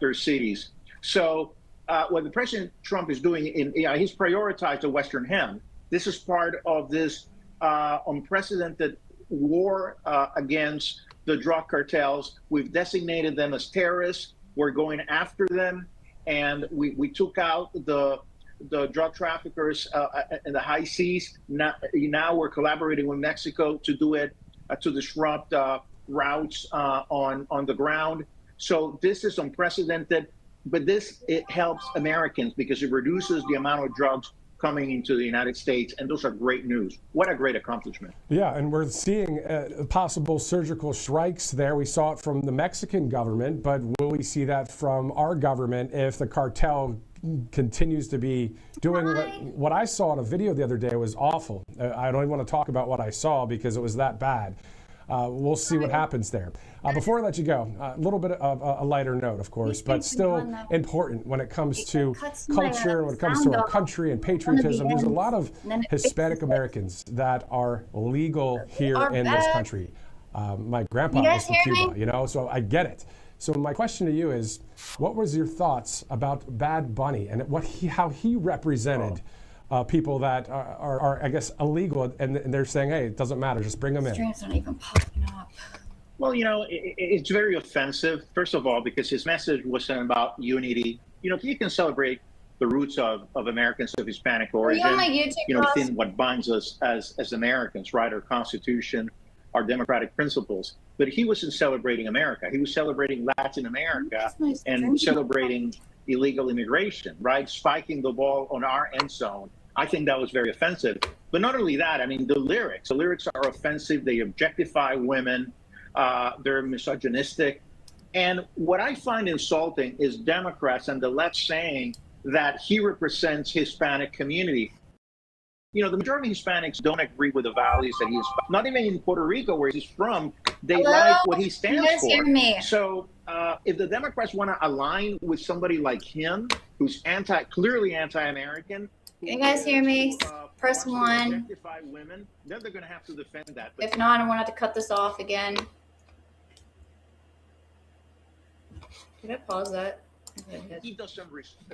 their cities. So what the President Trump is doing, he's prioritized the Western Hem. This is part of this unprecedented war against the drug cartels. We've designated them as terrorists. We're going after them, and we took out the drug traffickers in the high seas. Now we're collaborating with Mexico to do it, to disrupt routes on the ground. So this is unprecedented, but it helps Americans because it reduces the amount of drugs coming into the United States, and those are great news. What a great accomplishment. Yeah, and we're seeing possible surgical strikes there. We saw it from the Mexican government, but will we see that from our government if the cartel continues to be doing what I saw in a video the other day was awful. I don't even want to talk about what I saw because it was that bad. We'll see what happens there. Before I let you go, a little bit of a lighter note, of course, but still important when it comes to culture, when it comes to our country and patriotism. There's a lot of Hispanic Americans that are legal here in this country. My grandpa was from Cuba, you know, so I get it. So my question to you is, what was your thoughts about Bad Bunny and how he represented people that are, I guess, illegal, and they're saying, hey, it doesn't matter, just bring them in? Streams aren't even popping up. Well, you know, it's very offensive, first of all, because his message wasn't about unity. You know, you can celebrate the roots of Americans of Hispanic origin, within what binds us as Americans, right? Our Constitution, our democratic principles. But he wasn't celebrating America. He was celebrating Latin America and celebrating illegal immigration, right? Spiking the ball on our end zone. I think that was very offensive. But not only that, I mean, the lyrics are offensive. They objectify women. They're misogynistic. And what I find insulting is Democrats and the left saying that he represents Hispanic community. You know, the majority of Hispanics don't agree with the values that he's, not even in Puerto Rico, where he's from, they like what he stands for. Hear me? So if the Democrats want to align with somebody like him, who's clearly anti-American. Can you guys hear me? Press 1. Women, then they're going to have to defend that. But if not, I want to cut this off again. Did I pause that? He doesn't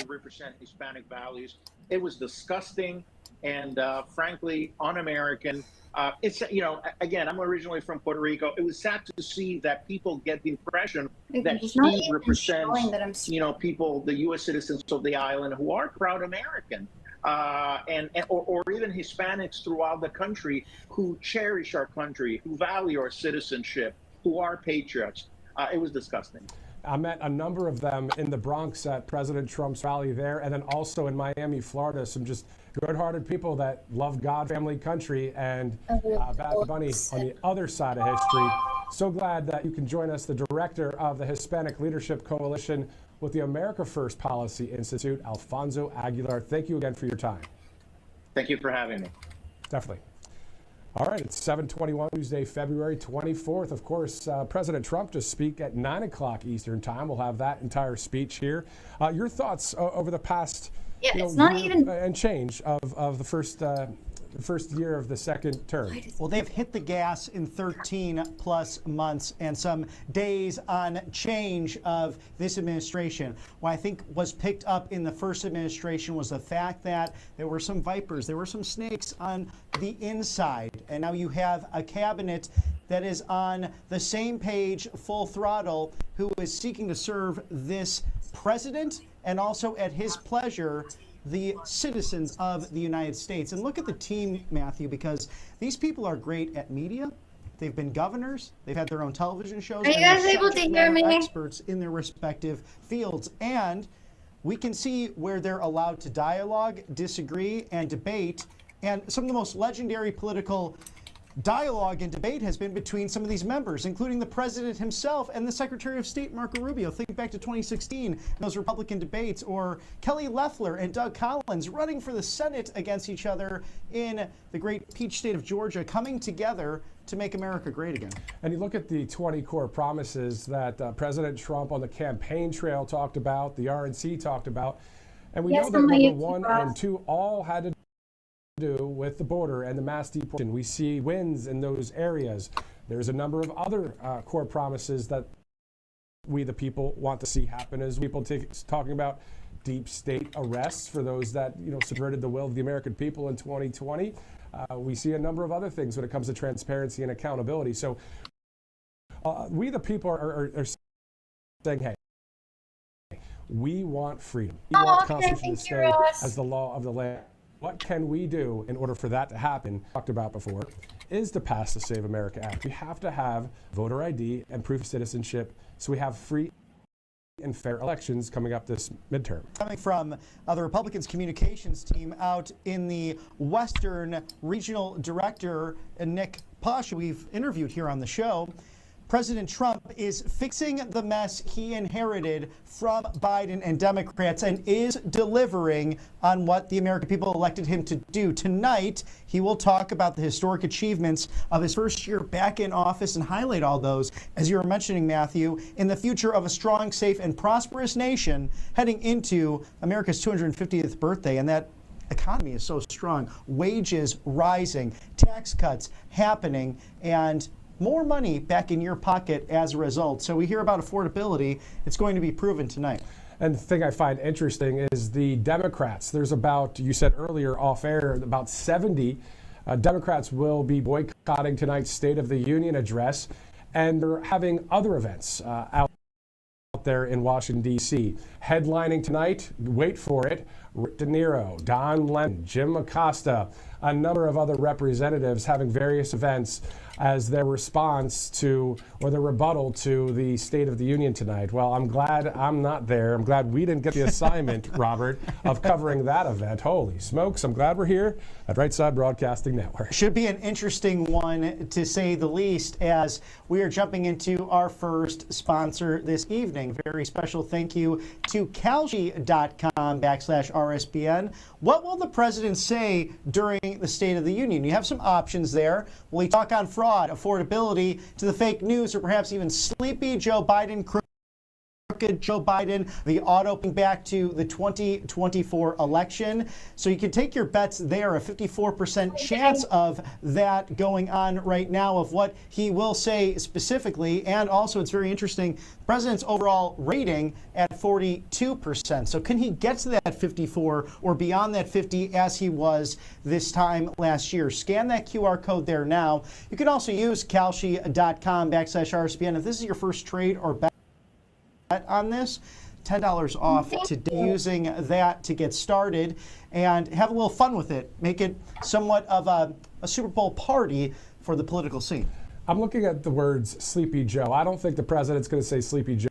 represent Hispanic values. It was disgusting and frankly un-American. It's, you know, again, I'm originally from Puerto Rico. It was sad to see that people get the impression that he represents, you know, people, the U.S. citizens of the island who are proud American, or even Hispanics throughout the country who cherish our country, who value our citizenship, who are patriots. It was disgusting. I met a number of them in the Bronx at President Trump's rally there, and then also in Miami, Florida, some just good-hearted people that love God, family, country, and Bad Bunny on the other side of history. So glad that you can join us, the director of the Hispanic Leadership Coalition with the America First Policy Institute, Alfonso Aguilar. Thank you again for your time. Thank you for having me. Definitely. All right, it's 7:21, Tuesday, February 24th. Of course, President Trump to speak at 9 o'clock Eastern time. We'll have that entire speech here. Your thoughts over the past year and change of the first year of the second term? Well, they've hit the gas in 13 plus months and some days on change of this administration. What I think was picked up in the first administration was the fact that there were some vipers, there were some snakes on the inside. And now you have a cabinet that is on the same page, full throttle, who is seeking to serve this president and also at his pleasure the citizens of the United States. And look at the team, Matthew, because these people are great at media. They've been governors. They've had their own television shows. Are you guys able to hear me? Experts in their respective fields. And we can see where they're allowed to dialogue, disagree, and debate. And some of the most legendary political dialogue and debate has been between some of these members, including the president himself and the Secretary of State, Marco Rubio. Think back to 2016, those Republican debates, or Kelly Loeffler and Doug Collins running for the Senate against each other in the great peach state of Georgia, coming together to make America great again. And you look at the 20 core promises that President Trump on the campaign trail talked about, the RNC talked about, and we know that number 1 and 2 all had to do with the border and the mass deportation. We see wins in those areas. There's a number of other core promises that we the people want to see happen is people talking about deep state arrests for those that subverted the will of the American people in 2020. We see a number of other things when it comes to transparency and accountability. So we the people are saying, hey, we want freedom. We want the Constitution to stay as the law of the land. What can we do in order for that to happen? Talked about before is to pass the Save America Act. We have to have voter ID and proof of citizenship so we have free and fair elections coming up this midterm. Coming from the Republicans communications team out in the Western Regional Director, Nick Posh, we've interviewed here on the show. President Trump is fixing the mess he inherited from Biden and Democrats and is delivering on what the American people elected him to do. Tonight, he will talk about the historic achievements of his first year back in office and highlight all those, as you were mentioning, Matthew, in the future of a strong, safe, and prosperous nation heading into America's 250th birthday. And that economy is so strong. Wages rising, tax cuts happening, and more money back in your pocket as a result. So we hear about affordability. It's going to be proven tonight. And the thing I find interesting is the Democrats. There's about, you said earlier off air, about 70 Democrats will be boycotting tonight's State of the Union address. And they're having other events out there in Washington, D.C. Headlining tonight, wait for it, Rick De Niro, Don Lemon, Jim Acosta, a number of other representatives having various events as their response to, or their rebuttal to, the State of the Union tonight. Well, I'm glad I'm not there. I'm glad we didn't get the assignment, Robert, of covering that event. Holy smokes, I'm glad we're here at Right Side Broadcasting Network. Should be an interesting one, to say the least, as we are jumping into our first sponsor this evening. Very special thank you to Kalshi.com/RSBN. What will the president say during the State of the Union? You have some options there. Will he talk on fraud, affordability, to the fake news, or perhaps even sleepy Joe Biden, crooked Joe Biden, the auto-ping back to the 2024 election? So you can take your bets there, a 54% chance of that going on right now, of what he will say specifically. And also, it's very interesting, the president's overall rating at 42%. So can he get to that 54 or beyond that 50 as he was this time last year? Scan that QR code there now. You can also use Kalshi.com/RSBN. If this is your first trade or bet on this, $10 off today, using that to get started and have a little fun with it. Make it somewhat of a Super Bowl party for the political scene. I'm looking at the words Sleepy Joe. I don't think the president's going to say Sleepy Joe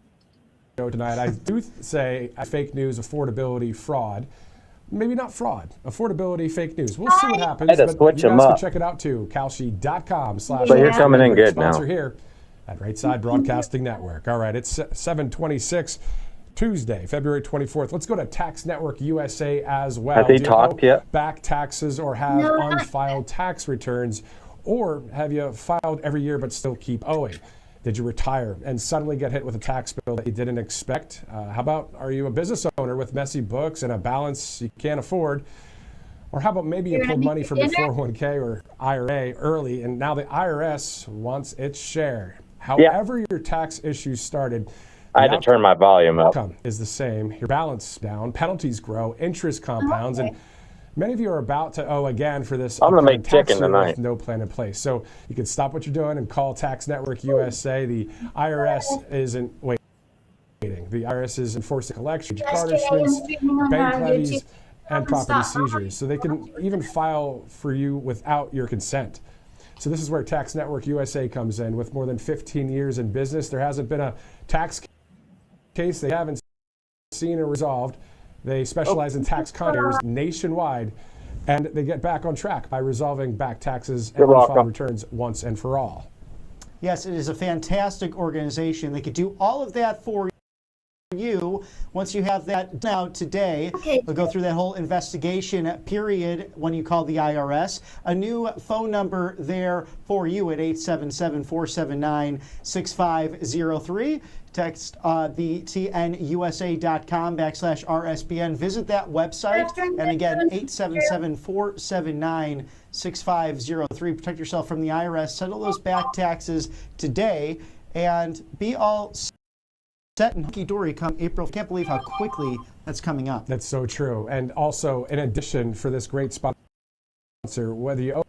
tonight. I do say fake news, affordability, fraud. Maybe not fraud, affordability, fake news. We'll see what happens. But you guys can check it out too. Kalshi.com/. So you're coming in good now. Here at Right Side Broadcasting Network. All right, it's 7:26, Tuesday, February 24th. Let's go to Tax Network USA as well. Have they talked yet? Back taxes or have unfiled tax returns, or have you filed every year but still keep owing? Did you retire and suddenly get hit with a tax bill that you didn't expect? How about, are you a business owner with messy books and a balance you can't afford? Or how about maybe you pulled money from your 401k or IRA early and now the IRS wants its share? However your tax issues started, I had to turn my volume up. Outcome is the same. Your balance down, penalties grow, interest compounds, and many of you are about to owe again for this. I'm going to make tax chicken tonight. with no plan in place. So you can stop what you're doing and call Tax Network USA. The IRS isn't waiting. The IRS is enforcing collection, garnishments, bank levies, and property seizures. So they can even file for you without your consent. So this is where Tax Network USA comes in. With more than 15 years in business, there hasn't been a tax case they haven't seen or resolved. They specialize in tax conduitors nationwide, and they get back on track by resolving back taxes and unfiled returns once and for all. Yes, it is a fantastic organization. They could do all of that for you once you have that now today. They'll go through that whole investigation period when you call the IRS. A new phone number there for you at 877-479-6503. Text the tnusa.com/RSBN. Visit that website. And again, 877-479-6503. Protect yourself from the IRS. Settle those back taxes today and be all set and hunky-dory come April. Can't believe how quickly that's coming up. That's so true. And also, in addition, for this great sponsor, whether you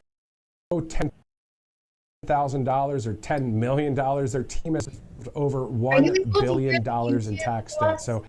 owe $10,000 or $10 million, their team has over $1 billion in tax debt. So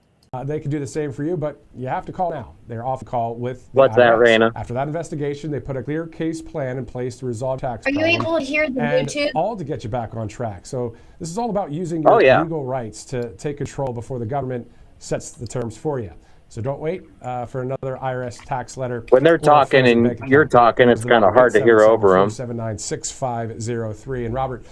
they can do the same for you, but you have to call now. They're off the call with the What's that, IRS. Raina? After that investigation, they put a clear case plan in place to resolve tax Are you problems able to hear the and YouTube? all to get you back on track. So this is all about using your legal rights to take control before the government sets the terms for you. So don't wait for another IRS tax letter. When they're talking and you're talking, it's kind of hard to hear over them. 779-6503. And Robert,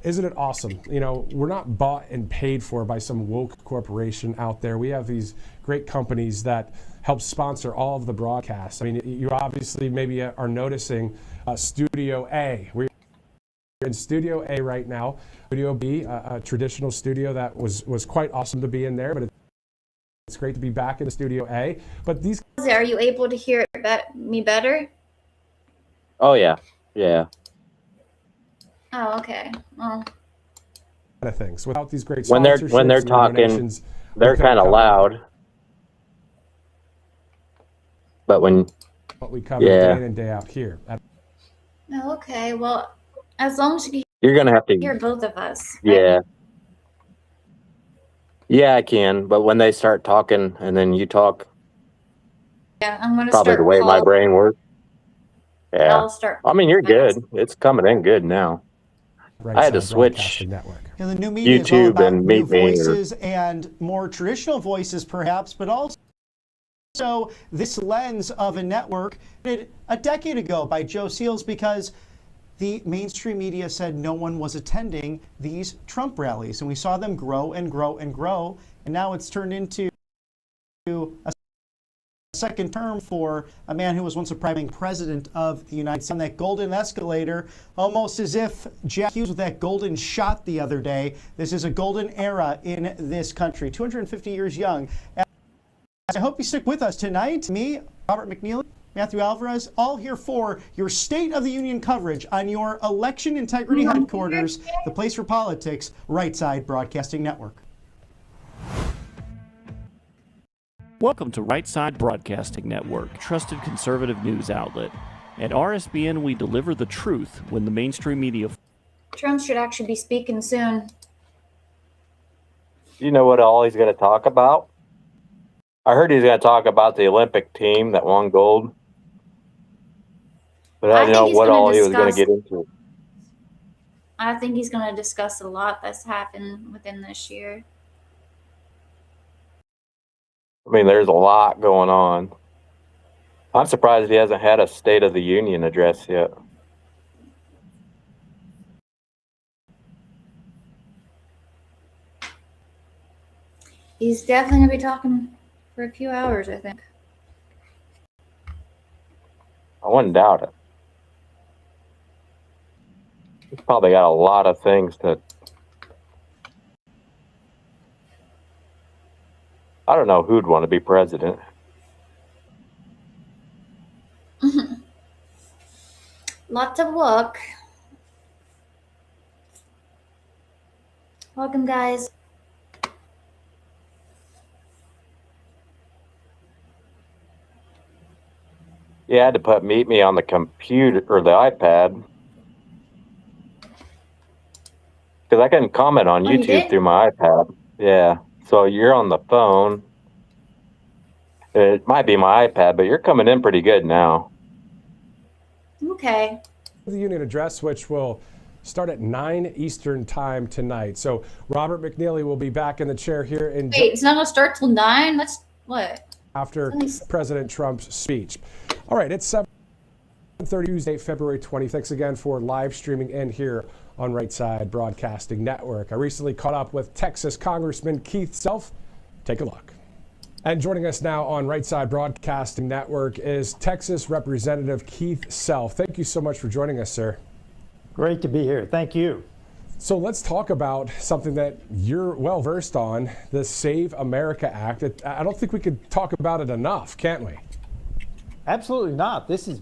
isn't it awesome? You know, we're not bought and paid for by some woke corporation out there. We have these great companies that help sponsor all of the broadcasts. I mean, you obviously maybe are noticing Studio A. We're in Studio A right now. Studio B, a traditional studio that was quite awesome to be in there, but it's great to be back in the Studio A. But these... Are you able to hear me better? Oh, yeah. Yeah. Oh, okay. Well, of things. Without these great when they're sponsorships, talking, they're kind of loud. But when what we cover day in and day out here. Oh, okay. Well, as long as you're gonna have to hear both of us. Right? Yeah. Yeah, I can. But when they start talking and then you talk, Yeah, I'm gonna probably start the way my brain works. Yeah. I'll start. I mean, you're good. It's coming in good now. Right, I had to switch And the new media YouTube is all about and new Meet Me voices and more traditional voices, perhaps, but also this lens of a network a decade ago by Joe Seals, because the mainstream media said no one was attending these Trump rallies, and we saw them grow and grow and grow, and now it's turned into a second term for a man who was once a prime president of the United States. On that golden escalator, almost as if Jack Hughes with that golden shot the other day. This is a golden era in this country, 250 years young. And I hope you stick with us tonight. Me, Robert McNeely, Matthew Alvarez, all here for your State of the Union coverage on your election integrity headquarters, the place for politics, Right Side Broadcasting Network. Welcome to Right Side Broadcasting Network, trusted conservative news outlet. At RSBN, we deliver the truth when the mainstream media... Trump should actually be speaking soon. You know what all he's going to talk about? I heard he's going to talk about the Olympic team that won gold. But I don't know what all he was going to get into. I think he's going to discuss a lot that's happened within this year. I mean, there's a lot going on. I'm surprised he hasn't had a State of the Union address yet. He's definitely going to be talking for a few hours, I think. I wouldn't doubt it. He's probably got a lot of things to... I don't know who'd want to be president. Lots of luck. Welcome, guys. Yeah, I had to Meet Me on the computer or the iPad. Because I couldn't comment on YouTube through my iPad. Yeah. So you're on the phone. It might be my iPad, but you're coming in pretty good now. Okay. The Union address, which will start at 9 Eastern time tonight. So Robert McNeely will be back in the chair here in... Wait, it's not going to start till 9? That's what? After President Trump's speech. All right, it's 7:30 Tuesday, February 20th. Thanks again for live streaming in here on Right Side Broadcasting Network. I recently caught up with Texas Congressman Keith Self. Take a look. And joining us now on Right Side Broadcasting Network is Texas Representative Keith Self. Thank you so much for joining us, sir. Great to be here. Thank you. So let's talk about something that you're well versed on, the Save America Act. I don't think we could talk about it enough, can't we? Absolutely not. This is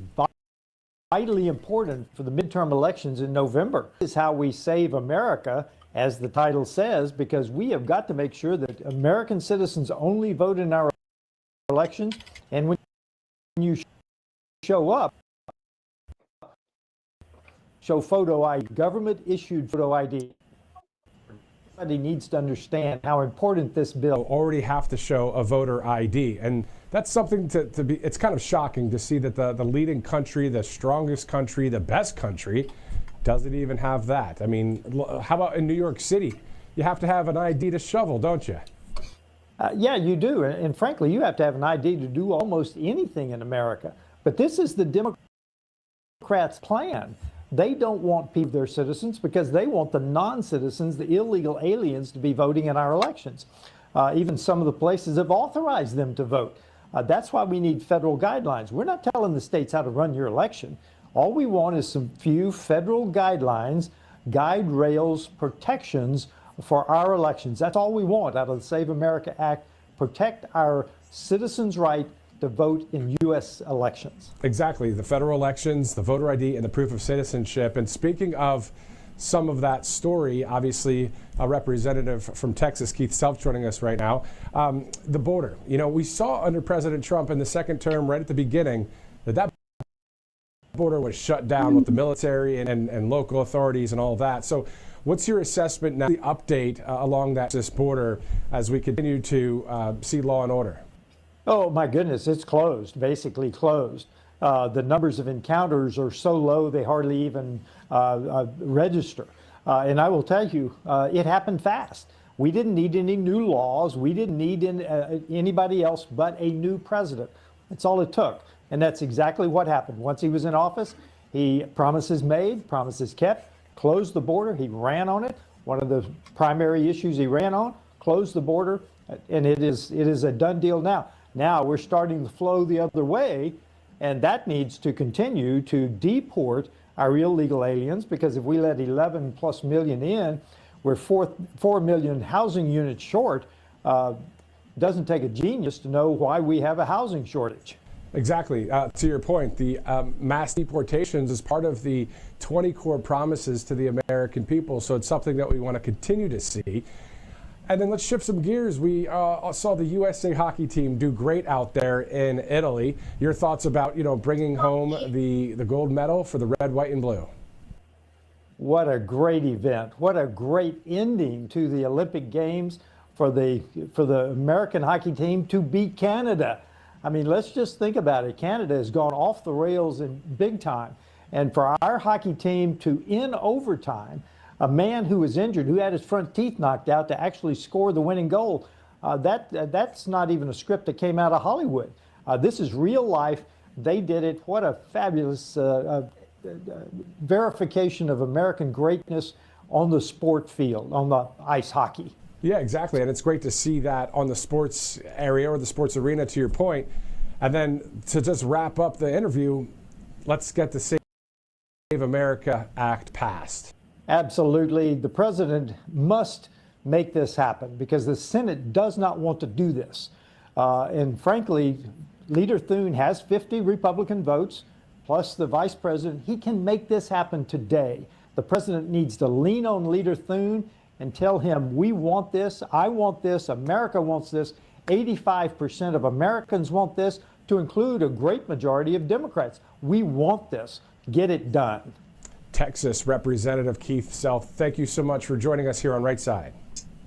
vitally important for the midterm elections in November. This is how we save America as the title says, because we have got to make sure that American citizens only vote in our elections. And when you show up, show photo ID, government issued photo ID. Everybody needs to understand how important this bill. Already have to show a voter ID, and that's something to be. It's kind of shocking to see that the leading country, the strongest country, the best country, doesn't even have that. I mean, how about in New York City? You have to have an ID to shovel, don't you? Yeah, you do. And frankly, you have to have an ID to do almost anything in America. But this is the Democrats' plan. They don't want their citizens because they want the non-citizens, the illegal aliens, to be voting in our elections. Even some of the places have authorized them to vote. That's why we need federal guidelines. We're not telling the states how to run your election. All we want is some few federal guidelines, guide rails, protections for our elections. That's all we want out of the Save America Act. Protect our citizens' right to vote in U.S. elections. Exactly. The federal elections, the voter ID, and the proof of citizenship. And speaking of some of that story, obviously a representative from Texas, Keith Self, joining us right now. The border. You know, we saw under President Trump in the second term, right at the beginning, that border was shut down with the military and local authorities and all that. So what's your assessment now, the update along this border as we continue to see law and order? Oh, my goodness, it's closed, basically closed. The numbers of encounters are so low they hardly even register. And I will tell you, it happened fast. We didn't need any new laws. We didn't need anybody else but a new president. That's all it took. And that's exactly what happened. Once he was in office, he promises made, promises kept, closed the border. He ran on it. One of the primary issues he ran on, closed the border, and it is a done deal now. Now we're starting to flow the other way, and that needs to continue to deport our illegal aliens, because if we let 11 plus million in, we're 4 million housing units short. Doesn't take a genius to know why we have a housing shortage. Exactly. To your point, the mass deportations is part of the 20 core promises to the American people. So it's something that we want to continue to see. And then let's shift some gears. We saw the USA hockey team do great out there in Italy. Your thoughts about, bringing home the gold medal for the red, white, and blue? What a great event. What a great ending to the Olympic Games for the American hockey team to beat Canada. I mean, let's just think about it. Canada has gone off the rails in big time. And for our hockey team to, in overtime, a man who was injured, who had his front teeth knocked out, to actually score the winning goal, that's not even a script that came out of Hollywood. This is real life. They did it. What a fabulous verification of American greatness on the sport field, on the ice hockey. Yeah, exactly. And it's great to see that on the sports area or the sports arena, to your point. And then to just wrap up the interview, let's get the Save America Act passed. Absolutely. The president must make this happen because the Senate does not want to do this. And frankly, Leader Thune has 50 Republican votes, plus the vice president. He can make this happen today. The president needs to lean on Leader Thune and tell him, we want this, I want this, America wants this, 85% of Americans want this, to include a great majority of Democrats. We want this. Get it done. Texas Representative Keith Self, thank you so much for joining us here on Right Side.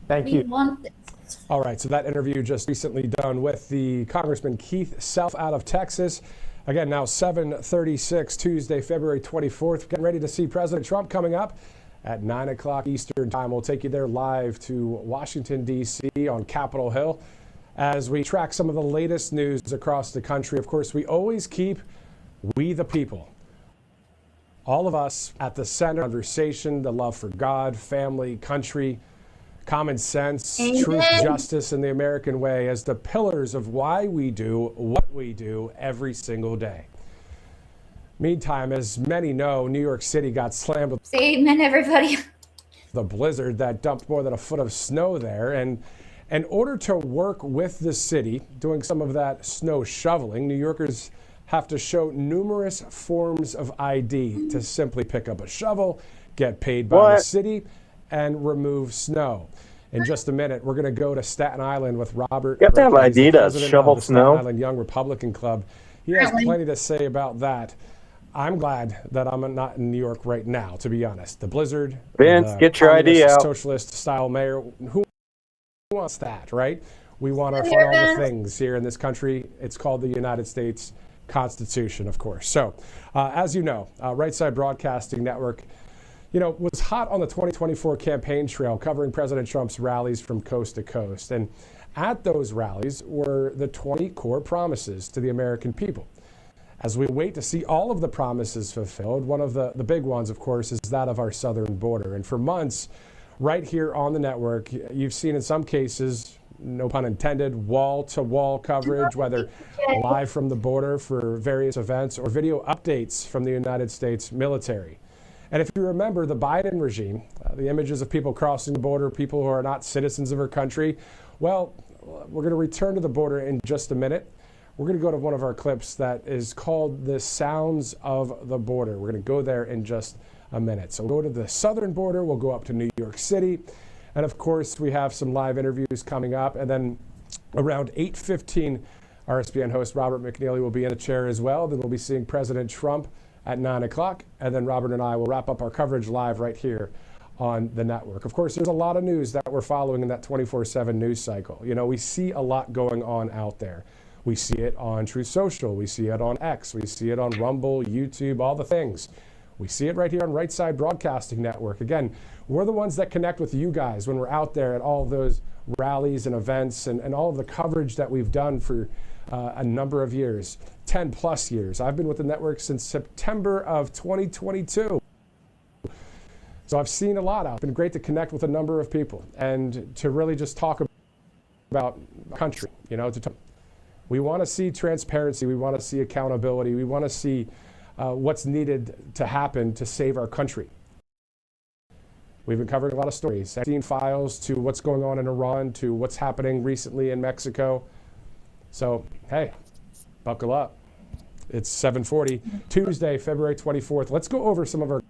Thank you. We want this. All right, so that interview just recently done with the Congressman Keith Self out of Texas. Again, now 7:36, Tuesday, February 24th. Getting ready to see President Trump coming up at 9 o'clock Eastern time. We'll take you there live to Washington, D.C. on Capitol Hill as we track some of the latest news across the country. Of course, we always keep we the people, all of us, at the center of conversation, the love for God, family, country, common sense, Amen. Truth, justice, and the American way as the pillars of why we do what we do every single day. Meantime, as many know, New York City got slammed with Say amen, everybody. the blizzard that dumped more than a foot of snow there. And in order to work with the city doing some of that snow shoveling, New Yorkers have to show numerous forms of ID to simply pick up a shovel, get paid by the city, and remove snow. In just a minute, we're going to go to Staten Island with Robert. You have to have He's the ID to president shovel of the Staten snow. Island Young Republican Club. He has plenty to say about that. I'm glad that I'm not in New York right now, to be honest. The blizzard, Vince, the get your ID out. socialist-style mayor. Who wants that, right? We want our fun all the things here in this country. It's called the United States Constitution, of course. So, as you know, Right Side Broadcasting Network, was hot on the 2024 campaign trail, covering President Trump's rallies from coast to coast. And at those rallies were the 20 core promises to the American people. As we wait to see all of the promises fulfilled, one of the big ones, of course, is that of our southern border. And for months, right here on the network, you've seen in some cases, no pun intended, wall-to-wall coverage, whether live from the border for various events or video updates from the United States military. And if you remember the Biden regime, the images of people crossing the border, people who are not citizens of our country, well, we're going to return to the border in just a minute. We're going to go to one of our clips that is called The Sounds of the Border. We're going to go there in just a minute. So we'll go to the southern border, we'll go up to New York City, and of course we have some live interviews coming up, and then around 8:15, RSBN host Robert McNeely will be in the chair as well. Then we'll be seeing President Trump at 9 o'clock, and then Robert and I will wrap up our coverage live right here on the network. Of course, there's a lot of news that we're following in that 24/7 news cycle. We see a lot going on out there. We see it on Truth Social, we see it on X, we see it on Rumble, YouTube, all the things. We see it right here on Right Side Broadcasting Network. Again, we're the ones that connect with you guys when we're out there at all of those rallies and events and all of the coverage that we've done for a number of years, 10 plus years. I've been with the network since September of 2022. So I've seen a lot. It's been great to connect with a number of people and to really just talk about country, we want to see transparency. We want to see accountability. We want to see what's needed to happen to save our country. We've been covering a lot of stories, Epstein files to what's going on in Iran to what's happening recently in Mexico. So, hey, buckle up. It's 7:40, Tuesday, February 24th. Let's go over some of our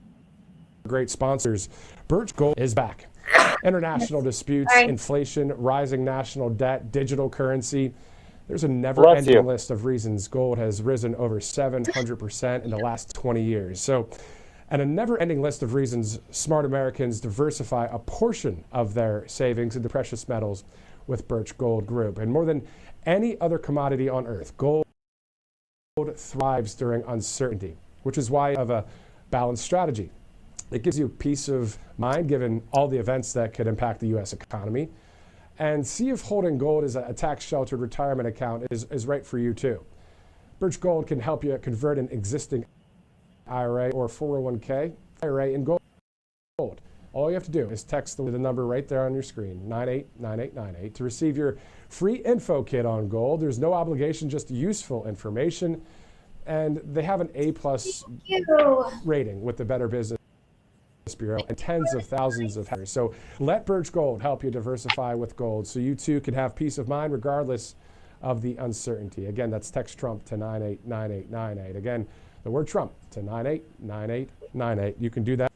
great sponsors. Birch Gold is back. International disputes, inflation, rising national debt, digital currency. There's a never-ending list of reasons gold has risen over 700% in the last 20 years. And a never-ending list of reasons smart Americans diversify a portion of their savings into precious metals with Birch Gold Group. And more than any other commodity on earth, gold thrives during uncertainty, which is why of a balanced strategy. It gives you peace of mind given all the events that could impact the U.S. economy. And see if holding gold as a tax-sheltered retirement account is right for you too. Birch Gold can help you convert an existing IRA or 401k IRA in gold. All you have to do is text the number right there on your screen, 989898, to receive your free info kit on gold. There's no obligation, just useful information. And they have an A+ rating with the Better Business Bureau and tens of thousands of hackers. So let Birch Gold help you diversify with gold so you too can have peace of mind regardless of the uncertainty. Again, that's text Trump to 989898. Again, the word Trump to 989898. You can do that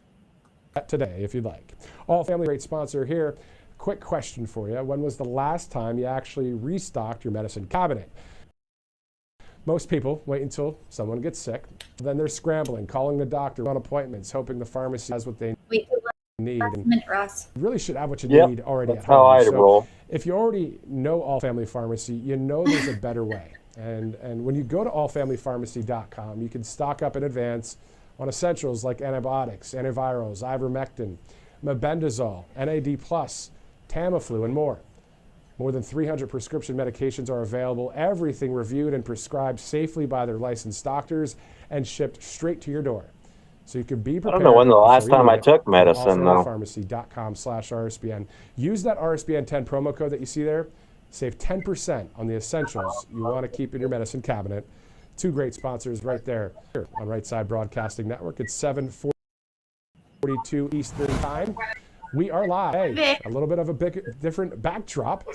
today if you'd like. All Family Great sponsor here. Quick question for you. When was the last time you actually restocked your medicine cabinet? Most people wait until someone gets sick, then they're scrambling, calling the doctor on appointments, hoping the pharmacy has what they need. And you really should have what you need already at home. How I roll. If you already know All Family Pharmacy, you know there's a better way. And when you go to allfamilypharmacy.com, you can stock up in advance on essentials like antibiotics, antivirals, ivermectin, mebendazole, NAD+, Tamiflu, and more. More than 300 prescription medications are available, everything reviewed and prescribed safely by their licensed doctors and shipped straight to your door. So you can be prepared. I don't know when the last time I took medicine, though. Pharmacy.com/RSBN. Use that RSBN 10 promo code that you see there. Save 10% on the essentials you want to keep in your medicine cabinet. Two great sponsors right there on Right Side Broadcasting Network. It's 7:42 Eastern Time. We are live. Hey, a little bit of a different backdrop.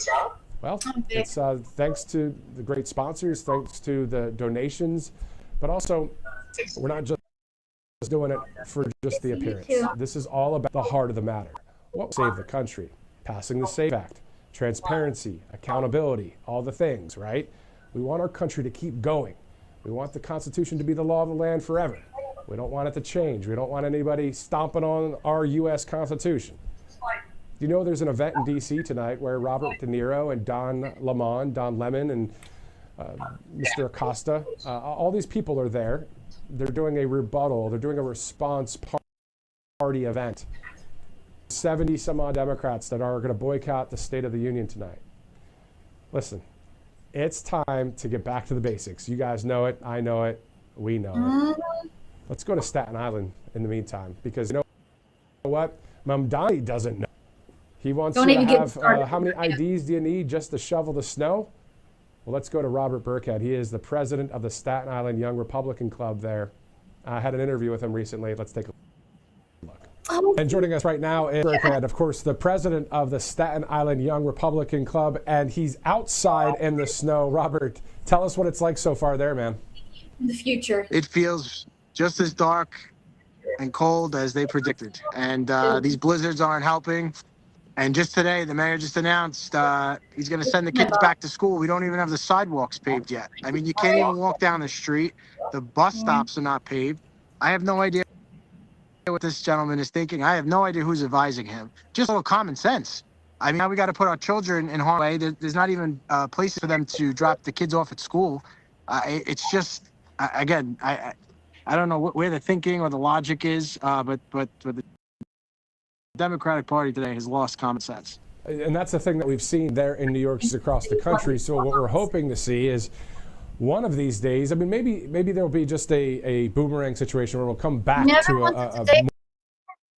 Well, it's thanks to the great sponsors, thanks to the donations, but also we're not just doing it for just the appearance. This is all about the heart of the matter. What will save the country? Passing the SAFE Act, transparency, accountability, all the things, right? We want our country to keep going. We want the Constitution to be the law of the land forever. We don't want it to change. We don't want anybody stomping on our U.S. Constitution. You know, there's an event in D.C. tonight where Robert De Niro and Don Lemon, and Mr. Acosta, all these people are there. They're doing a rebuttal. They're doing a response party event. 70 some odd Democrats that are going to boycott the State of the Union tonight. Listen, it's time to get back to the basics. You guys know it. I know it. We know it. Let's go to Staten Island in the meantime, because you know what? Mamdani doesn't know. He wants you to have, how many IDs do you need just to shovel the snow? Well, let's go to Robert Burkhead. He is the president of the Staten Island Young Republican Club there. I had an interview with him recently. Let's take a look. And joining us right now is Burkhead, of course, the president of the Staten Island Young Republican Club, and he's outside in the snow. Robert, tell us what it's like so far there, man. In the future. It feels just as dark and cold as they predicted. And these blizzards aren't helping. And just today, the mayor just announced he's going to send the kids back to school. We don't even have the sidewalks paved yet. I mean, you can't even walk down the street. The bus stops are not paved. I have no idea what this gentleman is thinking. I have no idea who's advising him. Just a little common sense. I mean, now we got to put our children in harm's way. There's not even places for them to drop the kids off at school. It's just, again, I don't know where the thinking or the logic is, but the Democratic Party today has lost common sense. And that's the thing that we've seen there in New York, across the country. So what we're hoping to see is one of these days, I mean, maybe there'll be just a boomerang situation where we'll come back to a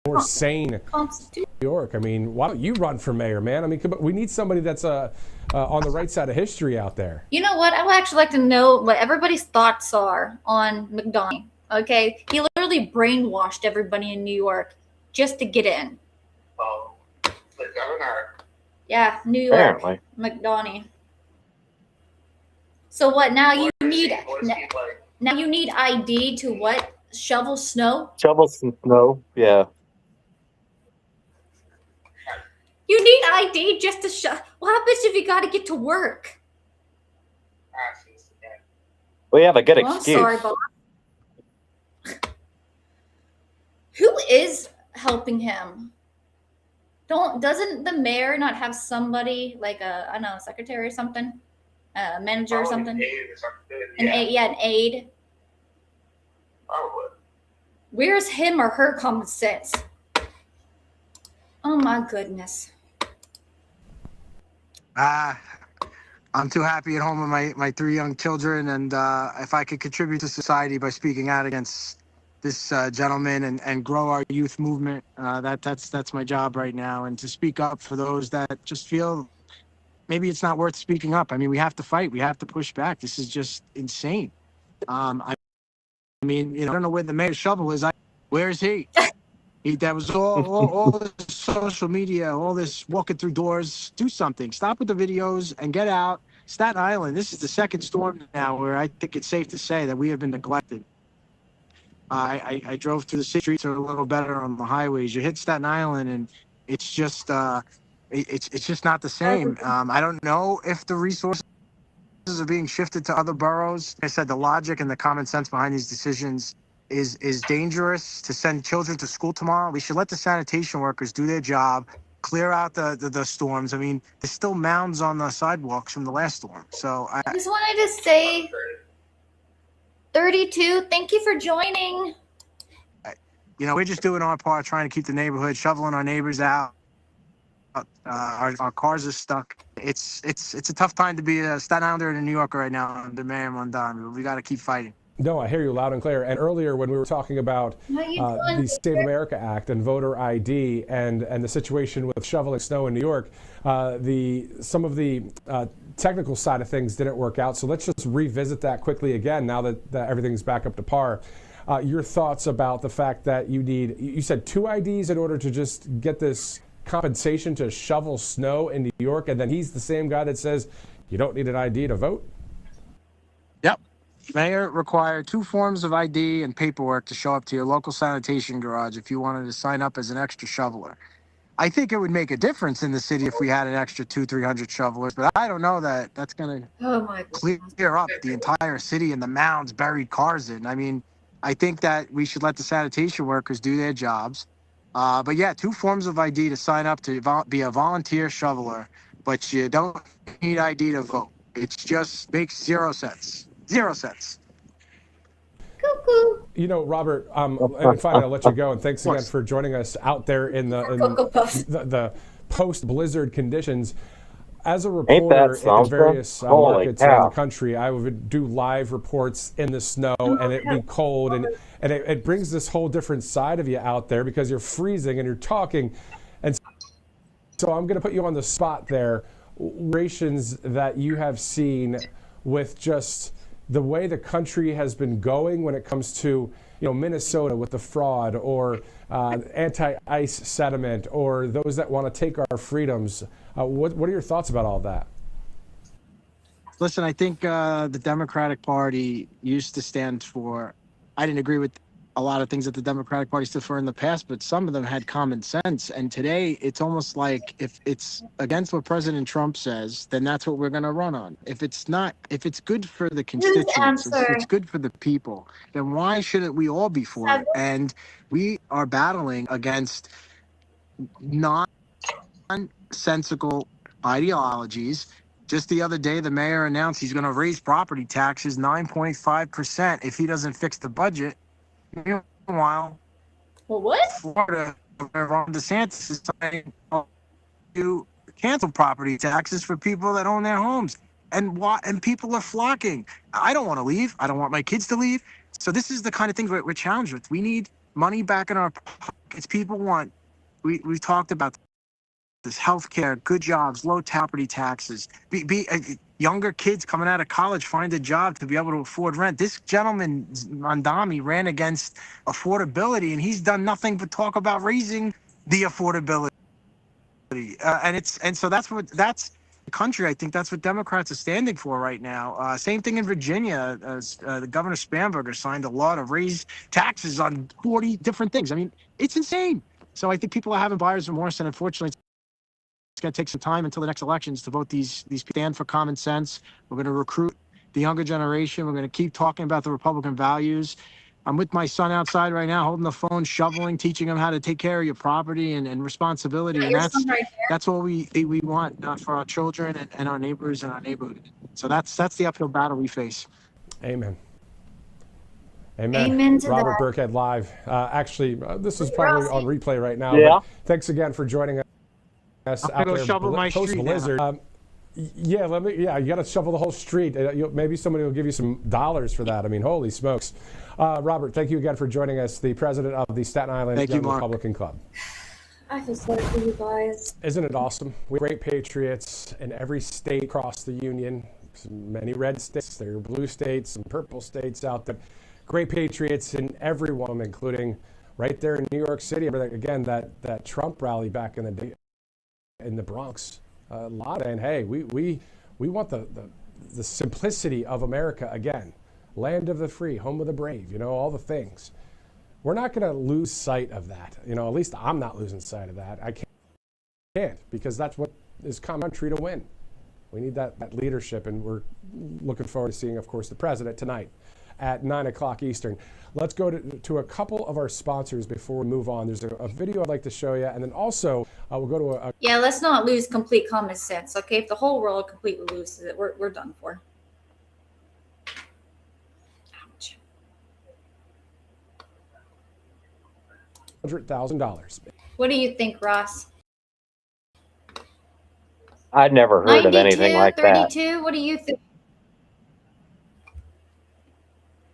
more sane New York. I mean, why don't you run for mayor, man? I mean, we need somebody that's on the right side of history out there. You know what? I would actually like to know what everybody's thoughts are on McDonald. Okay, he literally brainwashed everybody in New York just to get in. Oh, the governor. Yeah, New York. Apparently. McDonald. So what? Now you need now you need ID to what? Shovel snow? Shovel snow, yeah. You need ID just to shovel. What happens if you got to get to work? Well, you have a good Well, excuse. sorry, Bob. Who is helping him? Doesn't the mayor not have somebody like a, I don't know, secretary or something, a manager or something? An aide. Probably. Where's him or her common sense? Oh my goodness. I'm too happy at home with my 3 young children, and if I could contribute to society by speaking out against this gentleman and grow our youth movement, that's my job right now, and to speak up for those that just feel maybe it's not worth speaking up. I mean, we have to fight. We have to push back. This is just insane. I mean, you know, I don't know where the mayor's shovel is. Where is he? That was all this social media, all this walking through doors. Do something. Stop with the videos and get out. Staten Island, this is the second storm now where I think it's safe to say that we have been neglected. I drove through the city streets are a little better on the highways. You hit Staten Island and it's just it's just not the same. I don't know if the resources are being shifted to other boroughs. Like I said, the logic and the common sense behind these decisions is dangerous. To send children to school tomorrow, we should let the sanitation workers do their job, clear out the storms. I mean, there's still mounds on the sidewalks from the last storm. So I just wanted to say 32, thank you for joining. You know, we're just doing our part, trying to keep the neighborhood, shoveling our neighbors out. Our cars are stuck. It's a tough time to be a Staten Islander and a New Yorker right now under Mayor Mondani. We got to keep fighting. No, I hear you loud and clear. And earlier when we were talking about the Save America Act and voter ID and the situation with shoveling snow in New York, some of the technical side of things didn't work out. So let's just revisit that quickly again now that everything's back up to par. Your thoughts about the fact that you said 2 IDs in order to just get this compensation to shovel snow in New York, and then he's the same guy that says you don't need an ID to vote? Yep. Mayor required 2 forms of ID and paperwork to show up to your local sanitation garage if you wanted to sign up as an extra shoveler. I think it would make a difference in the city if we had an extra 200-300 shovelers, but I don't know that that's going to clear up the entire city and the mounds buried cars in. I mean, I think that we should let the sanitation workers do their jobs. But yeah, 2 forms of ID to sign up to be a volunteer shoveler, but you don't need ID to vote. It just makes 0 sense. 0 cents. Cuckoo. You know, Robert, and finally, I'll let you go. And thanks again for joining us out there in the post-blizzard conditions. As a reporter in various markets around the country, I would do live reports in the snow, and it'd be cold, and it brings this whole different side of you out there because you're freezing and you're talking. And so I'm going to put you on the spot there. Rations that you have seen with just the way the country has been going when it comes to, Minnesota with the fraud, or anti-ICE sentiment, or those that want to take our freedoms. What are your thoughts about all that? Listen, I think the Democratic Party used to stand for, I didn't agree with a lot of things that the Democratic Party stood for in the past, but some of them had common sense. And today it's almost like if it's against what President Trump says, then that's what we're going to run on. If it's not, if it's good for the constituents, if it's good for the people, then why shouldn't we all be for it? And we are battling against nonsensical ideologies. Just the other day, the mayor announced he's going to raise property taxes 9.5% if he doesn't fix the budget. Meanwhile, Florida, Ron DeSantis is trying to cancel property taxes for people that own their homes. And people are flocking. I don't want to leave. I don't want my kids to leave. So this is the kind of things we're challenged with. We need money back in our pockets. People want, we've talked about this healthcare, good jobs, low property taxes, younger kids coming out of college find a job to be able to afford rent. This gentleman, Mandami, ran against affordability, and he's done nothing but talk about raising the affordability. So that's the country. I think that's what Democrats are standing for right now. Same thing in Virginia. The Governor Spanberger signed a law to raise taxes on 40 different things. I mean, it's insane. So I think people are having buyer's remorse, and unfortunately, it's going to take some time until the next elections to vote these stand for common sense. We're going to recruit the younger generation. We're going to keep talking about the Republican values. I'm with my son outside right now, holding the phone, shoveling, teaching him how to take care of your property and responsibility. And that's what we want for our children and our neighbors and our neighborhood. So that's the uphill battle we face. Amen. Amen to Robert Burkhead live. Actually, this is probably on replay right now. Yeah. But thanks again for joining us. Out there shovel my street blizzard. You got to shovel the whole street. Maybe somebody will give you some dollars for that. I mean, holy smokes. Robert, thank you again for joining us, the president of the Staten Island Young Republican Club. I feel sorry for you guys. Isn't it awesome? We have great patriots in every state across the union. Many red states, there are blue states, some purple states out there. Great patriots in every one of them, including right there in New York City. Again, that Trump rally back in the day. In the Bronx, a lot, and hey, we want the simplicity of America again, land of the free, home of the brave, all the things. We're not going to lose sight of that. At least I'm not losing sight of that. I can't, because that's what is country to win. We need that leadership, and we're looking forward to seeing, of course, the president tonight at 9 o'clock Eastern. Let's go to a couple of our sponsors before we move on. There's a video I'd like to show you, and then also we'll go to Yeah, let's not lose complete common sense, okay? If the whole world completely loses it, we're done for. Ouch. $100,000. What do you think, Ross? I'd never heard of anything like 32? What do you think?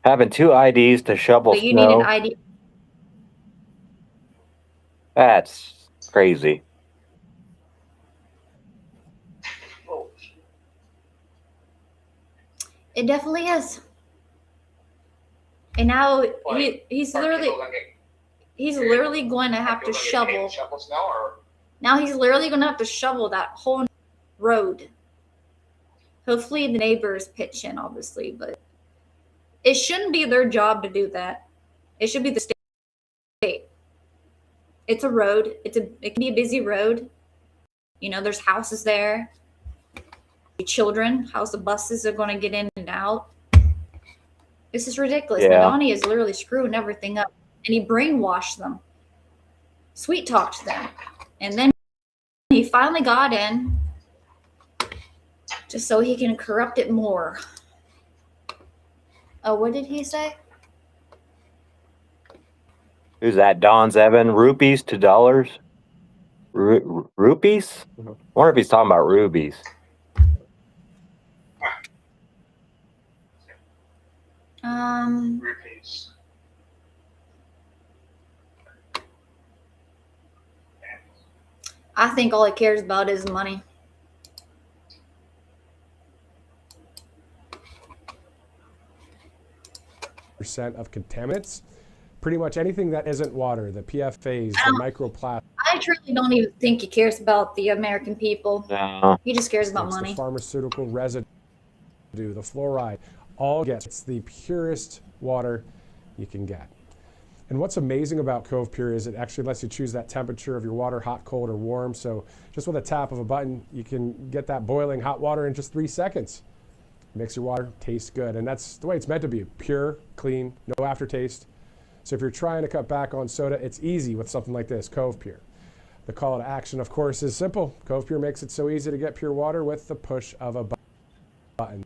Having 2 IDs to shovel But you snow. need an ID. That's crazy. It definitely is. And now he's literally going to have to shovel. Now he's literally going to have to shovel that whole road. Hopefully the neighbors pitch in, obviously, but it shouldn't be their job to do that. It should be the state. It's a road. It can be a busy road. You know, there's houses there. Children, how's the buses are going to get in and out? This is ridiculous. Yeah. Madani is literally screwing everything up, and he brainwashed them, sweet talked them, and then he finally got in just so he can corrupt it more. Oh, what did he say? Who's that? Don's Evan. Rupees to dollars? Rupees? I wonder if he's talking about rubies. Rupees. I think all he cares about is money. Percent of contaminants. Pretty much anything that isn't water, the PFAs, the microplastics. I truly don't even think he cares about the American people. No. He just cares about money. The pharmaceutical residue, the fluoride, all gets the purest water you can get. And what's amazing about Cove Pure is it actually lets you choose that temperature of your water, hot, cold, or warm. So just with a tap of a button, you can get that boiling hot water in just 3 seconds. Makes your water taste good. And that's the way it's meant to be. Pure, clean, no aftertaste. So if you're trying to cut back on soda, it's easy with something like this, Cove Pure. The call to action, of course, is simple. Cove Pure makes it so easy to get pure water with the push of a button.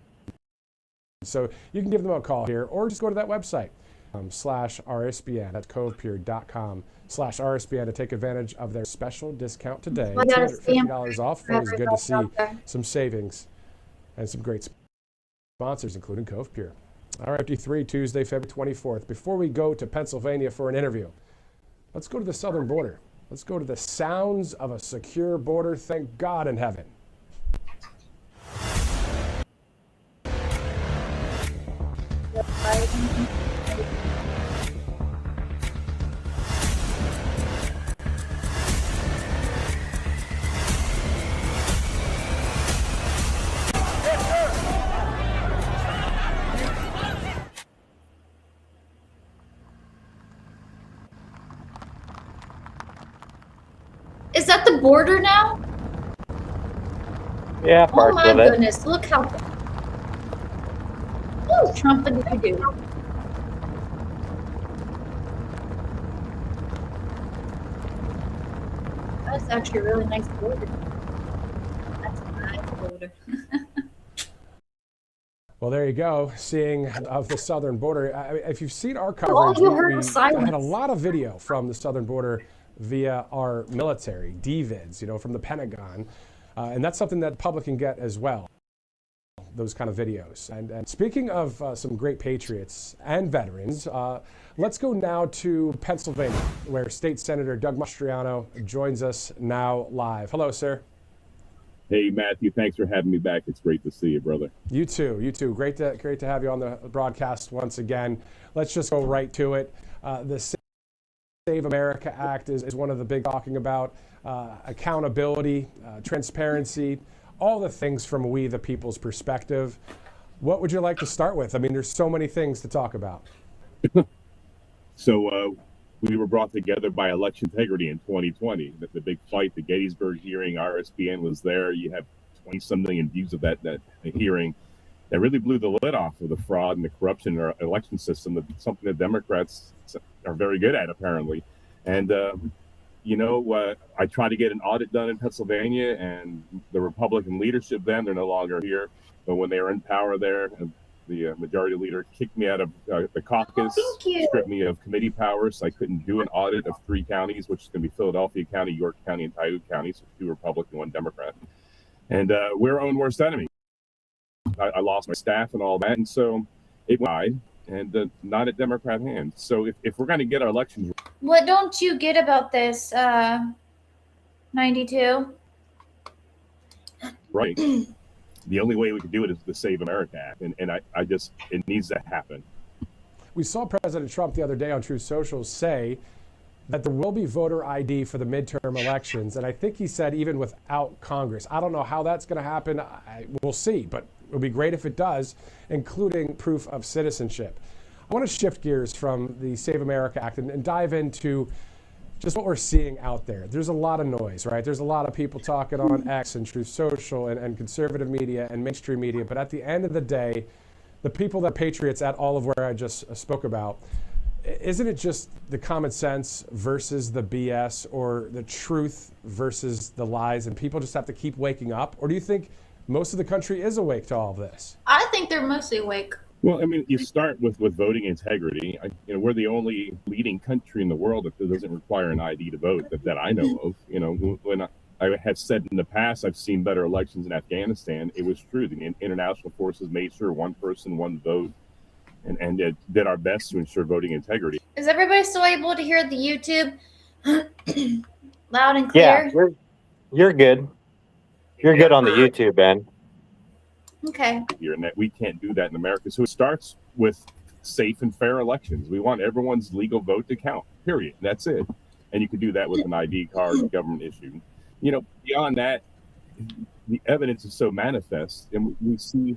So you can give them a call here or just go to that website, /RSBN. That's covepure.com/RSBN to take advantage of their special discount today. $250 off. Always good to see some savings and some great sponsors, including Cove Pure. All right, FD3, Tuesday, February 24th. Before we go to Pennsylvania for an interview, let's go to the southern border. Let's go to the sounds of a secure border. Thank God in heaven. Is that the border now? Yeah, Oh parts my of it. goodness, look how Trump did you do? That's actually a really nice border. That's a nice border. Well, there you go. Seeing of the southern border. If you've seen our All coverage, you heard was we silence. had a lot of video from the southern border via our military, DVIDs, from the Pentagon. And that's something that the public can get as well, those kind of videos. And speaking of some great patriots and veterans, let's go now to Pennsylvania, where State Senator Doug Mastriano joins us now live. Hello, sir. Hey, Matthew, thanks for having me back. It's great to see you, brother. You too. Great to have you on the broadcast once again. Let's just go right to it. The Save America Act is one of the big talking about accountability, transparency, all the things from we the people's perspective. What would you like to start with? I mean, there's so many things to talk about. So we were brought together by election integrity in 2020. The big fight, the Gettysburg hearing, RSBN was there. You have 20-some million views of that hearing. That really blew the lid off of the fraud and the corruption in our election system. That's something the Democrats are very good at, apparently. And, I tried to get an audit done in Pennsylvania, and the Republican leadership then, they're no longer here. But when they were in power there, the majority leader kicked me out of the caucus, stripped me of committee powers. So I couldn't do an audit of 3 counties, which is going to be Philadelphia County, York County, and Tioga County, so 2 Republican, 1 Democrat. And we're our own worst enemy. I lost my staff and all that, and so it went and not a Democrat hand. So if we're going to get our elections, What don't you get about this, 92? right, the only way we can do it is the Save America Act, and it needs to happen. We saw President Trump the other day on Truth Social say that there will be voter ID for the midterm elections, and I think he said even without Congress. I don't know how that's going to happen. We'll see, but it would be great if it does, including proof of citizenship. I want to shift gears from the Save America Act and dive into just what we're seeing out there. There's a lot of noise, right? There's a lot of people talking on X and Truth Social and conservative media and mainstream media. But at the end of the day, the people that are patriots at all of where I just spoke about, isn't it just the common sense versus the BS, or the truth versus the lies, and people just have to keep waking up? Or do you think most of the country is awake to all of this? I think they're mostly awake. Well, I mean, you start with voting integrity. We're the only leading country in the world that doesn't require an ID to vote that I know of. When I have said in the past, I've seen better elections in Afghanistan. It was true. The international forces made sure one person, one vote, and did our best to ensure voting integrity. Is everybody still able to hear the YouTube loud and clear? Yeah, you're good. You're good on the YouTube, Ben. Okay. Here, and that we can't do that in America. So it starts with safe and fair elections. We want everyone's legal vote to count, period. That's it. And you can do that with an ID card, government issued. Beyond that, the evidence is so manifest, and we see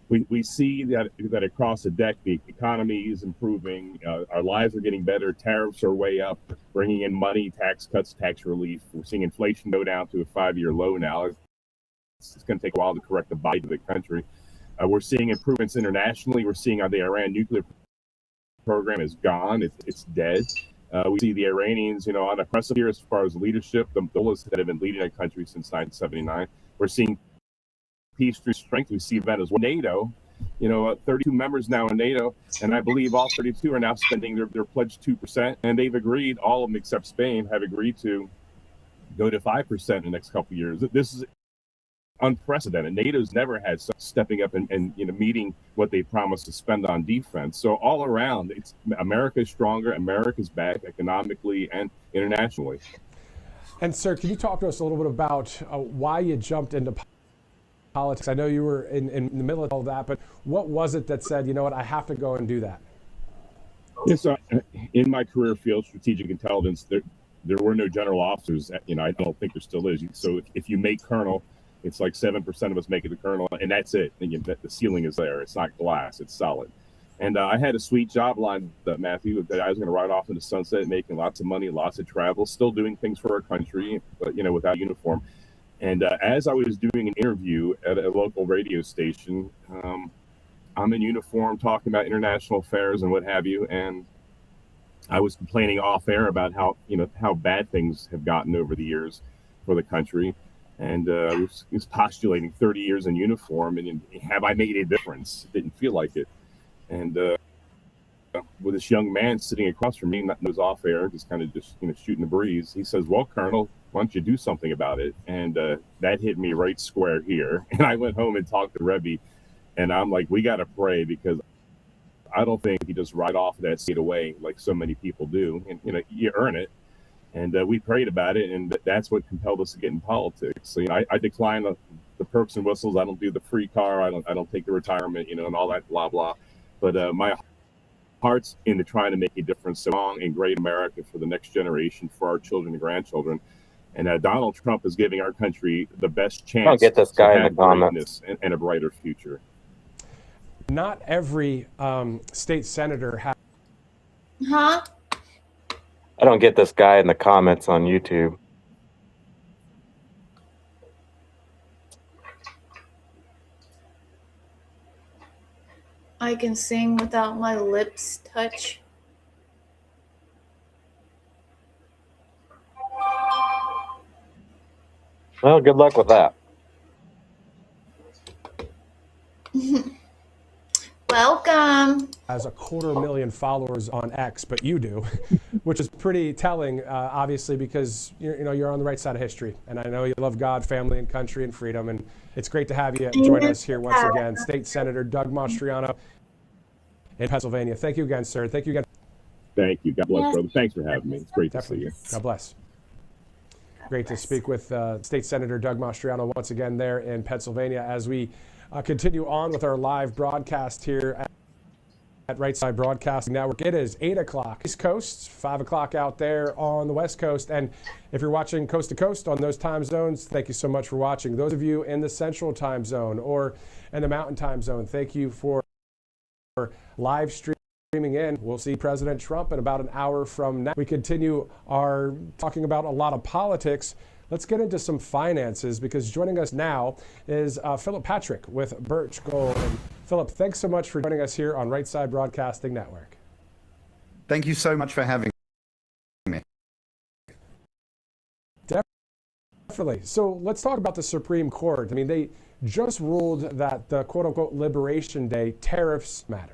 we see that across the deck, the economy is improving. Our lives are getting better. Tariffs are way up, bringing in money, tax cuts, tax relief. We're seeing inflation go down to a 5-year low now. It's going to take a while to correct the bite of the country. We're seeing improvements internationally. We're seeing how the Iran nuclear program is gone. It's dead. We see the Iranians, on a precipice here as far as leadership. The mullahs that have been leading our country since 1979. We're seeing peace through strength. We see Venezuela. NATO, 32 members now in NATO, and I believe all 32 are now spending their pledged 2%, and they've agreed, all of them except Spain have agreed to go to 5% in the next couple of years. This is unprecedented. NATO's never had stepping up and meeting what they promised to spend on defense. So all around, America's stronger, America's back economically and internationally. And sir, can you talk to us a little bit about why you jumped into politics? I know you were in the middle of all that, but what was it that said, I have to go and do that? Yes, in my career field, strategic intelligence, there were no general officers. I don't think there still is. So if you make colonel, it's like 7% of us make it to colonel, and that's it. And the ceiling is there. It's not glass. It's solid. And I had a sweet job lined up, Matthew, that I was going to ride off into the sunset, making lots of money, lots of travel, still doing things for our country, but, without uniform. And as I was doing an interview at a local radio station, I'm in uniform talking about international affairs and what have you. And I was complaining off air about how bad things have gotten over the years for the country. And I was postulating 30 years in uniform, and have I made a difference? It didn't feel like it. And with this young man sitting across from me, not was off air, just shooting the breeze. He says, "Well, Colonel, why don't you do something about it?" And that hit me right square here. And I went home and talked to Rebbe, and I'm like, we got to pray, because I don't think you just ride off that seat away like so many people do. And you earn it. And we prayed about it, and that's what compelled us to get in politics. So I decline the perks and whistles. I don't do the free car. I don't take the retirement, and all that blah blah. But my heart's into trying to make a difference, strong and great America for the next generation, for our children and grandchildren. And Donald Trump is giving our country the best chance get this guy to in have the comments. greatness and a brighter future. Not every state senator has. Huh? I don't get this guy in the comments on YouTube. I can sing without my lips touch. Well, good luck with that. Welcome. Has 250,000 followers on X, but you do, which is pretty telling, obviously, because you're on the right side of history, and I know you love God, family, and country, and freedom, and it's great to have you join us here once again, State Senator Doug Mastriano in Pennsylvania. Thank you again, sir. Thank you again. Thank you. God bless, brother. Thanks for having me. It's great Definitely. to see you. God bless. Great to speak with State Senator Doug Mastriano once again there in Pennsylvania as we continue on with our live broadcast here at Right Side Broadcasting Network. It is 8 o'clock East Coast, 5 o'clock out there on the West Coast. And if you're watching coast to coast on those time zones, thank you so much for watching. Those of you in the Central Time Zone or in the Mountain Time Zone, thank you for live streaming streaming in. We'll see President Trump in about an hour from now. We continue our talking about a lot of politics. Let's get into some finances, because joining us now is Philip Patrick with Birch Gold. And Philip, thanks so much for joining us here on Right Side Broadcasting Network. Thank you so much for having me. Definitely. So let's talk about the Supreme Court. I mean, they just ruled that the quote-unquote Liberation Day tariffs matter.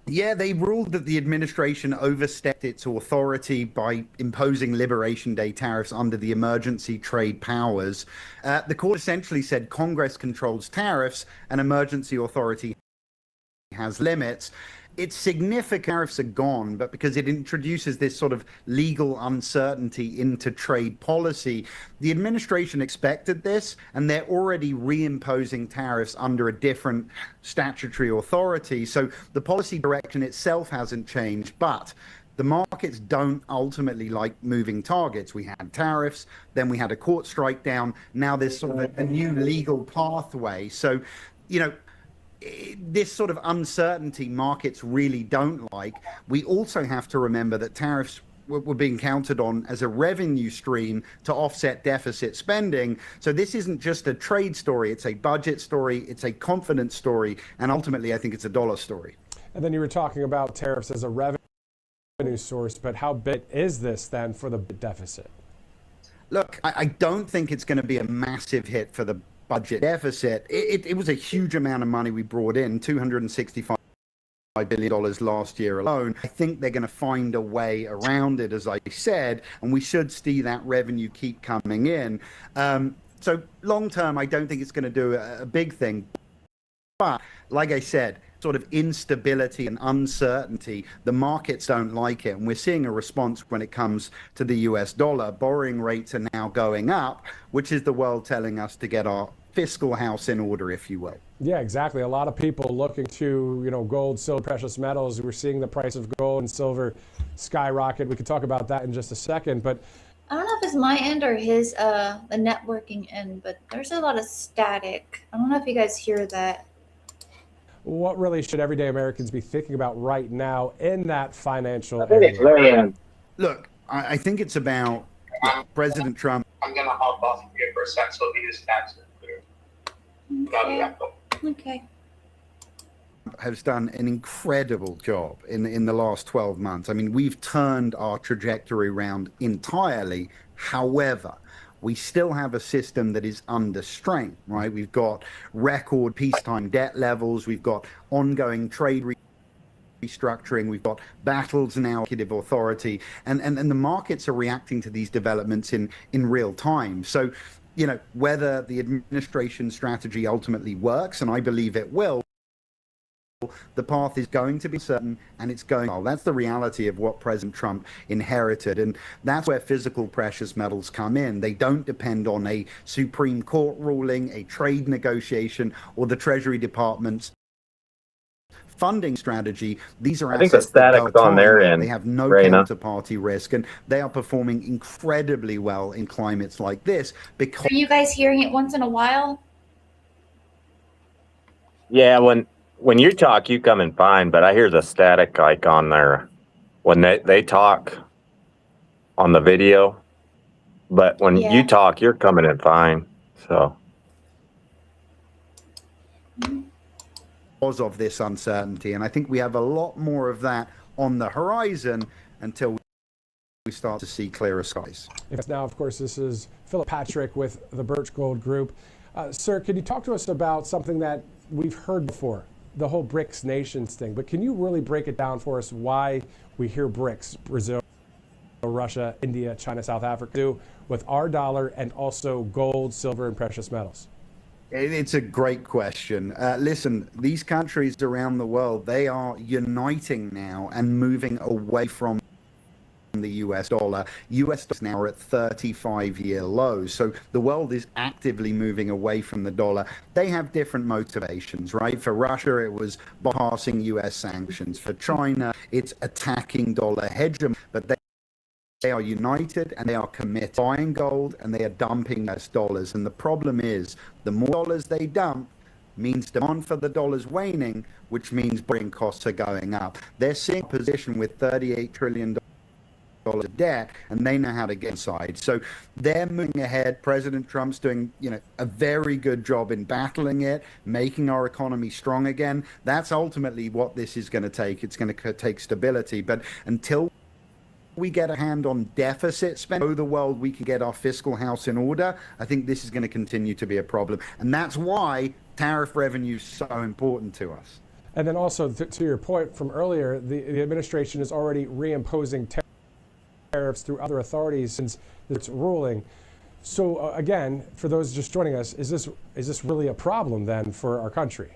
Yeah, they ruled that the administration overstepped its authority by imposing Liberation Day tariffs under the emergency trade powers. The court essentially said Congress controls tariffs and emergency authority has limits. It's significant tariffs are gone, but because it introduces this sort of legal uncertainty into trade policy, the administration expected this, and they're already reimposing tariffs under a different statutory authority. So the policy direction itself hasn't changed, but the markets don't ultimately like moving targets. We had tariffs, then we had a court strike down. Now there's sort of a new legal pathway. So, you know, this sort of uncertainty markets really don't like. We also have to remember that tariffs were being counted on as a revenue stream to offset deficit spending. So this isn't just a trade story, it's a budget story, it's a confidence story, and ultimately I think it's a dollar story. And then you were talking about tariffs as a revenue source, but how big is this then for the deficit? Look, I don't think it's going to be a massive hit for the budget deficit. It was a huge amount of money we brought in, $265 billion last year alone. I think they're going to find a way around it, as I said, and we should see that revenue keep coming in. So long term, I don't think it's going to do a big thing. But like I said, sort of instability and uncertainty, the markets don't like it. And we're seeing a response when it comes to the US dollar. Borrowing rates are now going up, which is the world telling us to get our fiscal house in order, if you will. Yeah, exactly. A lot of people looking to, you know, gold, silver, precious metals. We're seeing the price of gold and silver skyrocket. We could talk about that in just a second, but I don't know if it's my end or his the networking end, but there's a lot of static. I don't know if you guys hear that. What really should everyday Americans be thinking about right now in that financial area? Look, I think it's about President Trump. I'm going to hop off here for a sec, so he just tax it clear. Okay. Has done an incredible job in the last 12 months. I mean, we've turned our trajectory around entirely. However, we still have a system that is under strain, right? We've got record peacetime debt levels. We've got ongoing trade restructuring. We've got battles now, executive authority, and the markets are reacting to these developments in real time. So, you know, whether the administration strategy ultimately works, and I believe it will, the path is going to be certain, and it's going well. That's the reality of what President Trump inherited, and that's where physical precious metals come in. They don't depend on a Supreme Court ruling, a trade negotiation, or the Treasury Department's funding strategy. These are I think the static's on their end. They have no Raina. counterparty risk, and they are performing incredibly well in climates like this. Because Are you guys hearing it once in a while? Yeah, when you talk, you come in fine, but I hear the static like on there when they talk on the video. But when you talk, you're coming in fine. So because of this uncertainty, and I think we have a lot more of that on the horizon until we start to see clearer skies. Yes, now, of course, this is Philip Patrick with the Birch Gold Group. Sir, can you talk to us about something that we've heard before, the whole BRICS nations thing, but can you really break it down for us why we hear BRICS, Brazil, Russia, India, China, South Africa, do with our dollar and also gold, silver, and precious metals? It's a great question. Listen, these countries around the world, they are uniting now and moving away from the US dollar. US dollars now are at 35-year lows. So the world is actively moving away from the dollar. They have different motivations, right? For Russia, it was bypassing US sanctions. For China, it's attacking dollar hegemony. But they are united and they are committed buying gold, and they are dumping US dollars. And the problem is, the more dollars they dump, means demand for the dollar's waning, which means borrowing costs are going up. They're seeing a position with $38 trillion of debt, and they know how to get inside. So they're moving ahead. President Trump's doing, a very good job in battling it, making our economy strong again. That's ultimately what this is going to take. It's going to take stability. But until we get a hand on deficit spending, show the world we can get our fiscal house in order, I think this is going to continue to be a problem. And that's why tariff revenue is so important to us. And then also, to your point from earlier, the administration is already reimposing tariffs through other authorities since its ruling. So again, for those just joining us, is this really a problem then for our country?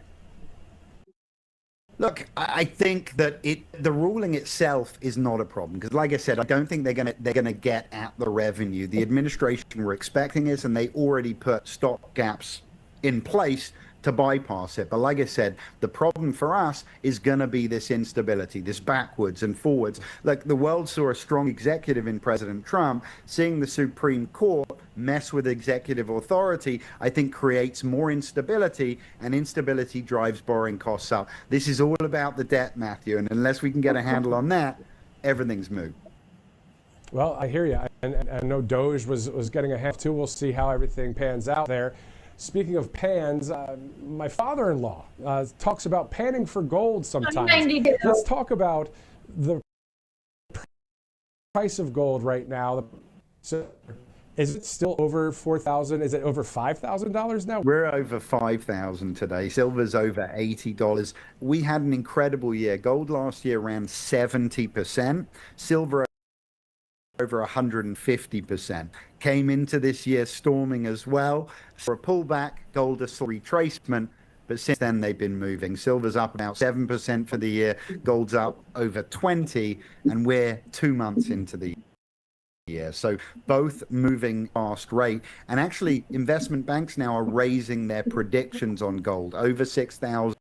Look, I think that the ruling itself is not a problem because, like I said, I don't think they're gonna get at the revenue. The administration were expecting this, and they already put stop gaps in place to bypass it. But like I said, the problem for us is going to be this instability, this backwards and forwards. Like, the world saw a strong executive in President Trump. Seeing the Supreme Court mess with executive authority, I think, creates more instability, and instability drives borrowing costs up. This is all about the debt, Matthew, and unless we can get a handle on that, everything's moot. Well, I hear you. And I know Doge was getting a half too. We'll see how everything pans out there. Speaking of pans, my father-in-law talks about panning for gold sometimes. Let's talk about the price of gold right now. So, is it still over $4,000? Is it over $5,000 now? We're over $5,000 today. Silver's over $80. We had an incredible year. Gold last year ran 70%. Silver over 150%. Came into this year storming as well. For a pullback, gold a slow retracement, but since then they've been moving. Silver's up about 7% for the year. Gold's up over 20%, and we're 2 months into the year. So both moving fast rate. And actually, investment banks now are raising their predictions on gold. Over 6,000,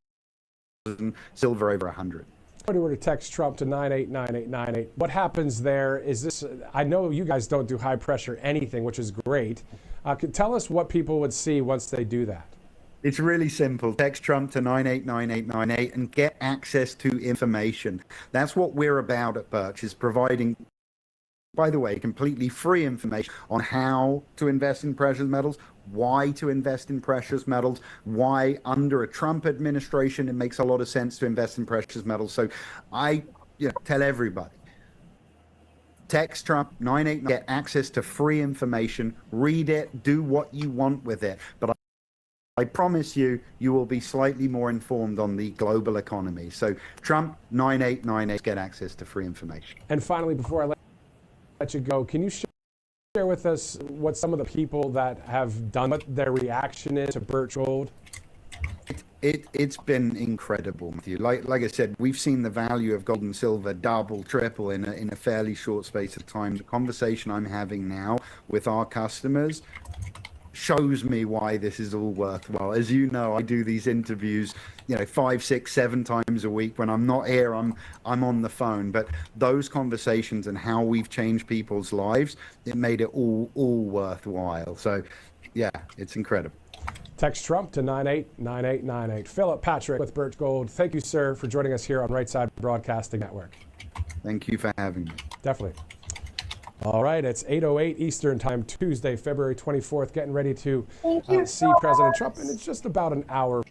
silver over 100. If you were to text Trump to 989898, what happens there? Is this, I know you guys don't do high pressure anything, which is great. Tell us what people would see once they do that. It's really simple. Text Trump to 989898 and get access to information. That's what we're about at Birch, is providing, by the way, completely free information on how to invest in precious metals, why to invest in precious metals, why under a Trump administration it makes a lot of sense to invest in precious metals. So I tell everybody, text Trump 98, get access to free information, read it, do what you want with it. But I promise you, you will be slightly more informed on the global economy. So Trump 9898, get access to free information. And finally, before I let you go, can you share with us what some of the people that have done, what their reaction is to Birch Gold? It's been incredible, Matthew. Like I said, we've seen the value of gold and silver double, triple in a fairly short space of time. The conversation I'm having now with our customers shows me why this is all worthwhile. As you know, I do these interviews, 5, 6, 7 times a week. When I'm not here, I'm on the phone. But those conversations and how we've changed people's lives, it made it all worthwhile. So, yeah, it's incredible. Text Trump to 989898. Philip Patrick with Birch Gold. Thank you, sir, for joining us here on Right Side Broadcasting Network. Thank you for having me. Definitely. All right, it's 8:08 Eastern Time, Tuesday, February 24th, getting ready to see President Trump, and it's just about an hour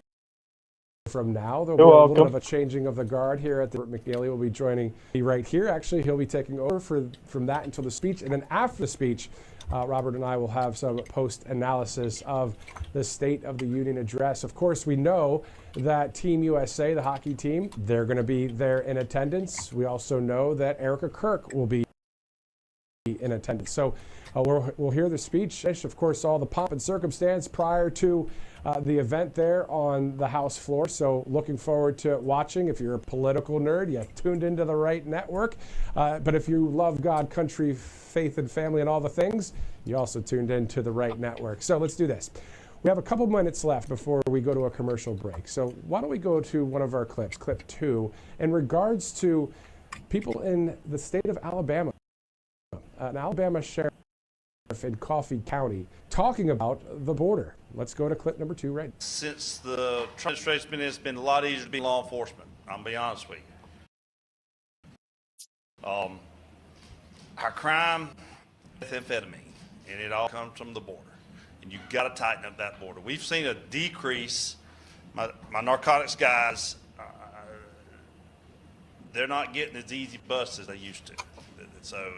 from now. There'll be a little bit of a changing of the guard here at the McNeely will be joining me right here. Actually, he'll be taking over from that until the speech, and then after the speech, Robert and I will have some post-analysis of the State of the Union address. Of course, we know that Team USA, the hockey team, they're going to be there in attendance. We also know that Erica Kirk will be in attendance. So we'll hear the speech. Of course, all the pomp and circumstance prior to the event there on the House floor. So looking forward to watching. If you're a political nerd, you tuned into the right network. But if you love God, country, faith, and family, and all the things, you also tuned into the right network. So let's do this. We have a couple minutes left before we go to a commercial break. So why don't we go to one of our clips, clip 2, in regards to people in the state of Alabama. An Alabama sheriff in Coffee County talking about the border. Let's go to clip number 2 right. Since the Trump administration, it's been a lot easier to be law enforcement. I'm gonna be honest with you. Our crime, methamphetamine, and it all comes from the border. And you've got to tighten up that border. We've seen a decrease. My narcotics guys, they're not getting as easy busts as they used to. So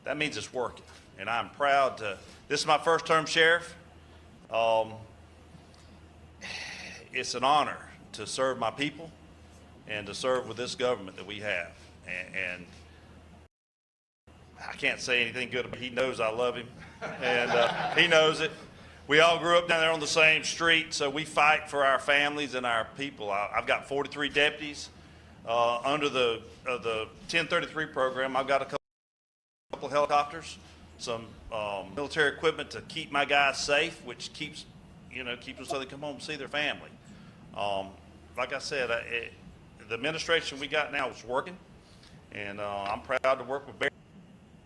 that means it's working. And I'm proud to, this is my first term sheriff. It's an honor to serve my people and to serve with this government that we have. And I can't say anything good about him. He knows I love him, and he knows it. We all grew up down there on the same street, so we fight for our families and our people. I've got 43 deputies under the 1033 program. I've got a couple of helicopters, some military equipment to keep my guys safe, which keeps them so they come home and see their family. Like I said, the administration we got now is working, and I'm proud to work with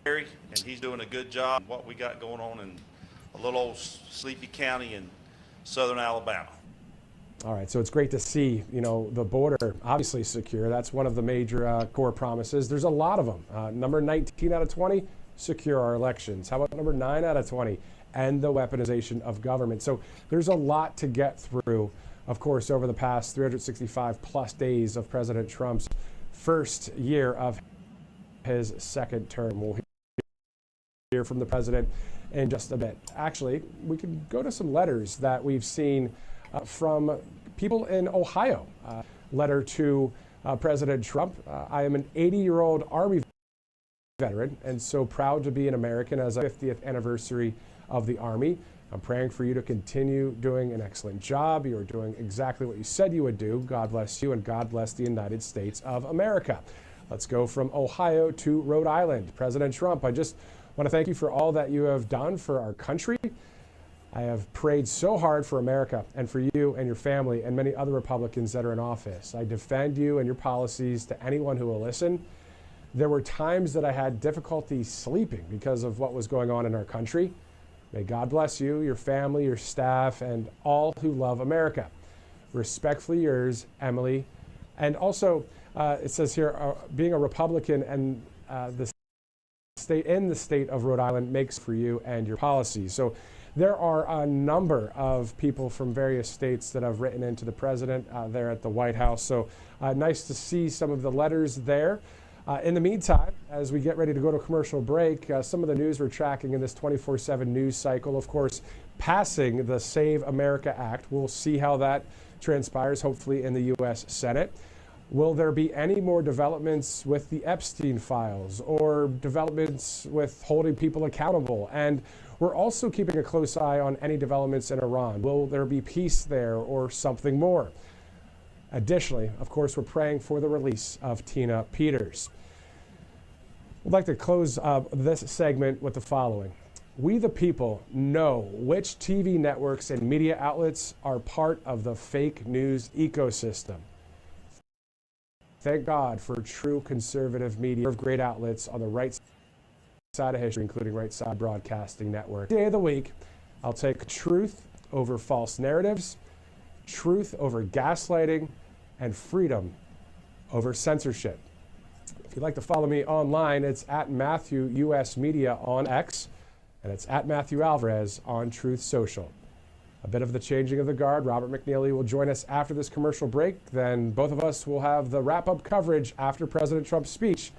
Barry, and he's doing a good job. What we got going on in a little old sleepy county in southern Alabama. All right, so it's great to see, the border obviously secure. That's one of the major core promises. There's a lot of them. Number 19 out of 20, secure our elections. How about number 9 out of 20, end the weaponization of government? So there's a lot to get through, of course, over the past 365 plus days of President Trump's first year of his second term. We'll hear from the president in just a bit. Actually, we can go to some letters that we've seen from people in Ohio. Letter to President Trump. I am an 80-year-old Army veteran and so proud to be an American as a 50th anniversary of the Army. I'm praying for you to continue doing an excellent job. You're doing exactly what you said you would do. God bless you, and God bless the United States of America. Let's go from Ohio to Rhode Island. President Trump, I just want to thank you for all that you have done for our country. I have prayed so hard for America and for you and your family and many other Republicans that are in office. I defend you and your policies to anyone who will listen. There were times that I had difficulty sleeping because of what was going on in our country. May God bless you, your family, your staff, and all who love America. Respectfully yours, Emily. And also, it says here, being a Republican and the state of Rhode Island makes for you and your policies. So there are a number of people from various states that have written into the president there at the White House. So nice to see some of the letters there. In the meantime, as we get ready to go to a commercial break, some of the news we're tracking in this 24/7 news cycle, of course, passing the Save America Act. We'll see how that transpires, hopefully in the U.S. Senate. Will there be any more developments with the Epstein files or developments with holding people accountable? And we're also keeping a close eye on any developments in Iran. Will there be peace there or something more? Additionally, of course, we're praying for the release of Tina Peters. We'd like to close this segment with the following. We the people know which TV networks and media outlets are part of the fake news ecosystem. Thank God for true conservative media of great outlets on the right side of history, including Right Side Broadcasting Network. Day of the week, I'll take truth over false narratives, truth over gaslighting, and freedom over censorship. If you'd like to follow me online, it's at Matthew US Media on X, and it's at Matthew Alvarez on Truth Social. A bit of the changing of the guard. Robert McNeely will join us after this commercial break. Then both of us will have the wrap-up coverage after President Trump's speech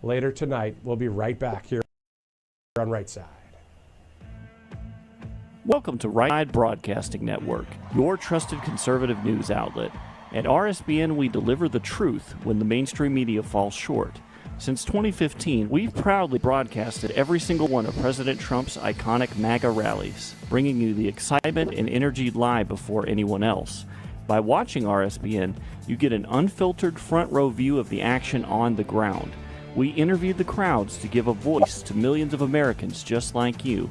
later tonight. We'll be right back here on Right Side. Welcome to Right Side Broadcasting Network, your trusted conservative news outlet. At RSBN, we deliver the truth when the mainstream media falls short. Since 2015, we've proudly broadcasted every single one of President Trump's iconic MAGA rallies, bringing you the excitement and energy live before anyone else. By watching RSBN, you get an unfiltered front row view of the action on the ground. We interviewed the crowds to give a voice to millions of Americans just like you.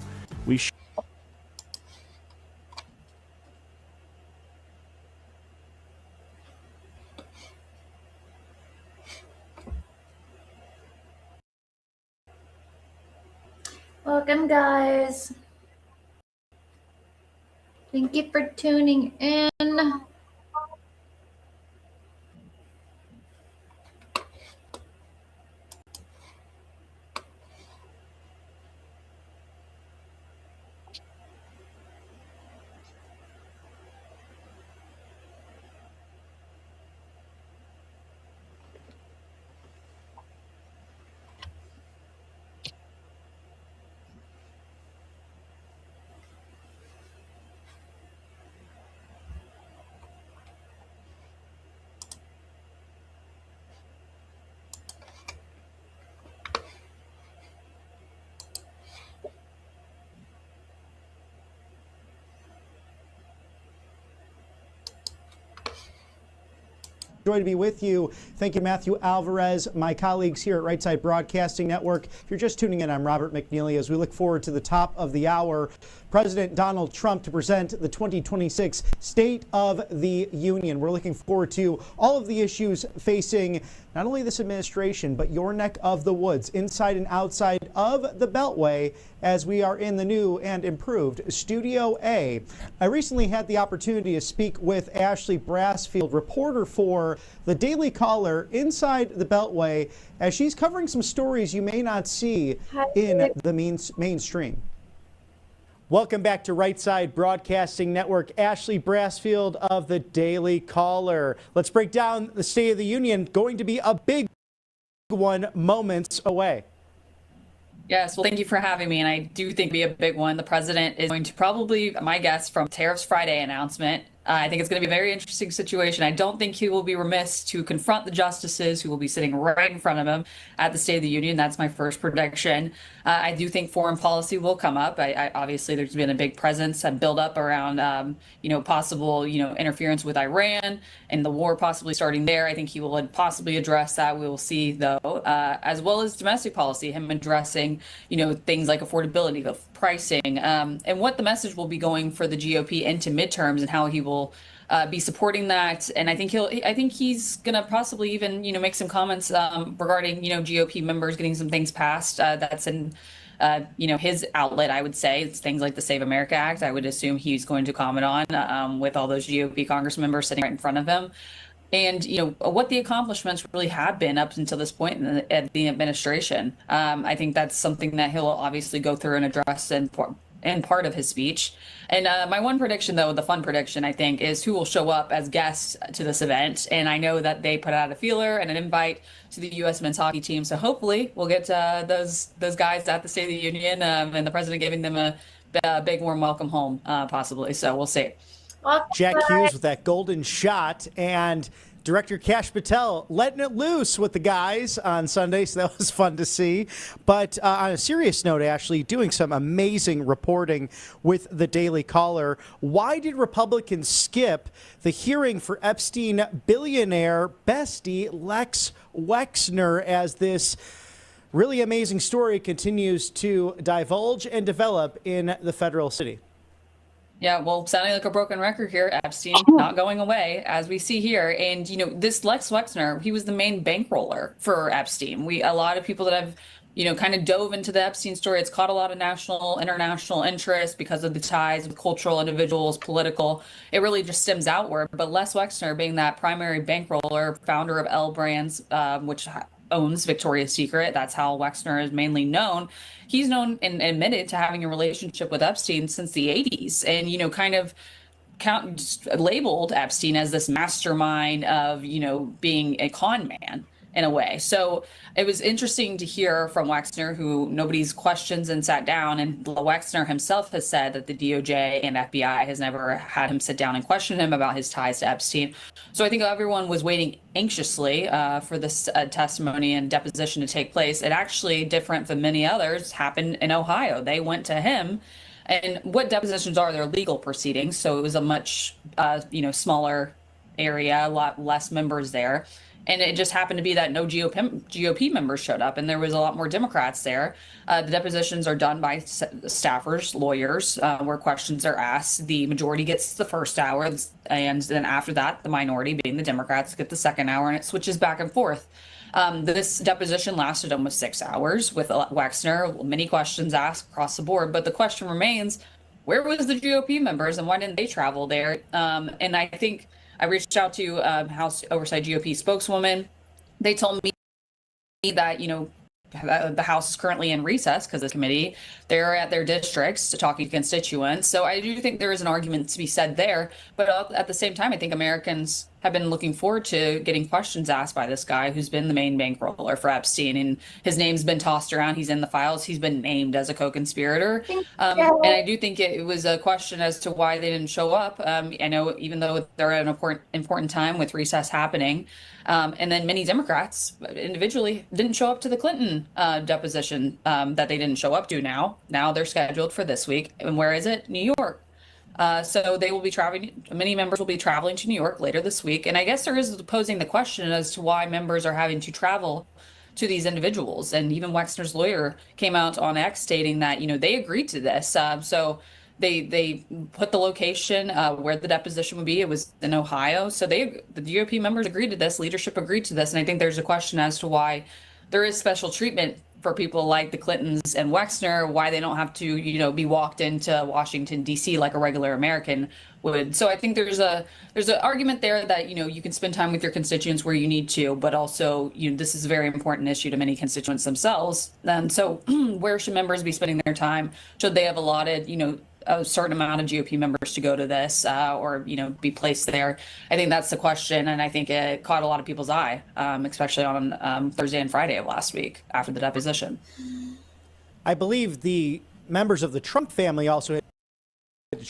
Welcome, guys. Thank you for tuning in. Joy to be with you. Thank you, Matthew Alvarez, my colleagues here at Right Side Broadcasting Network. If you're just tuning in, I'm Robert McNeely. As we look forward to the top of the hour, President Donald Trump to present the 2026 State of the Union. We're looking forward to all of the issues facing not only this administration, but your neck of the woods, inside and outside of the Beltway, as we are in the new and improved Studio A. I recently had the opportunity to speak with Ashley Brassfield, reporter for the Daily Caller inside the Beltway, as she's covering some stories you may not see in the mainstream. Welcome back to Right Side Broadcasting Network. Ashley Brassfield of the Daily Caller. Let's break down the State of the Union. Going to be a big one moments away. Yes, well, thank you for having me. And I do think it'll be a big one. The president is going to probably, my guess, from Tariffs Friday announcement. I think it's going to be a very interesting situation. I don't think he will be remiss to confront the justices who will be sitting right in front of him at the State of the Union. That's my first prediction. I do think foreign policy will come up. Obviously, there's been a big presence and build up around, possible, interference with Iran and the war possibly starting there. I think he will possibly address that. We will see, though, as well as domestic policy, him addressing, things like affordability, of pricing, and what the message will be going for the GOP into midterms and how he will be supporting that. And I think he's gonna possibly even make some comments regarding GOP members getting some things passed that's in his outlet. I would say it's things like the Save America Act. I would assume he's going to comment on with all those GOP Congress members sitting right in front of him. And what the accomplishments really have been up until this point in the administration. I think that's something that he'll obviously go through and address in part of his speech. And my one prediction, though, the fun prediction, I think, is who will show up as guests to this event. And I know that they put out a feeler and an invite to the U.S. men's hockey team. So hopefully we'll get those guys at the State of the Union and the president giving them a big warm welcome home, possibly. So we'll see. Jack Hughes with that golden shot, and Director Kash Patel letting it loose with the guys on Sunday, so that was fun to see. But on a serious note, Ashley, doing some amazing reporting with the Daily Caller. Why did Republicans skip the hearing for Epstein billionaire bestie Lex Wexner as this really amazing story continues to divulge and develop in the federal city? Yeah, well, sounding like a broken record here, Epstein not going away, as we see here. And, this Lex Wexner, he was the main bankroller for Epstein. A lot of people that have, kind of dove into the Epstein story, it's caught a lot of national, international interest because of the ties with cultural individuals, political. It really just stems outward. But Les Wexner being that primary bankroller, founder of L Brands, which owns Victoria's Secret. That's how Wexner is mainly known. He's known and admitted to having a relationship with Epstein since the 80s, and kind of labeled Epstein as this mastermind of being a con man in a way. So it was interesting to hear from Wexner, who nobody's questions and sat down. And Wexner himself has said that the DOJ and FBI has never had him sit down and question him about his ties to Epstein. So I think everyone was waiting anxiously for this testimony and deposition to take place. It actually, different than many others, happened in Ohio. They went to him. And what depositions are, they're legal proceedings. So it was a much, smaller area, a lot less members there. And it just happened to be that no GOP members showed up, and there was a lot more Democrats there. The depositions are done by staffers, lawyers, where questions are asked. The majority gets the first hour, and then after that, the minority, being the Democrats, get the second hour, and it switches back and forth. This deposition lasted almost 6 hours with Wexner, many questions asked across the board, but the question remains, where was the GOP members and why didn't they travel there? And I think I reached out to House Oversight GOP spokeswoman. They told me that, the House is currently in recess because the committee, they're at their districts talking to constituents. So I do think there is an argument to be said there. But at the same time, I think Americans have been looking forward to getting questions asked by this guy who's been the main bankroller for Epstein. And his name's been tossed around. He's in the files. He's been named as a co-conspirator. And I do think it was a question as to why they didn't show up. I know even though they're at an important time with recess happening, and then many Democrats individually didn't show up to the Clinton deposition that they didn't show up to now. Now they're scheduled for this week. And where is it? New York. So they will be traveling, many members will be traveling to New York later this week. And I guess there is posing the question as to why members are having to travel to these individuals. And even Wexner's lawyer came out on X stating that, they agreed to this. So they put the location where the deposition would be. It was in Ohio. So the GOP members agreed to this, leadership agreed to this. And I think there's a question as to why there is special treatment for people like the Clintons and Wexner, why they don't have to, be walked into Washington, D.C. like a regular American would. So I think there's an argument there that, you can spend time with your constituents where you need to, but also, this is a very important issue to many constituents themselves. And so where should members be spending their time? Should they have allotted, a certain amount of GOP members to go to this or, be placed there? I think that's the question. And I think it caught a lot of people's eye, especially on Thursday and Friday of last week after the deposition. I believe the members of the Trump family also had to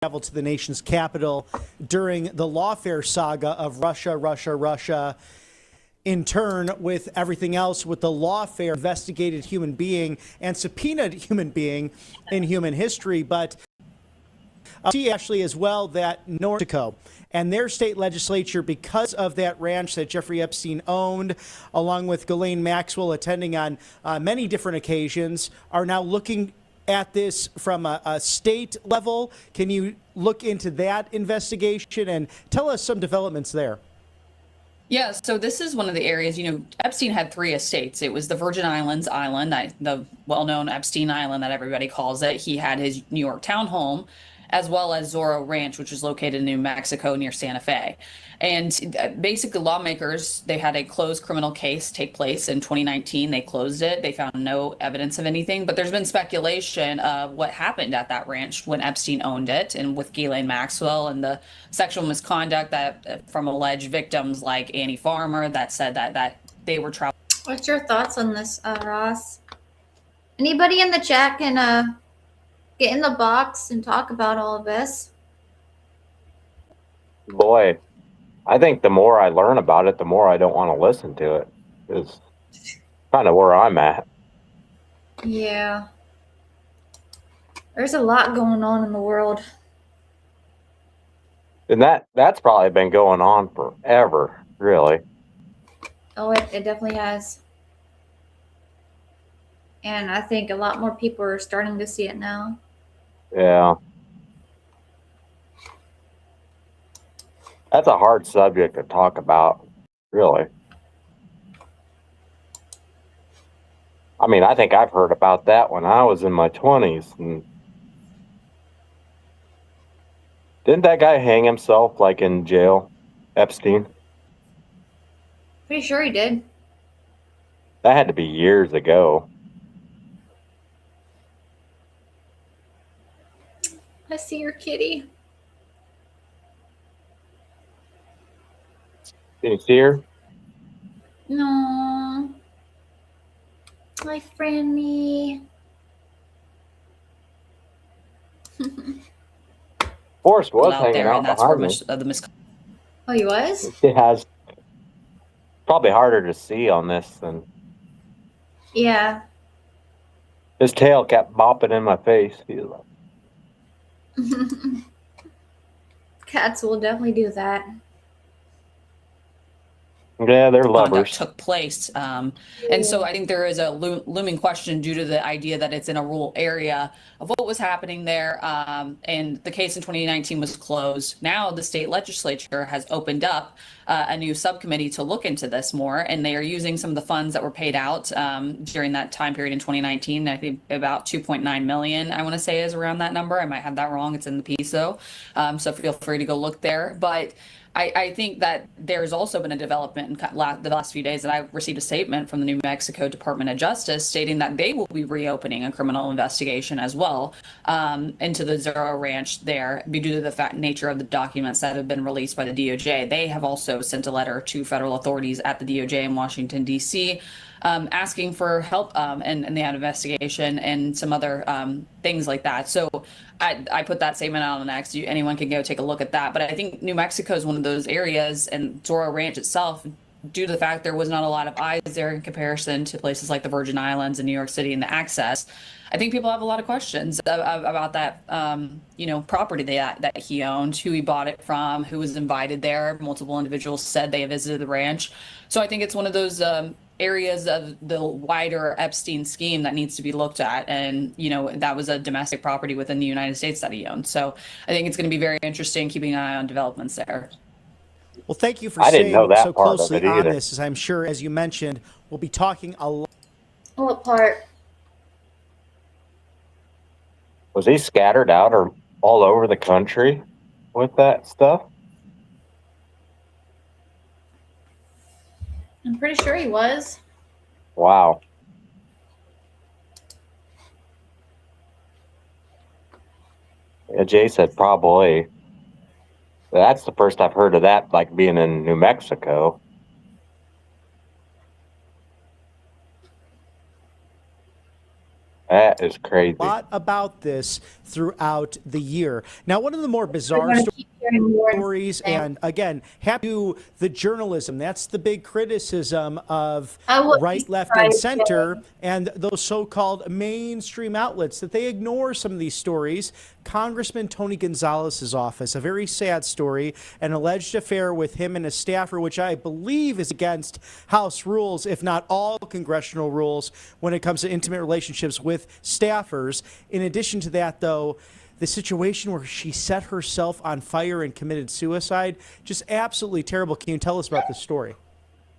travel to the nation's capital during the lawfare saga of Russia. In turn, with everything else, with the lawfare, investigated human being and subpoenaed human being in human history. But see actually as well that North Dakota and their state legislature, because of that ranch that Jeffrey Epstein owned, along with Ghislaine Maxwell attending on many different occasions, are now looking at this from a state level. Can you look into that investigation and tell us some developments there? Yeah, so this is one of the areas, Epstein had 3 estates. It was the Virgin Islands island, the well-known Epstein Island that everybody calls it. He had his New York townhome, as well as Zorro Ranch, which is located in New Mexico near Santa Fe. And basically lawmakers, they had a closed criminal case take place in 2019. They closed it. They found no evidence of anything, but there's been speculation of what happened at that ranch when Epstein owned it, and with Ghislaine Maxwell and the sexual misconduct that from alleged victims like Annie Farmer that said that they were traveling. What's your thoughts on this, Ross? Anybody in the chat can get in the box and talk about all of this? Boy, I think the more I learn about it, the more I don't want to listen to it. It's kind of where I'm at. Yeah. There's a lot going on in the world. And that's probably been going on forever, really. Oh, it definitely has. And I think a lot more people are starting to see it now. Yeah. That's a hard subject to talk about, really. I mean, I think I've heard about that when I was in my 20s. And didn't that guy hang himself, like, in jail, Epstein? Pretty sure he did. That had to be years ago. I see your kitty. Can you see her? No. My Franny. Forrest was out hanging there, out and that's where behind me. Oh, he was? It has probably harder to see on this than Yeah. his tail kept bopping in my face. He was like, Cats will definitely do that. Yeah, they're conduct lovers. took place. And so I think there is a looming question due to the idea that it's in a rural area of what was happening there. And the case in 2019 was closed. Now the state legislature has opened up a new subcommittee to look into this more, and they are using some of the funds that were paid out during that time period in 2019. I think about 2.9 million, I want to say, is around that number. I might have that wrong. It's in the piece though. So feel free to go look there. But I think that there's also been a development in the last few days that I received a statement from the New Mexico Department of Justice stating that they will be reopening a criminal investigation as well into the Zero Ranch there due to the nature of the documents that have been released by the DOJ. They have also sent a letter to federal authorities at the DOJ in Washington, D.C., asking for help in the investigation and some other things like that. So I put that statement out on X. Anyone can go take a look at that. But I think New Mexico is one of those areas, and Zorro Ranch itself, due to the fact there was not a lot of eyes there in comparison to places like the Virgin Islands and New York City and the access. I think people have a lot of questions about that, property that he owned, who he bought it from, who was invited there. Multiple individuals said they visited the ranch. So I think it's one of those areas of the wider Epstein scheme that needs to be looked at. And, that was a domestic property within the United States that he owned. So I think it's going to be very interesting keeping an eye on developments there. Well, thank you for I didn't know staying that so part of closely it on either. this, as I'm sure, as you mentioned, we'll be talking a lot. What part? Was he scattered out or all over the country with that stuff? I'm pretty sure he was. Wow. Yeah, Jay said probably. That's the first I've heard of that, like being in New Mexico. That is crazy. A lot about this throughout the year. Now, one of the more bizarre stories, and again, happy to the journalism. That's the big criticism of right, left, and center, and those so-called mainstream outlets, that they ignore some of these stories. Congressman Tony Gonzalez's office, a very sad story, an alleged affair with him and a staffer, which I believe is against House rules, if not all congressional rules, when it comes to intimate relationships with staffers. In addition to that, though, the situation where she set herself on fire and committed suicide, just absolutely terrible. Can you tell us about this story?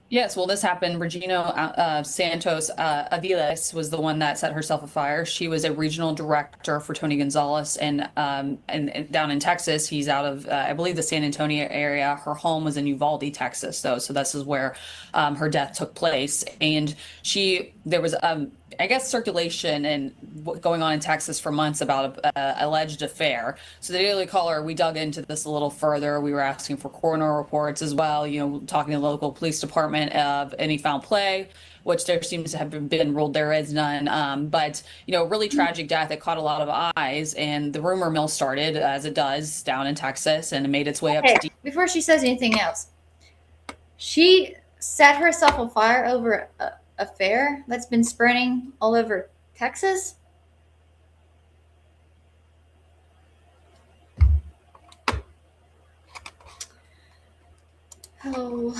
Yes, well, this happened. Regina Santos Aviles was the one that set herself afire. She was a regional director for Tony Gonzalez, and down in Texas. He's out of, I believe, the San Antonio area. Her home was in Uvalde, Texas, though. So this is where her death took place. And there was, I guess, circulation and going on in Texas for months about an alleged affair. So the Daily Caller, we dug into this a little further. We were asking for coroner reports as well, talking to the local police department of any foul play, which there seems to have been ruled there is none. But, really tragic death. It caught a lot of eyes, and the rumor mill started, as it does, down in Texas, and it made its way up to... Before she says anything else, she set herself on fire over an affair that's been spreading all over Texas? Oh...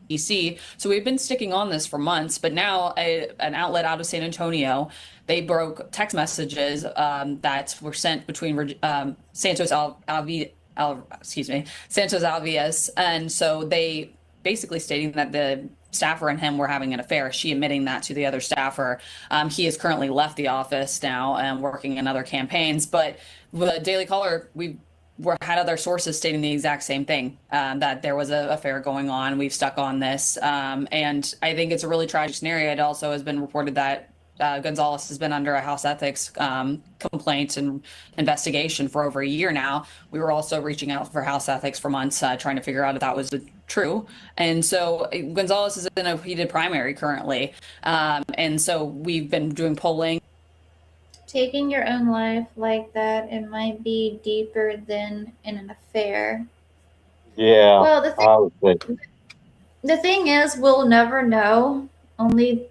DC. So we've been sticking on this for months, but now an outlet out of San Antonio, they broke text messages that were sent between Santos Alvias, and so they basically stating that the staffer and him were having an affair. She admitting that to the other staffer. He has currently left the office now and working in other campaigns. But the Daily Caller, we had other sources stating the exact same thing, that there was an affair going on. We've stuck on this. And I think it's a really tragic scenario. It also has been reported that Gonzalez has been under a House Ethics complaint and investigation for over a year now. We were also reaching out for House Ethics for months, trying to figure out if that was true. And so Gonzalez is in a heated primary currently. And so we've been doing polling. Taking your own life like that, it might be deeper than in an affair. Yeah. Well, the thing is, we'll never know. Only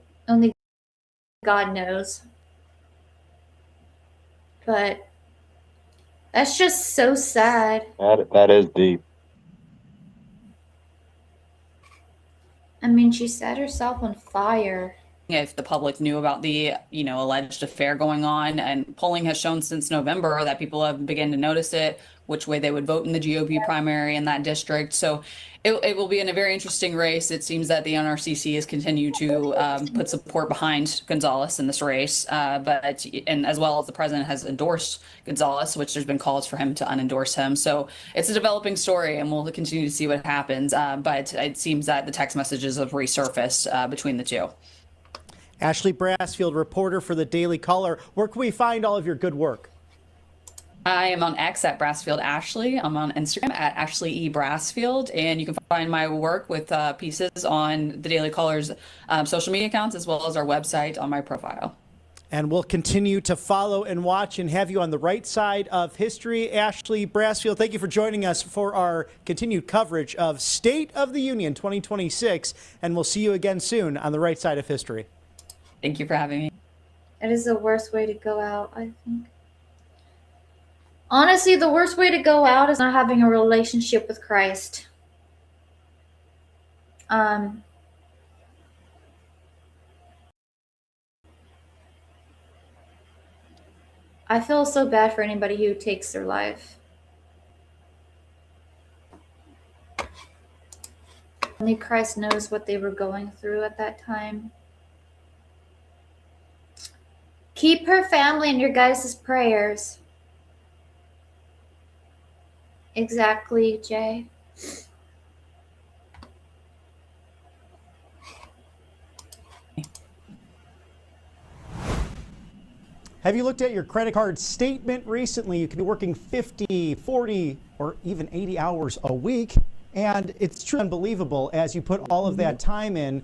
God knows. But that's just so sad. That is deep. I mean, she set herself on fire. If the public knew about the, alleged affair going on, and polling has shown since November that people have begun to notice it, which way they would vote in the GOP primary in that district. So it will be in a very interesting race. It seems that the NRCC has continued to put support behind Gonzalez in this race, and as well as the president has endorsed Gonzalez, which there's been calls for him to unendorse him. So it's a developing story, and we'll continue to see what happens. But it seems that the text messages have resurfaced between the two. Ashley Brassfield, reporter for the Daily Caller. Where can we find all of your good work? I am on X at Brassfield Ashley. I'm on Instagram at Ashley E. Brassfield. And you can find my work with pieces on the Daily Caller's social media accounts, as well as our website on my profile. And we'll continue to follow and watch and have you on the right side of history. Ashley Brassfield, thank you for joining us for our continued coverage of State of the Union 2026. And we'll see you again soon on the right side of history. Thank you for having me. It is the worst way to go out, I think. Honestly, the worst way to go out is not having a relationship with Christ. I feel so bad for anybody who takes their life. Only Christ knows what they were going through at that time. Keep her family in your guys' prayers. Exactly, Jay. Have you looked at your credit card statement recently? You could be working 50, 40, or even 80 hours a week. And it's truly unbelievable as you put all of that time in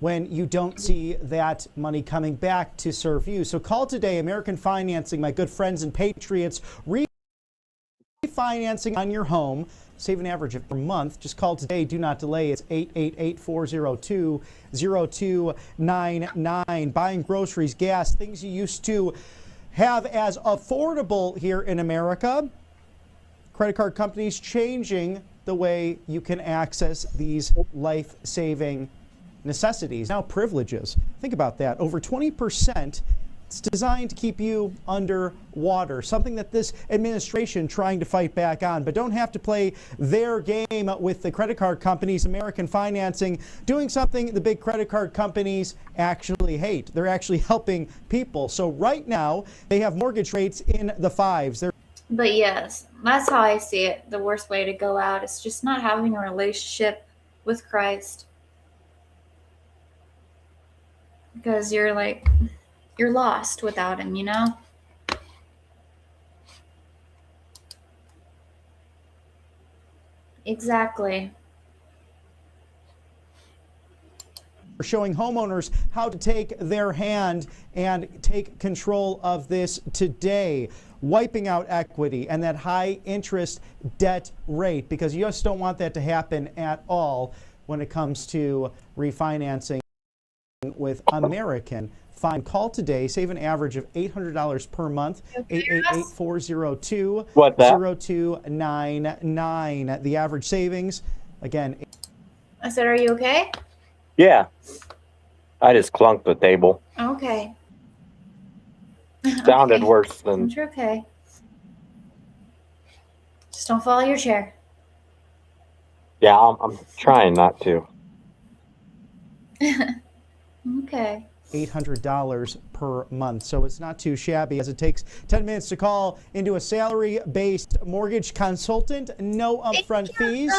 when you don't see that money coming back to serve you. So call today, American Financing, my good friends and patriots, refinancing on your home. Save an average per month. Just call today. Do not delay. It's 888-402-0299. Buying groceries, gas, things you used to have as affordable here in America. Credit card companies changing the way you can access these life-saving necessities, now privileges. Think about that. Over 20%. It's designed to keep you underwater, something that this administration trying to fight back on, but don't have to play their game with the credit card companies. American Financing doing something the big credit card companies actually hate. They're actually helping people. So right now they have mortgage rates in the 5s. But yes, that's how I see it. The worst way to go out is just not having a relationship with Christ. Because you're lost without him, you know? Exactly. We're showing homeowners how to take their hand and take control of this today, wiping out equity and that high interest debt rate, because you just don't want that to happen at all when it comes to refinancing with American. Call today. Save an average of $800 per month. 888-402-0299. The average savings, again. I said, are you okay? Yeah. I just clunked the table. Okay. Sounded worse than. You're okay. Just don't fall your chair. Yeah, I'm trying not to. Okay. $800 per month. So it's not too shabby, as it takes 10 minutes to call into a salary-based mortgage consultant. No upfront fees.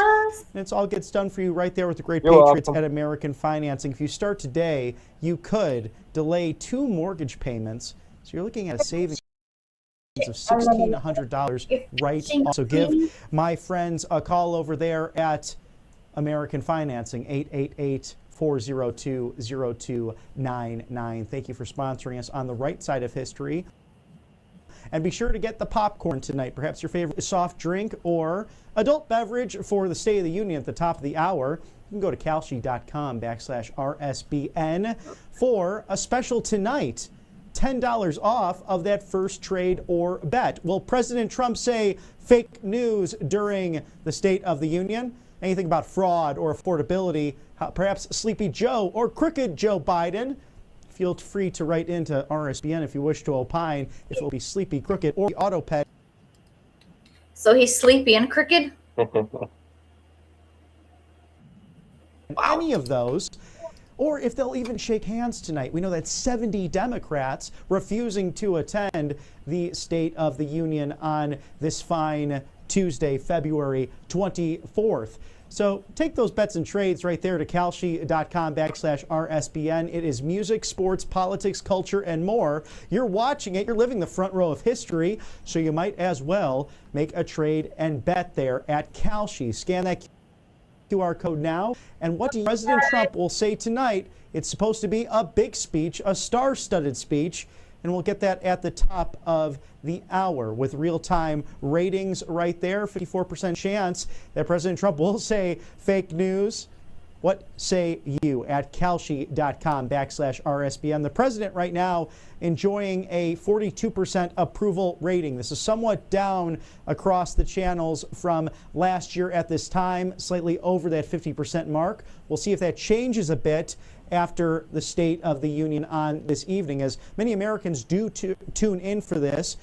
And it all gets done for you right there with the great patriots at American Financing. If you start today, you could delay 2 mortgage payments. So you're looking at a savings of $1,600 right now. So give my friends a call over there at American Financing, 888-402-0299. Thank you for sponsoring us on the right side of history. And be sure to get the popcorn tonight, perhaps your favorite soft drink or adult beverage for the State of the Union at the top of the hour. You can go to kalshi.com/RSBN for a special tonight. $10 off of that first trade or bet. Will President Trump say fake news during the State of the Union? Anything about fraud or affordability, perhaps Sleepy Joe or Crooked Joe Biden? Feel free to write into RSBN if you wish to opine if it will be Sleepy, Crooked, or the Auto Pet. So he's sleepy and crooked? Any of those, or if they'll even shake hands tonight. We know that 70 Democrats refusing to attend the State of the Union on this fine Tuesday, February 24th. So take those bets and trades right there to kalshi.com/RSBN. It is music, sports, politics, culture, and more. You're watching it. You're living the front row of history, so you might as well make a trade and bet there at Kalshi. Scan that QR code now. And what President Trump will say tonight, it's supposed to be a big speech, a star-studded speech, and we'll get that at the top of the hour with real-time ratings right there. 54% chance that President Trump will say fake news. What say you at kalshi.com/RSBN? The president right now enjoying a 42% approval rating. This is somewhat down across the channels from last year at this time, slightly over that 50% mark. We'll see if that changes a bit after the State of the Union on this evening, as many Americans do tune in for this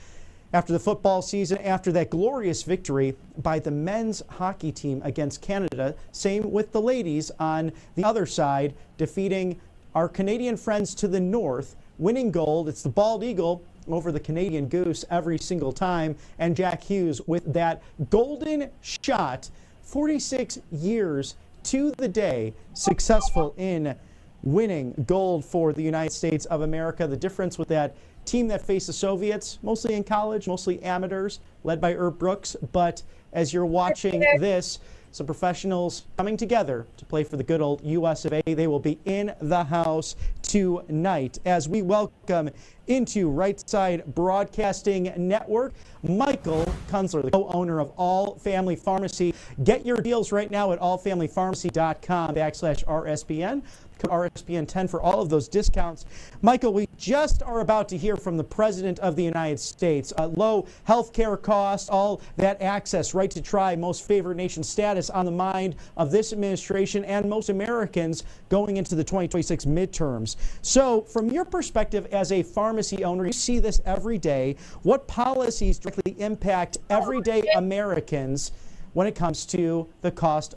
after the football season, after that glorious victory by the men's hockey team against Canada. Same with the ladies on the other side, defeating our Canadian friends to the north, winning gold. It's the bald eagle over the Canadian goose every single time, and Jack Hughes with that golden shot, 46 years to the day, successful in winning gold for the United States of America. The difference with that team that faced the Soviets, mostly in college, mostly amateurs, led by Herb Brooks. But as you're watching this, some professionals coming together to play for the good old US of A. They will be in the house tonight as we welcome into Right Side Broadcasting Network, Michael Kunzler, the co-owner of All Family Pharmacy. Get your deals right now at allfamilypharmacy.com/RSBN. RSBN10 for all of those discounts. Michael, we just are about to hear from the President of the United States. Low health care costs, all that access, right to try, most favored nation status on the mind of this administration and most Americans going into the 2026 midterms. So from your perspective as a pharmacy owner, you see this every day. What policies directly impact everyday Americans when it comes to the cost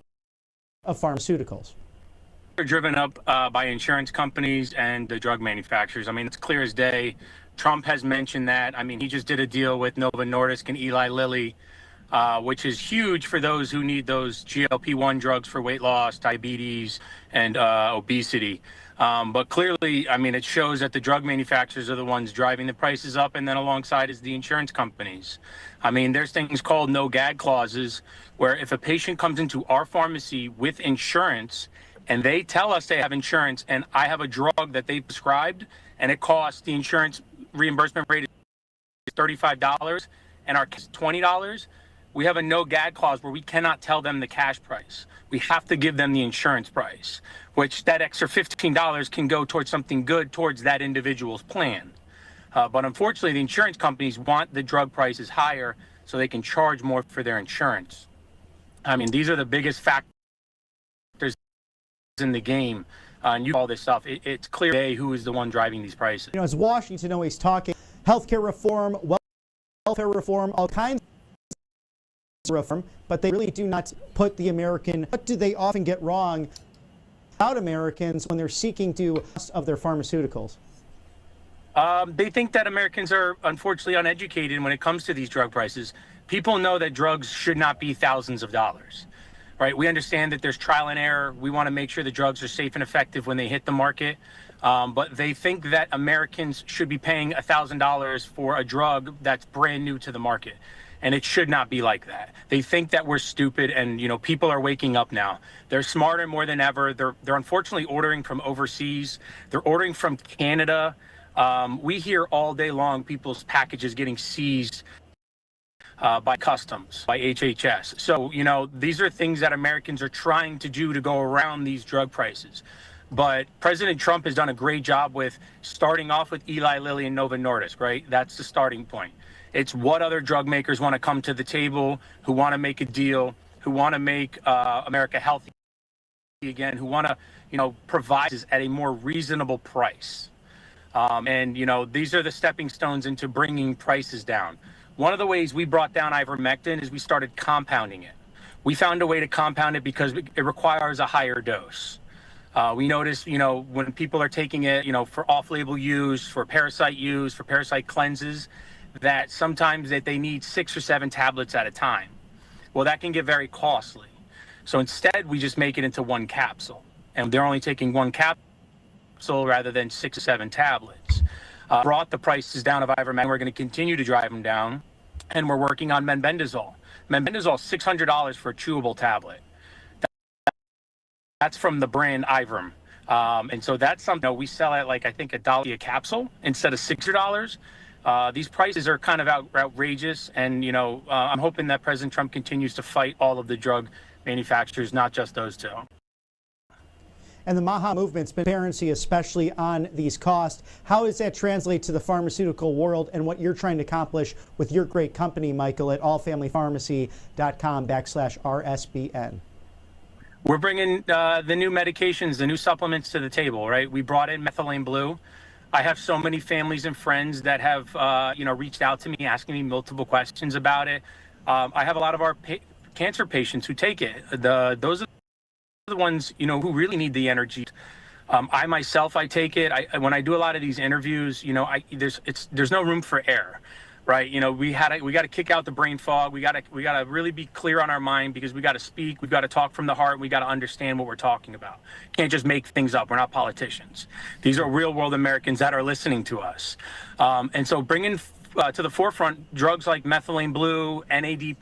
of pharmaceuticals? Are driven up by insurance companies and the drug manufacturers. I mean, it's clear as day. Trump has mentioned that. I mean, he just did a deal with Novo Nordisk and Eli Lilly, which is huge for those who need those GLP-1 drugs for weight loss, diabetes, and obesity. But clearly, I mean, it shows that the drug manufacturers are the ones driving the prices up, and then alongside is the insurance companies. I mean, there's things called no gag clauses, where if a patient comes into our pharmacy with insurance, and they tell us they have insurance, and I have a drug that they prescribed, and it costs, the insurance reimbursement rate is $35, and our $20, we have a no gag clause where we cannot tell them the cash price. We have to give them the insurance price, which that extra $15 can go towards something good towards that individual's plan. But unfortunately, the insurance companies want the drug prices higher so they can charge more for their insurance. I mean, these are the biggest factors in the game, and all this stuff. It's clear today who is the one driving these prices. You know, as Washington always talking healthcare reform, welfare reform, all kinds of reform, but they really do not put the American. What do they often get wrong about Americans when they're seeking to of their pharmaceuticals? They think that Americans are unfortunately uneducated when it comes to these drug prices. People know that drugs should not be thousands of dollars. Right, we understand that there's trial and error. We want to make sure the drugs are safe and effective when they hit the market. But they think that Americans should be paying $1,000 for a drug that's brand new to the market. And it should not be like that. They think that we're stupid, and you know, people are waking up now. They're smarter more than ever. They're unfortunately ordering from overseas. They're ordering from Canada. We hear all day long people's packages getting seized by customs, by HHS. So, you know, these are things that Americans are trying to do to go around these drug prices. But President Trump has done a great job with starting off with Eli Lilly and Novo Nordisk, right? That's the starting point. It's what other drug makers want to come to the table, who want to make a deal, who want to make America healthy. again, who want to, provide this at a more reasonable price. And these are the stepping stones into bringing prices down. One of the ways we brought down ivermectin is we started compounding it. We found a way to compound it because it requires a higher dose. We noticed, when people are taking it, for off-label use, for parasite use, for parasite cleanses, that sometimes that they need 6 or 7 tablets at a time. Well, that can get very costly. So instead, we just make it into 1 capsule, and they're only taking 1 capsule rather than 6 or 7 tablets. Brought the prices down of ivermectin. We're going to continue to drive them down, and we're working on mebendazole. Mebendazole is $600 for a chewable tablet. That's from the brand Ivrum. And so that's something we sell at, like, I think $1 a capsule instead of $600. These prices are kind of outrageous, and I'm hoping that President Trump continues to fight all of the drug manufacturers, not just those two. And the MAHA movement's been transparency, especially on these costs. How does that translate to the pharmaceutical world and what you're trying to accomplish with your great company, Michael, at allfamilypharmacy.com/RSBN? We're bringing the new medications, the new supplements to the table, right? We brought in methylene blue. I have so many families and friends that have, reached out to me, asking me multiple questions about it. I have a lot of our cancer patients who take it. Those are the ones, who really need the energy. I myself, I take it. When I do a lot of these interviews, there's no room for error, right? We got to kick out the brain fog. We got to really be clear on our mind, because we got to speak. We've got to talk from the heart. We got to understand what we're talking about. Can't just make things up. We're not politicians. These are real world Americans that are listening to us. And so bringing to the forefront drugs like methylene blue, NAD+,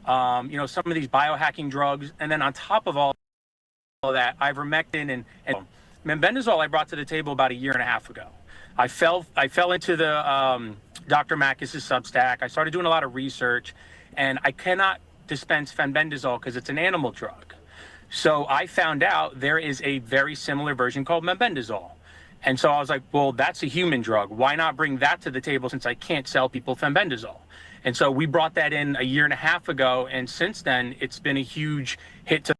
some of these biohacking drugs, and then on top of all that, ivermectin and mebendazole I brought to the table about 1.5 years ago. I fell into the Dr. Mackis's Substack. I started doing a lot of research, and I cannot dispense fenbendazole because it's an animal drug. So I found out there is a very similar version called mebendazole. And so I was like, well, that's a human drug. Why not bring that to the table, since I can't sell people fenbendazole? And so we brought that in 1.5 years ago, and since then, it's been a huge hit to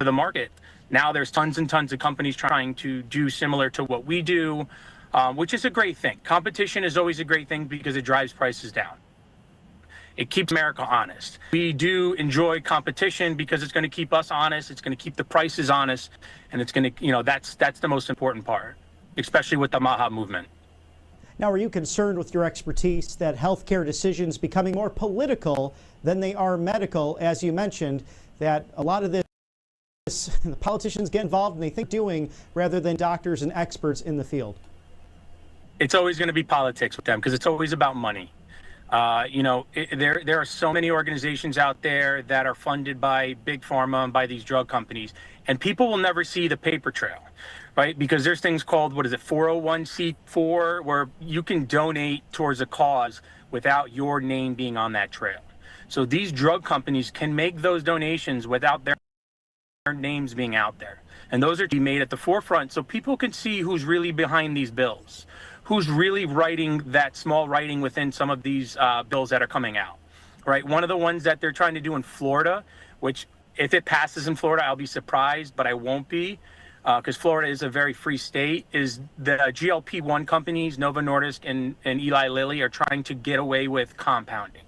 the market. Now there's tons and tons of companies trying to do similar to what we do, which is a great thing. Competition is always a great thing because it drives prices down. It keeps America honest. We do enjoy competition because it's going to keep us honest. It's going to keep the prices honest, and it's going to, that's the most important part, especially with the MAHA movement. Now, are you concerned with your expertise that healthcare decisions becoming more political than they are medical? As you mentioned, that a lot of this, the politicians get involved and they think doing rather than doctors and experts in the field? It's always going to be politics with them because it's always about money. There are so many organizations out there that are funded by big pharma and by these drug companies, and people will never see the paper trail, right? Because there's things called, 401c4, where you can donate towards a cause without your name being on that trail. So these drug companies can make those donations without their names being out there. And those are to be made at the forefront so people can see who's really behind these bills, who's really writing that small writing within some of these bills that are coming out, right? One of the ones that they're trying to do in Florida, which if it passes in Florida, I'll be surprised, but I won't be, because Florida is a very free state, is the GLP-1 companies, Novo Nordisk and Eli Lilly, are trying to get away with compounding.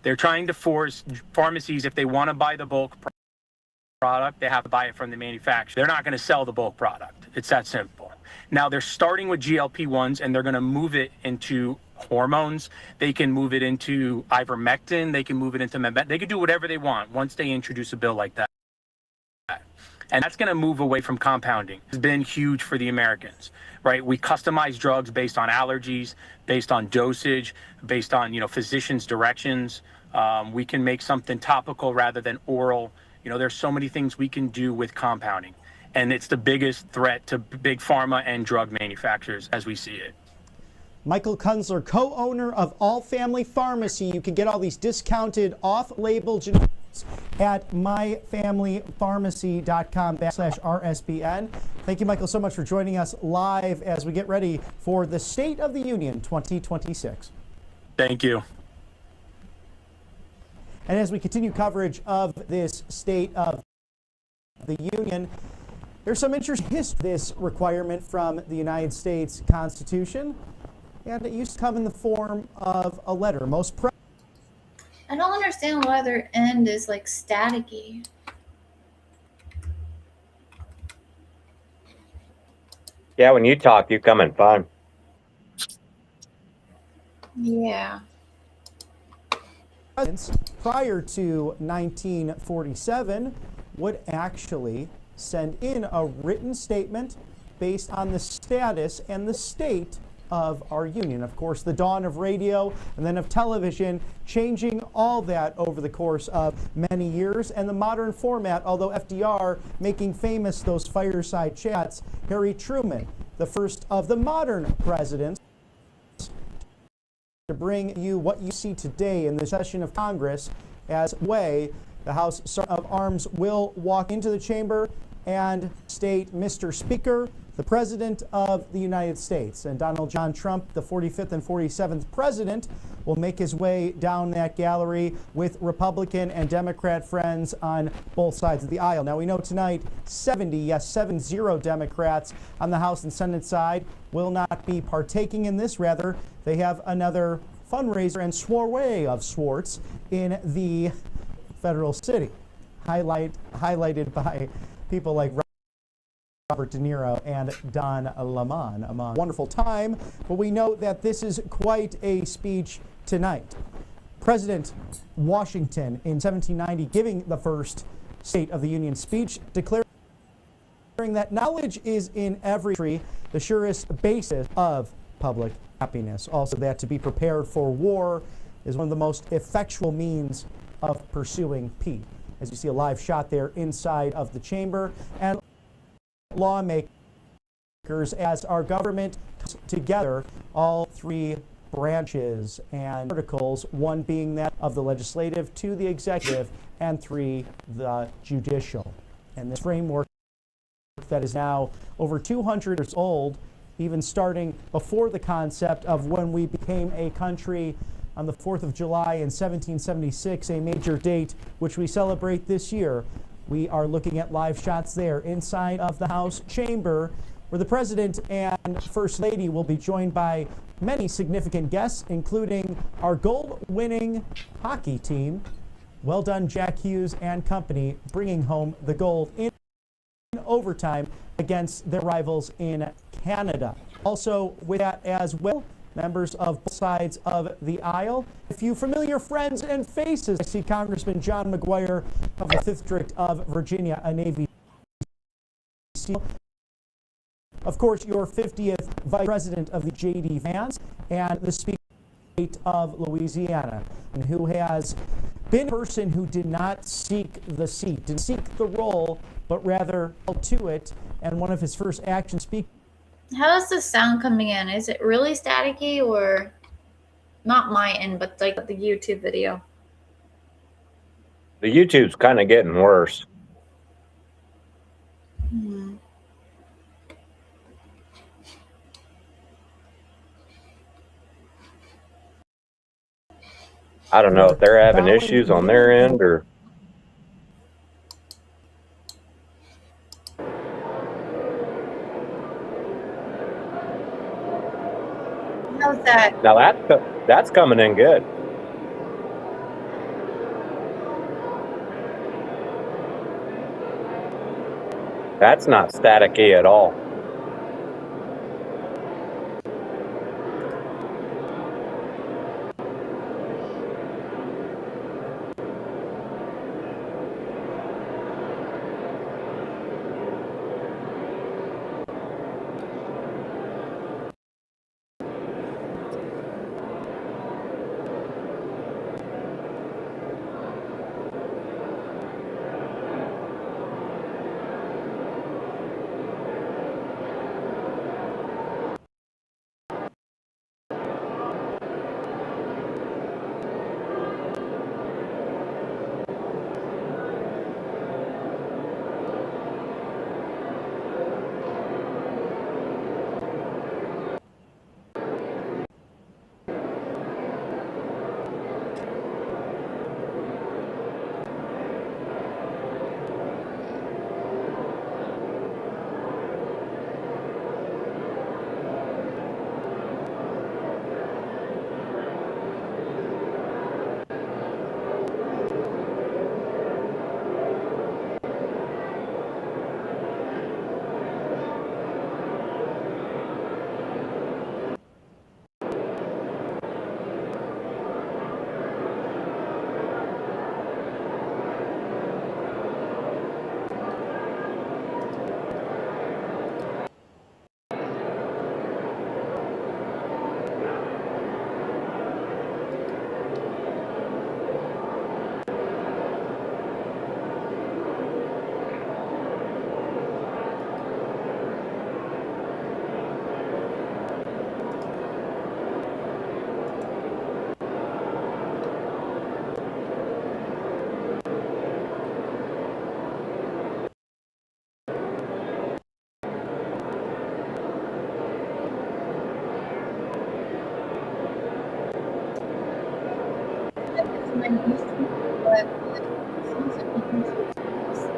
They're trying to force pharmacies, if they want to buy the bulk product, they have to buy it from the manufacturer. They're not going to sell the bulk product. It's that simple. Now they're starting with GLP-1s, and they're going to move it into hormones. They can move it into ivermectin. They can move it into mebendazole. They can do whatever they want once they introduce a bill like that. And that's going to move away from compounding. It's been huge for the Americans, right? We customize drugs based on allergies, based on dosage, based on, physicians' directions. We can make something topical rather than oral. There's so many things we can do with compounding. And it's the biggest threat to big pharma and drug manufacturers as we see it. Michael Kunzler, co-owner of All Family Pharmacy. You can get all these discounted off-label generics at myfamilypharmacy.com/RSBN. Thank you, Michael, so much for joining us live as we get ready for the State of the Union 2026. Thank you. And as we continue coverage of this State of the Union. There's some interesting history this requirement from the United States Constitution, and it used to come in the form of a letter. I don't understand why their end is like staticky. Yeah, when you talk, you come in fine. Yeah. Presidents prior to 1947 would actually send in a written statement based on the status and the state of our union. Of course, the dawn of radio and then of television, changing all that over the course of many years, and the modern format, although FDR making famous those fireside chats, Harry Truman, the first of the modern presidents, to bring you what you see today in the session of Congress as way. The House of Arms will walk into the chamber and state, Mr. Speaker, the President of the United States. And Donald John Trump, the 45th and 47th President, will make his way down that gallery with Republican and Democrat friends on both sides of the aisle. Now, we know tonight 70 Democrats on the House and Senate side will not be partaking in this. Rather, they have another fundraiser and soiree of sorts in the federal city, highlighted by people like Robert De Niro and Don Lemon. A wonderful time, but we note that this is quite a speech tonight. President Washington in 1790 giving the first State of the Union speech, declaring that knowledge is in every tree, the surest basis of public happiness. Also, that to be prepared for war is one of the most effectual means of pursuing peace. As you see a live shot there inside of the chamber, and lawmakers as our government comes together, all three branches and articles, one being that of the legislative, two the executive, and three the judicial. And this framework that is now over 200 years old, even starting before the concept of when we became a country on the 4th of July in 1776, a major date which we celebrate this year. We are looking at live shots there inside of the House chamber, where the President and First Lady will be joined by many significant guests, including our gold-winning hockey team. Well done, Jack Hughes and company, bringing home the gold in overtime against their rivals in Canada. Also with that as well, members of both sides of the aisle. A few familiar friends and faces. I see Congressman John McGuire of the 5th District of Virginia, a Navy SEAL. Of course, your 50th Vice President of the J.D. Vance, and the Speaker of Louisiana, and who has been a person who did not seek the seat, didn't seek the role, but rather held to it. And one of his first action speak. How is the sound coming in? Is it really staticky, or not my end, but like the YouTube video? The YouTube's kind of getting worse. I don't know if they're having issues on their end or. How's that? Now that's coming in good. That's not staticky at all. to my mainstream, but seems that he can choose this.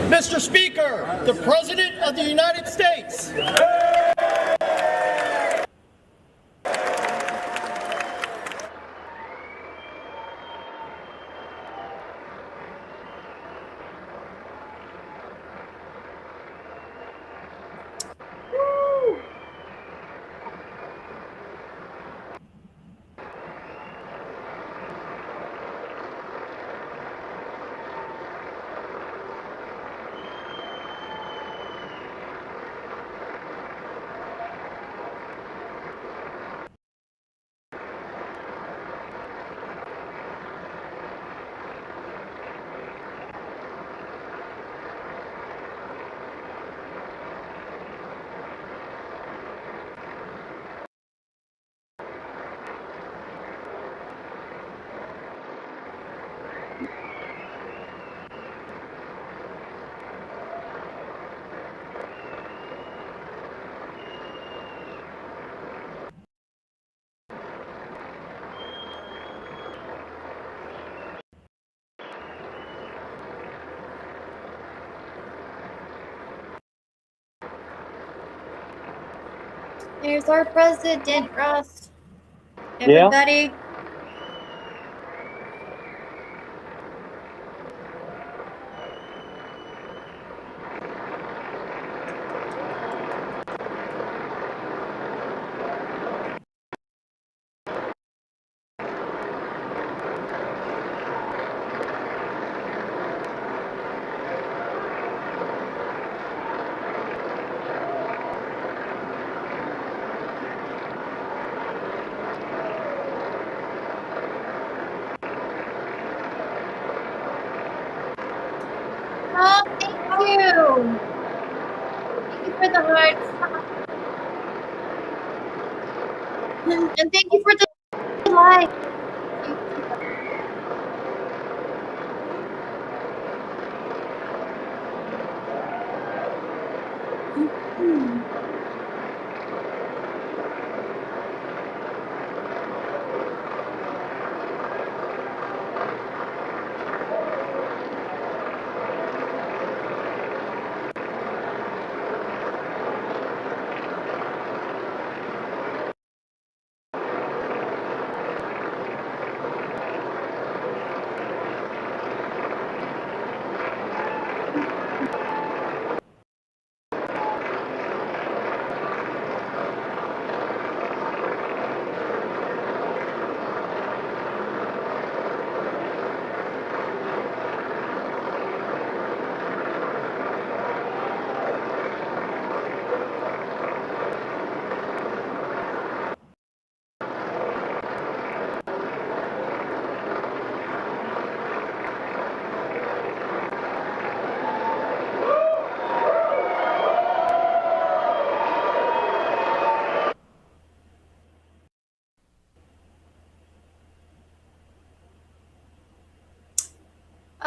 Mr. Speaker, the President of the United States. There's our president, Russ. Everybody. Oh, thank you. Thank you for the hearts. And thank you for the like.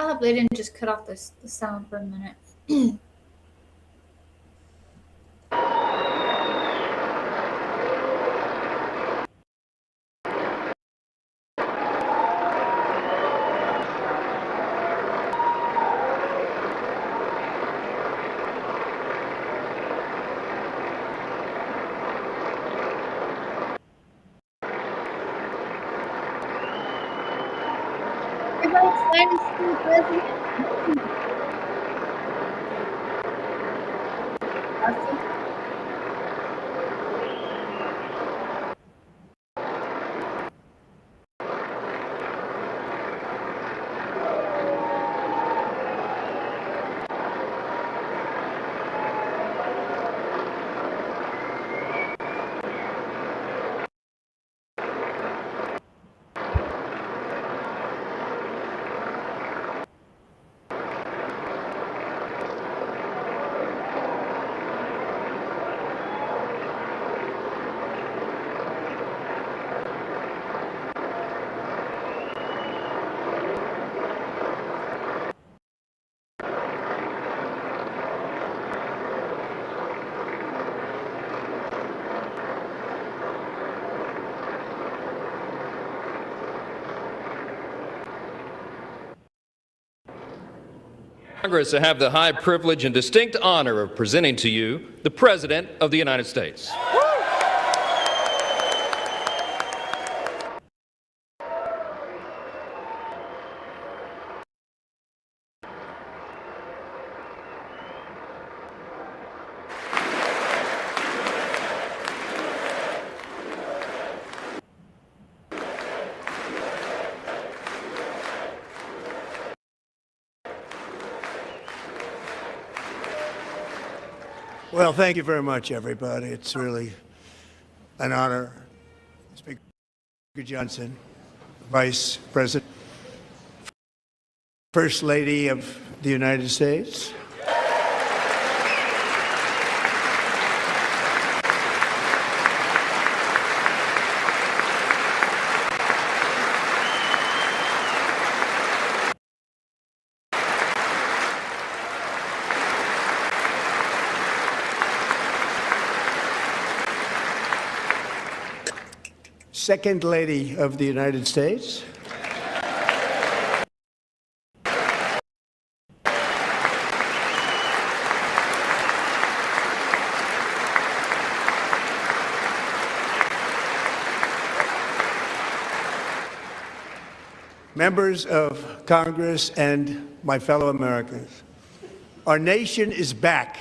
I hope they didn't just cut off the sound for a minute. Everybody's excited to see the president. Congress, I have the high privilege and distinct honor of presenting to you the President of the United States. Well, thank you very much, everybody. It's really an honor. Speaker Johnson, Vice President, First Lady of the United States. Second Lady of the United States. Members of Congress and my fellow Americans, our nation is back,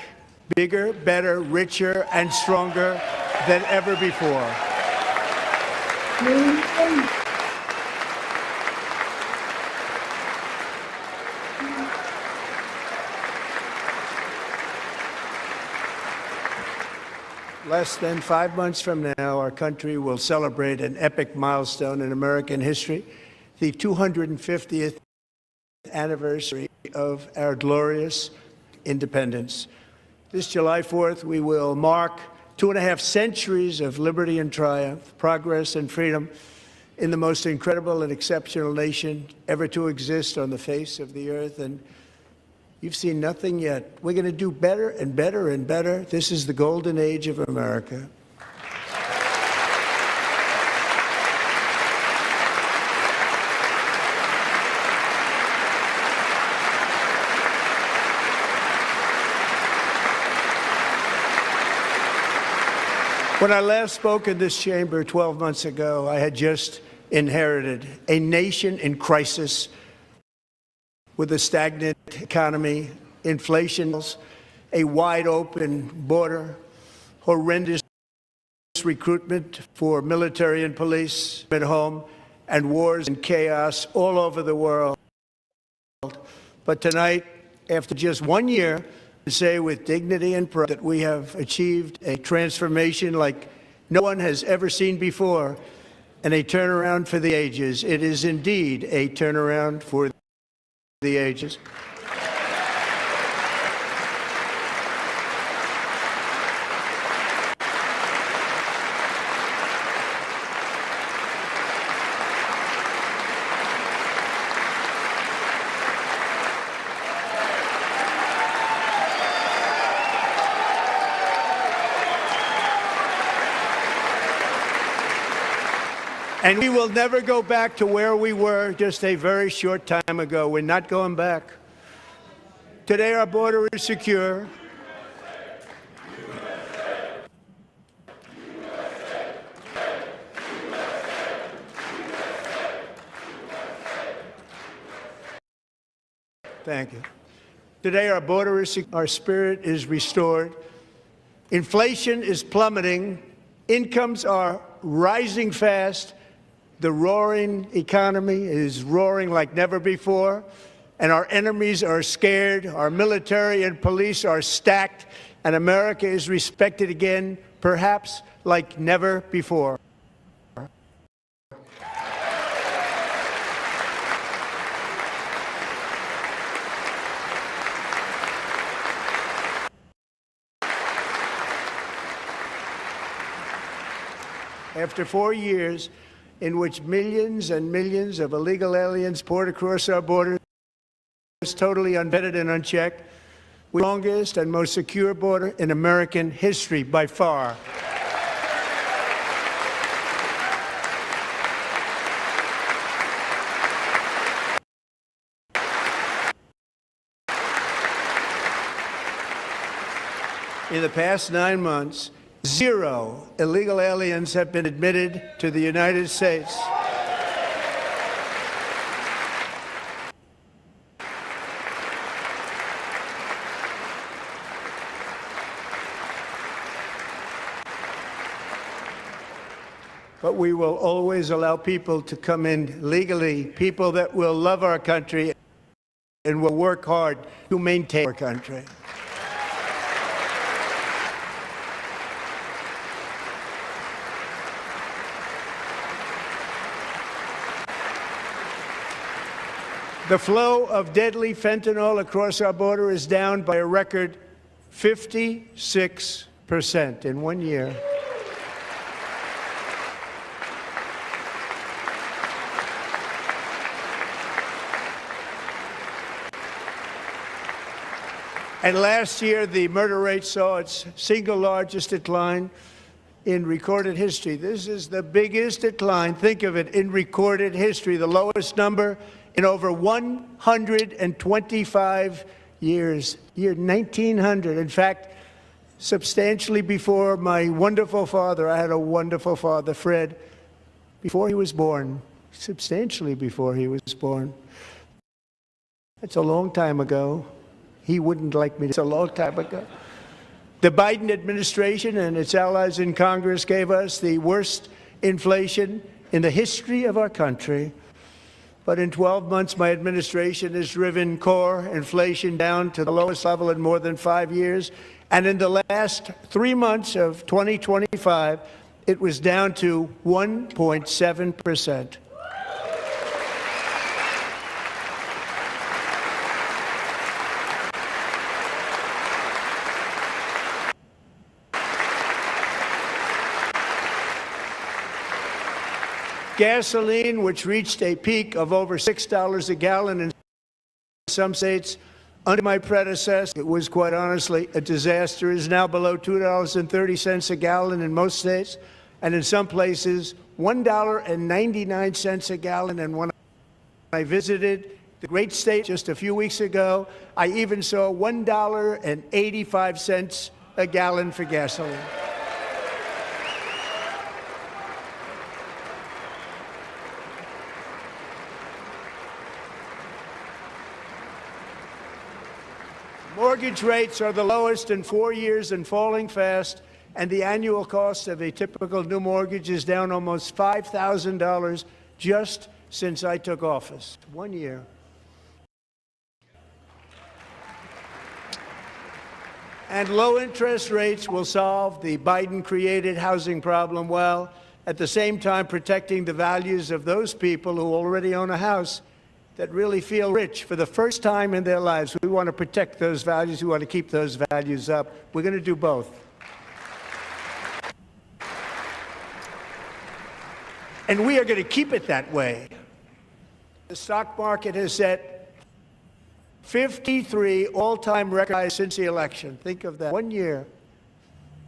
bigger, better, richer, and stronger than ever before. Less than 5 months from now, our country will celebrate an epic milestone in American history, the 250th anniversary of our glorious independence. This July 4th, we will mark 2.5 centuries of liberty and triumph, progress and freedom in the most incredible and exceptional nation ever to exist on the face of the earth. And you've seen nothing yet. We're going to do better and better and better. This is the golden age of America. When I last spoke in this chamber 12 months ago, I had just inherited a nation in crisis with a stagnant economy, inflation, a wide open border, horrendous recruitment for military and police at home, and wars and chaos all over the world. But tonight, after just 1 year, to say with dignity and pride that we have achieved a transformation like no one has ever seen before, and a turnaround for the ages. It is indeed a turnaround for the ages. And we will never go back to where we were just a very short time ago. We're not going back. Today, our border is secure. Thank you. Today, our border is secure. Our spirit is restored. Inflation is plummeting. Incomes are rising fast. The roaring economy is roaring like never before. And our enemies are scared. Our military and police are stacked. And America is respected again, perhaps like never before. After 4 years in which millions and millions of illegal aliens poured across our borders, totally unvetted and unchecked, we're the longest and most secure border in American history by far. In the past 9 months, 0 illegal aliens have been admitted to the United States. But we will always allow people to come in legally, people that will love our country and will work hard to maintain our country. The flow of deadly fentanyl across our border is down by a record 56% in 1 year. And last year, the murder rate saw its single largest decline in recorded history. This is the biggest decline, think of it, in recorded history, the lowest number in over 125 years, year 1900. In fact, substantially before my wonderful father, I had a wonderful father, Fred, before he was born, substantially before he was born. That's a long time ago. He wouldn't like me to. It's a long time ago. The Biden administration and its allies in Congress gave us the worst inflation in the history of our country. But in 12 months, my administration has driven core inflation down to the lowest level in more than 5 years. And in the last 3 months of 2025, it was down to 1.7%. Gasoline, which reached a peak of over $6 a gallon in some states under my predecessor, it was quite honestly a disaster, is now below $2.30 a gallon in most states, and in some places, $1.99 a gallon. And when I visited the great state just a few weeks ago, I even saw $1.85 a gallon for gasoline. Mortgage rates are the lowest in 4 years and falling fast, and the annual cost of a typical new mortgage is down almost $5,000 just since I took office. 1 year. And low interest rates will solve the Biden-created housing problem while at the same time protecting the values of those people who already own a house that really feel rich for the first time in their lives. We want to protect those values. We want to keep those values up. We're going to do both. And we are going to keep it that way. The stock market has set 53 all-time record highs since the election. Think of that. 1 year.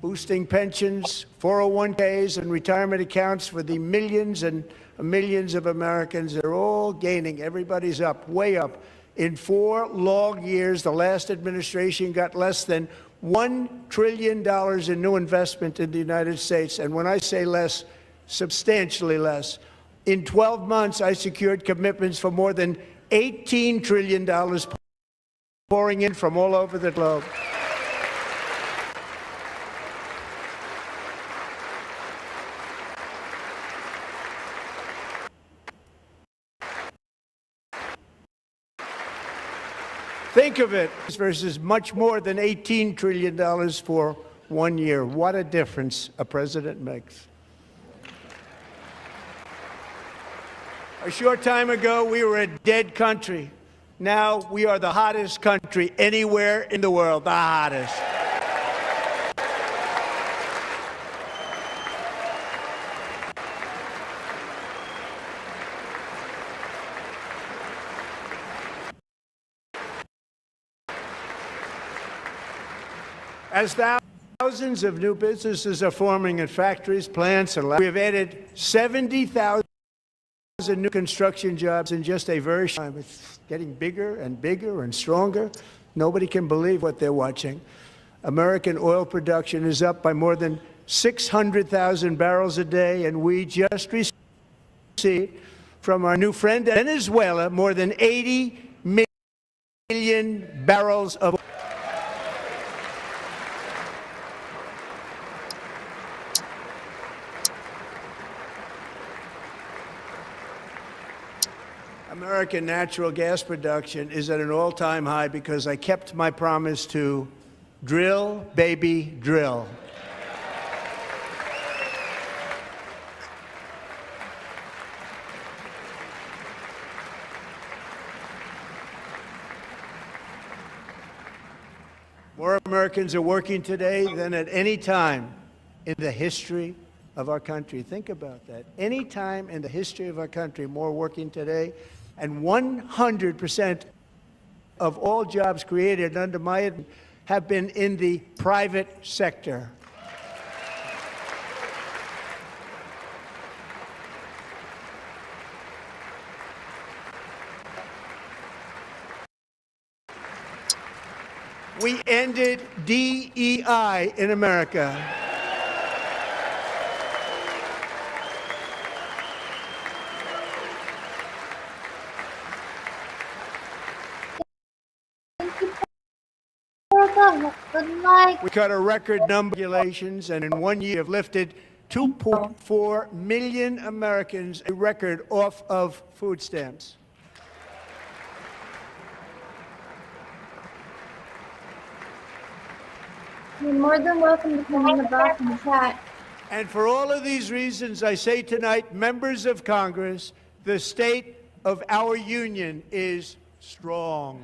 boosting pensions, 401ks, and retirement accounts for the millions and millions of Americans. They're all gaining. Everybody's up, way up. In 4 long years, the last administration got less than $1 trillion in new investment in the United States. And when I say less, substantially less. In 12 months, I secured commitments for more than $18 trillion pouring in from all over the globe. Think of it versus much more than $18 trillion for 1 year. What a difference a president makes. A short time ago, we were a dead country. Now we are the hottest country anywhere in the world, the hottest. As thousands of new businesses are forming in factories, plants, and labs, we have added 70,000 new construction jobs in just a very short time. It's getting bigger and bigger and stronger. Nobody can believe what they're watching. American oil production is up by more than 600,000 barrels a day, and we just received from our new friend Venezuela more than 80 million barrels of oil. American natural gas production is at an all-time high because I kept my promise to drill, baby, drill. More Americans are working today than at any time in the history of our country. Think about that. Any time in the history of our country, more working today. And 100% of all jobs created under my have been in the private sector. We ended DEI in America. We cut a record number of regulations, and in 1 year have lifted 2.4 million Americans, a record, off of food stamps. You're more than welcome to come in the box and chat. And for all of these reasons, I say tonight, members of Congress, the state of our union is strong.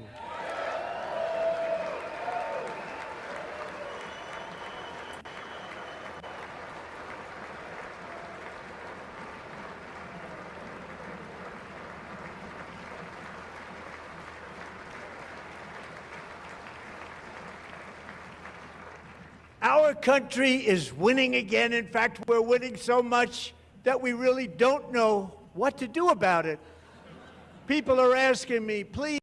Our country is winning again. In fact, we're winning so much that we really don't know what to do about it. People are asking me, please,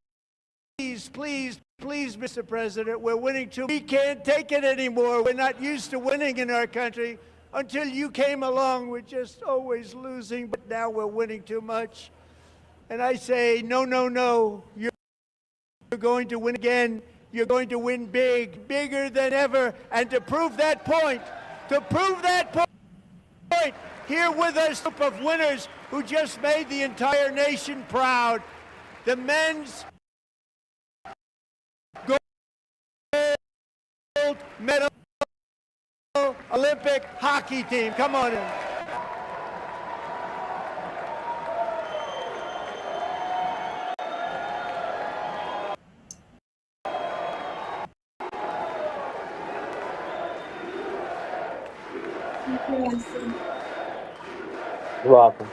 Mr. President, we're winning too much. We can't take it anymore. We're not used to winning in our country. Until you came along, we're just always losing, but now we're winning too much. And I say, no, no, no. You're going to win again. You're going to win big, bigger than ever. And to prove that point, here with us, a group of winners who just made the entire nation proud. The men's gold medal Olympic hockey team. Come on in. You're welcome.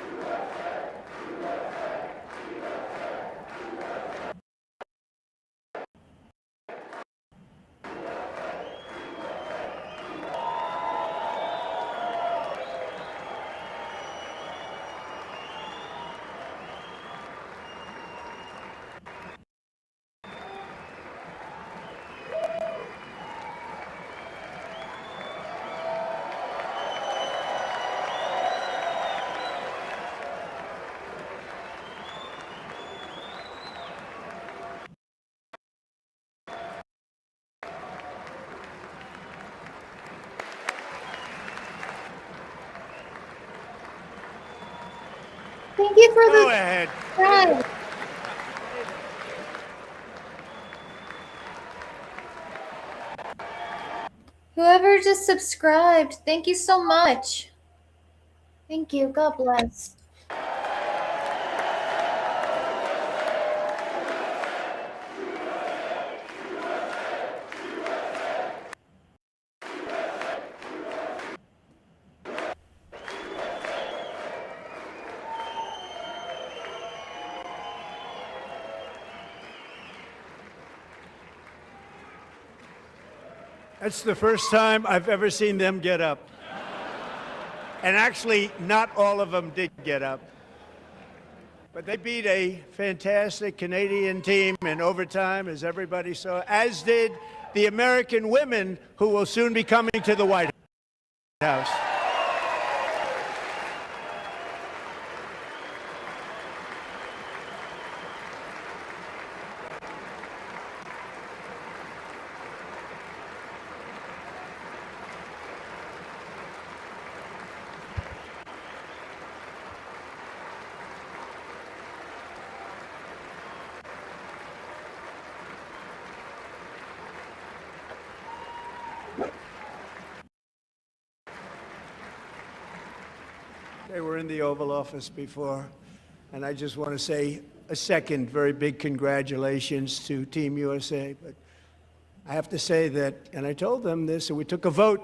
Thank you for Go the ahead. subscribe. Whoever just subscribed, thank you so much. Thank you. God bless. That's the first time I've ever seen them get up. And actually, not all of them did get up. But they beat a fantastic Canadian team in overtime, as everybody saw, as did the American women who will soon be coming to the White House. They were in the Oval Office before, and I just want to say a second very big congratulations to Team USA. But I have to say that, and I told them this, and we took a vote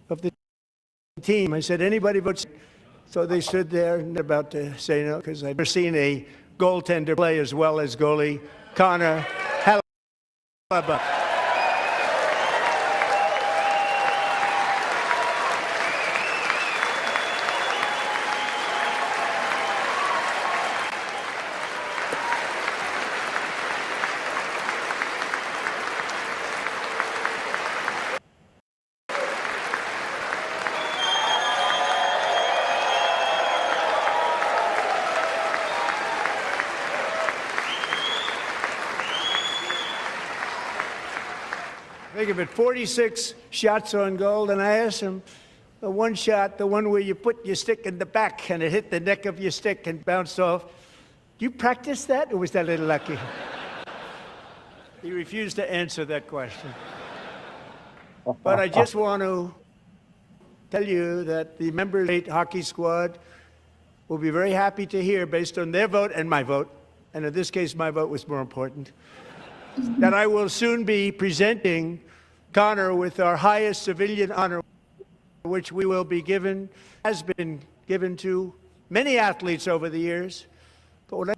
of the team. I said, anybody votes? So they stood there and they're about to say no, because I've never seen a goaltender play as well as goalie Connor Hellebuyck. Think of it, 46 shots on goal, and I asked him, the one shot, the one where you put your stick in the back and it hit the neck of your stick and bounced off. Do you practice that, or was that a little lucky? He refused to answer that question. But I just want to tell you that the members of the hockey squad will be very happy to hear, based on their vote and my vote, and in this case my vote was more important, that I will soon be presenting Connor with our highest civilian honor, which we will be given, has been given to many athletes over the years. But when I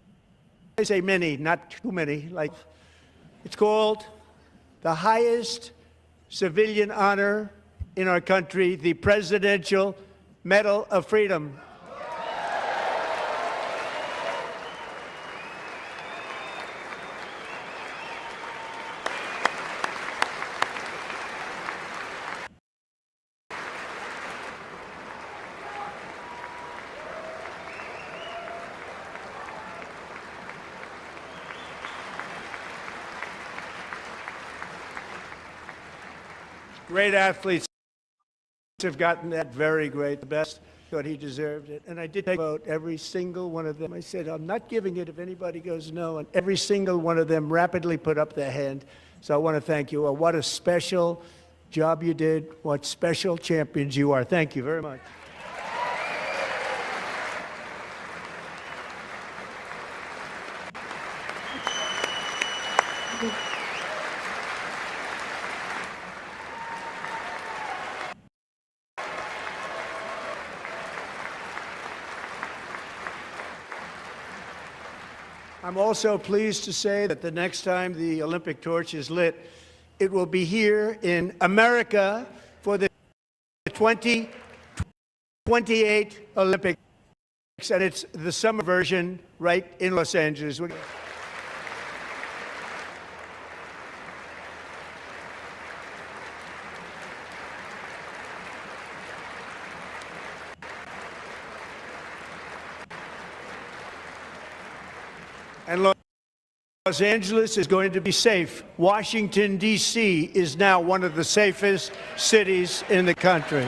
say many, not too many, like it's called the highest civilian honor in our country, the Presidential Medal of Freedom. Great athletes have gotten that, very great, the best. Thought he deserved it. And I did take a vote, every single one of them. I said, I'm not giving it if anybody goes no. And every single one of them rapidly put up their hand. So I want to thank you. What a special job you did. What special champions you are. Thank you very much. I'm also pleased to say that the next time the Olympic torch is lit, it will be here in America for the 2028 Olympics, and it's the summer version right in Los Angeles. And Los Angeles is going to be safe. Washington, D.C. is now one of the safest cities in the country.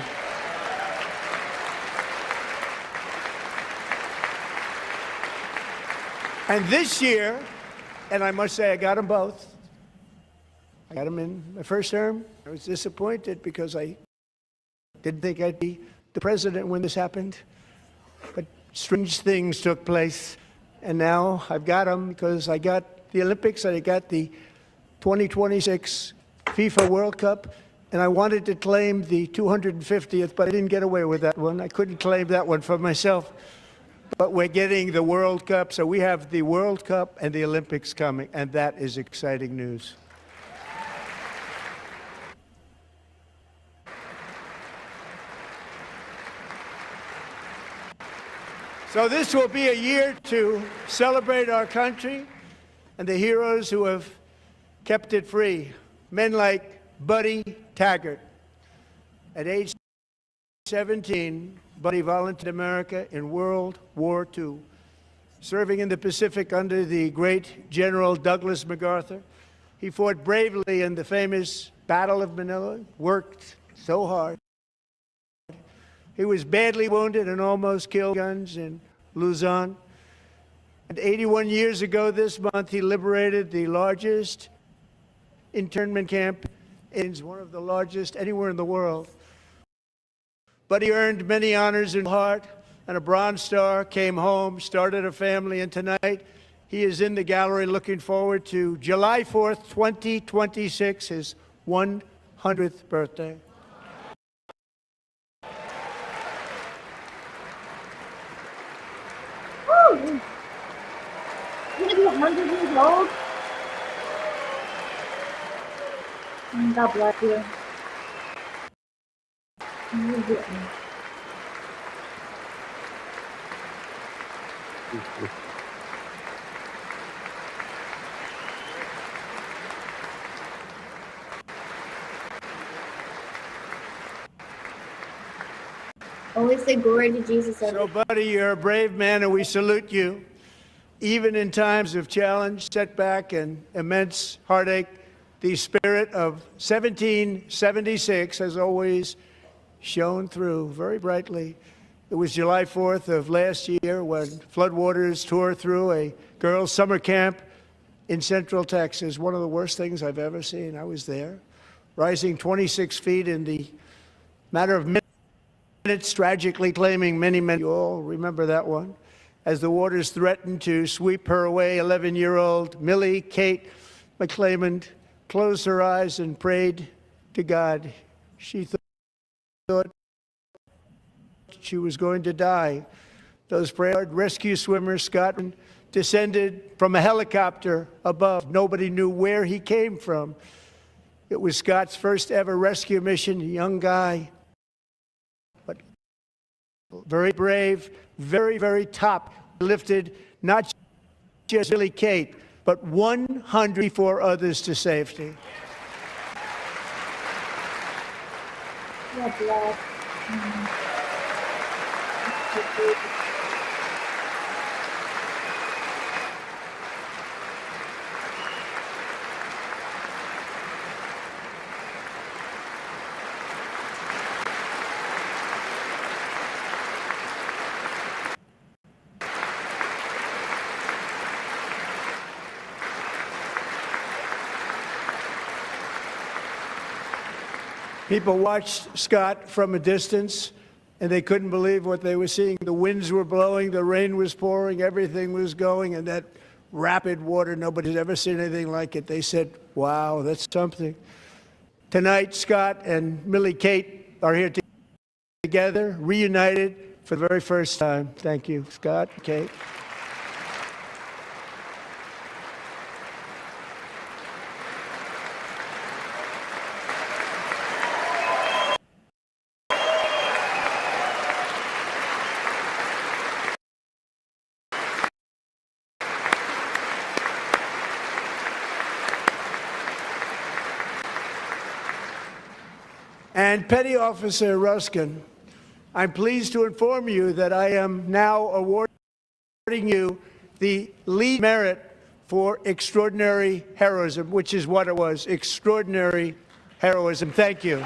And this year, and I must say I got them both. I got them in my first term. I was disappointed because I didn't think I'd be the president when this happened. But strange things took place. And now I've got them because I got the Olympics and I got the 2026 FIFA World Cup. And I wanted to claim the 250th, but I didn't get away with that one. I couldn't claim that one for myself. But we're getting the World Cup. So we have the World Cup and the Olympics coming. And that is exciting news. So this will be a year to celebrate our country and the heroes who have kept it free. Men like Buddy Taggart. At age 17, Buddy volunteered America in World War II, serving in the Pacific under the great General Douglas MacArthur. He fought bravely in the famous Battle of Manila, worked so hard. He was badly wounded and almost killed guns in Luzon. And 81 years ago this month, he liberated the largest internment camp, it's one of the largest anywhere in the world. But he earned many honors in heart and a Bronze Star, came home, started a family, and tonight he is in the gallery looking forward to July 4th, 2026, his 100th birthday. Woo! You're gonna be 100 years old? God bless you. Always say glory to Jesus. So, buddy, you're a brave man, and we salute you. Even in times of challenge, setback, and immense heartache, the spirit of 1776 has always shone through very brightly. It was July 4th of last year when floodwaters tore through a girls' summer camp in Central Texas, one of the worst things I've ever seen. I was there, rising 26 feet in the matter of minutes, tragically claiming many, you all remember that one, as the waters threatened to sweep her away. 11-year-old Millie Kate McClelland closed her eyes and prayed to God. She thought she was going to die. Those brave rescue swimmers, Scott, descended from a helicopter above. Nobody knew where he came from. It was Scott's first ever rescue mission, a young guy, but very brave, very, very top, lifted not just Millie Kate, but 104 others to safety. God bless. People watched Scott from a distance, and they couldn't believe what they were seeing. The winds were blowing, the rain was pouring, everything was going, and that rapid water, nobody's ever seen anything like it. They said, wow, that's something. Tonight, Scott and Millie Kate are here together, reunited for the very first time. Thank you, Scott, Kate. And Petty Officer Ruskin, I'm pleased to inform you that I am now awarding you the lead merit for extraordinary heroism, which is what it was, extraordinary heroism. Thank you.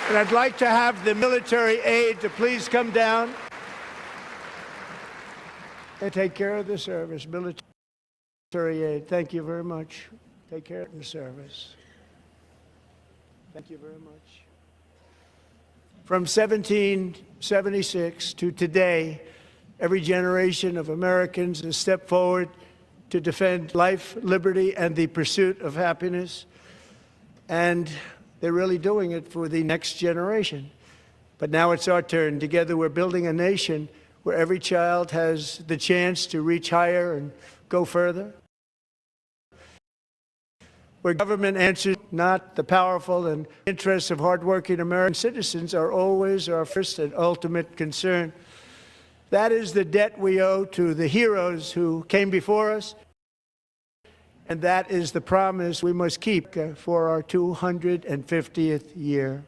And I'd like to have the military aide to please come down and take care of the service. Military aide, thank you very much. Take care of the service. Thank you very much. From 1776 to today, every generation of Americans has stepped forward to defend life, liberty, and the pursuit of happiness. And they're really doing it for the next generation. But now it's our turn. Together we're building a nation where every child has the chance to reach higher and go further. Where government answers not the powerful, and interests of hardworking American citizens are always our first and ultimate concern. That is the debt we owe to the heroes who came before us, and that is the promise we must keep for our 250th year.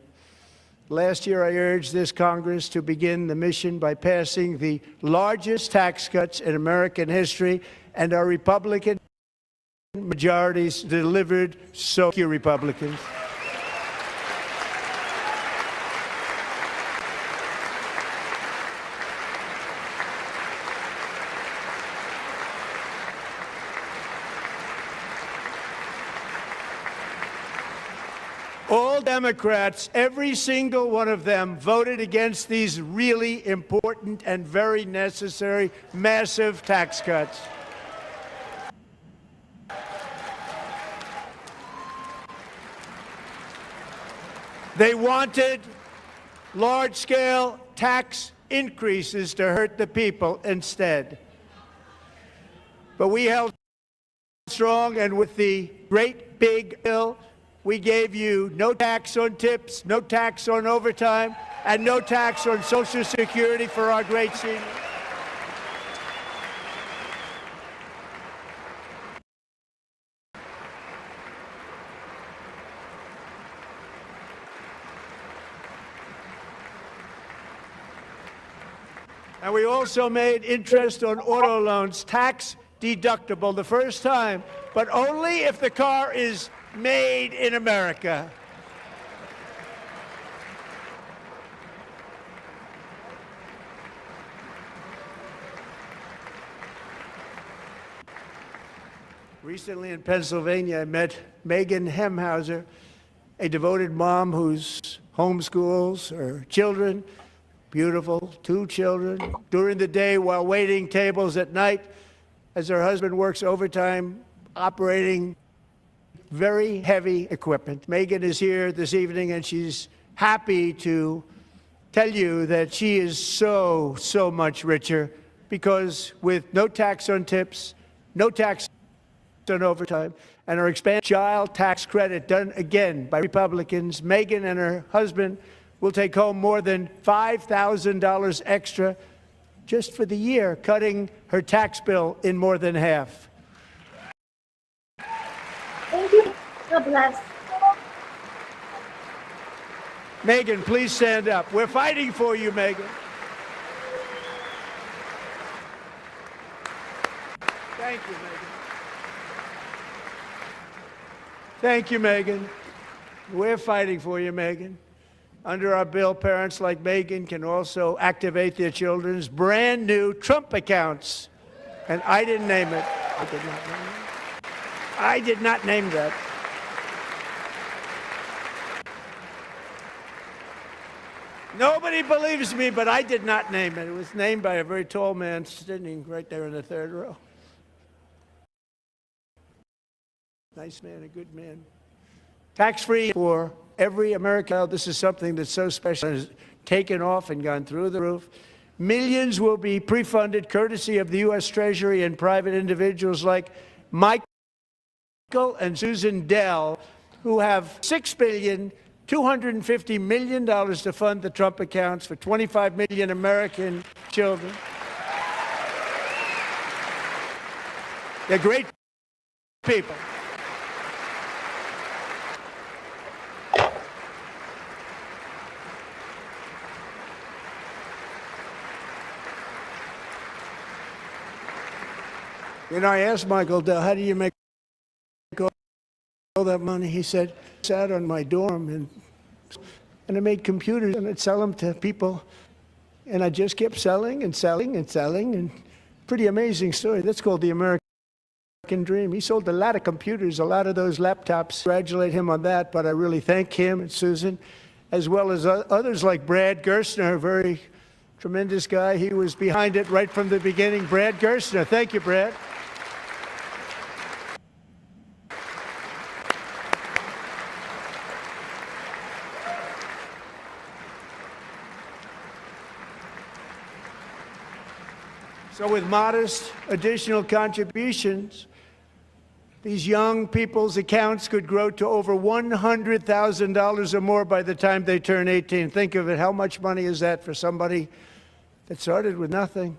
Last year, I urged this Congress to begin the mission by passing the largest tax cuts in American history, and our Republican majorities delivered. So thank you, Republicans. All Democrats, every single one of them, voted against these really important and very necessary massive tax cuts. They wanted large-scale tax increases to hurt the people instead. But we held strong, and with the great big bill, we gave you no tax on tips, no tax on overtime, and no tax on Social Security for our great seniors. And we also made interest on auto loans tax deductible the first time, but only if the car is made in America. Recently in Pennsylvania, I met Megan Hemhauser, a devoted mom who's homeschools her children, beautiful, 2 children, during the day while waiting tables at night as her husband works overtime operating very heavy equipment. Megan is here this evening, and she's happy to tell you that she is so much richer because with no tax on tips, no tax on overtime, and her expanded child tax credit done again by Republicans, Megan and her husband will take home more than $5,000 extra just for the year, cutting her tax bill in more than half. Thank you. God bless. Megan, please stand up. We're fighting for you, Megan. Thank you, Megan. Thank you, Megan. We're fighting for you, Megan. Under our bill, parents like Megan can also activate their children's brand new Trump accounts. And I didn't name it. I did not name that. Nobody believes me, but I did not name it. It was named by a very tall man sitting right there in the 3rd row. Nice man, a good man. Tax-free for every American. This is something that's so special and has taken off and gone through the roof. Millions will be pre-funded courtesy of the U.S. Treasury and private individuals like Michael and Susan Dell, who have $6.25 billion to fund the Trump accounts for 25 million American children. They're great people. You know, I asked Michael Dell, how do you make all that money? He said, sat on my dorm and and I made computers and I'd sell them to people. And I just kept selling and selling and selling. And pretty amazing story. That's called the American dream. He sold a lot of computers, a lot of those laptops. Congratulate him on that, but I really thank him and Susan, as well as others like Brad Gerstner, a very tremendous guy. He was behind it right from the beginning. Brad Gerstner. Thank you, Brad. So with modest additional contributions, these young people's accounts could grow to over $100,000 or more by the time they turn 18. Think of it. How much money is that for somebody that started with nothing?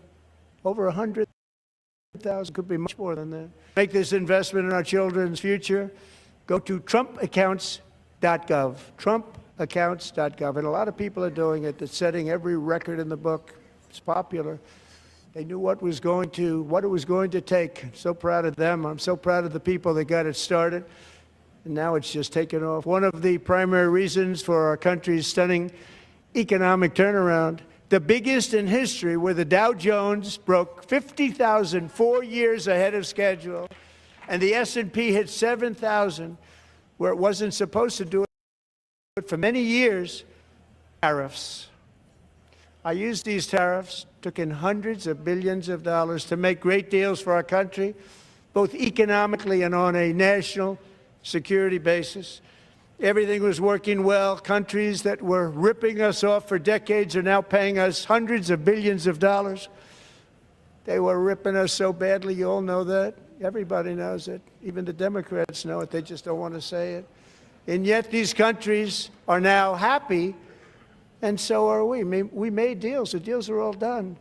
Over 100,000, could be much more than that. Make this investment in our children's future. Go to trumpaccounts.gov, trumpaccounts.gov. And a lot of people are doing it. It's setting every record in the book. It's popular. They knew what it was going to take. I'm so proud of them. I'm so proud of the people that got it started. And now it's just taken off. One of the primary reasons for our country's stunning economic turnaround, the biggest in history, where the Dow Jones broke 50,000 4 years ahead of schedule, and the S&P hit 7,000, where it wasn't supposed to do it for many years, tariffs. I used these tariffs, took in hundreds of billions of dollars to make great deals for our country, both economically and on a national security basis. Everything was working well. Countries that were ripping us off for decades are now paying us hundreds of billions of dollars. They were ripping us so badly, you all know that. Everybody knows it. Even the Democrats know it. They just don't want to say it. And yet these countries are now happy, and so are we. We made deals. The deals are all done.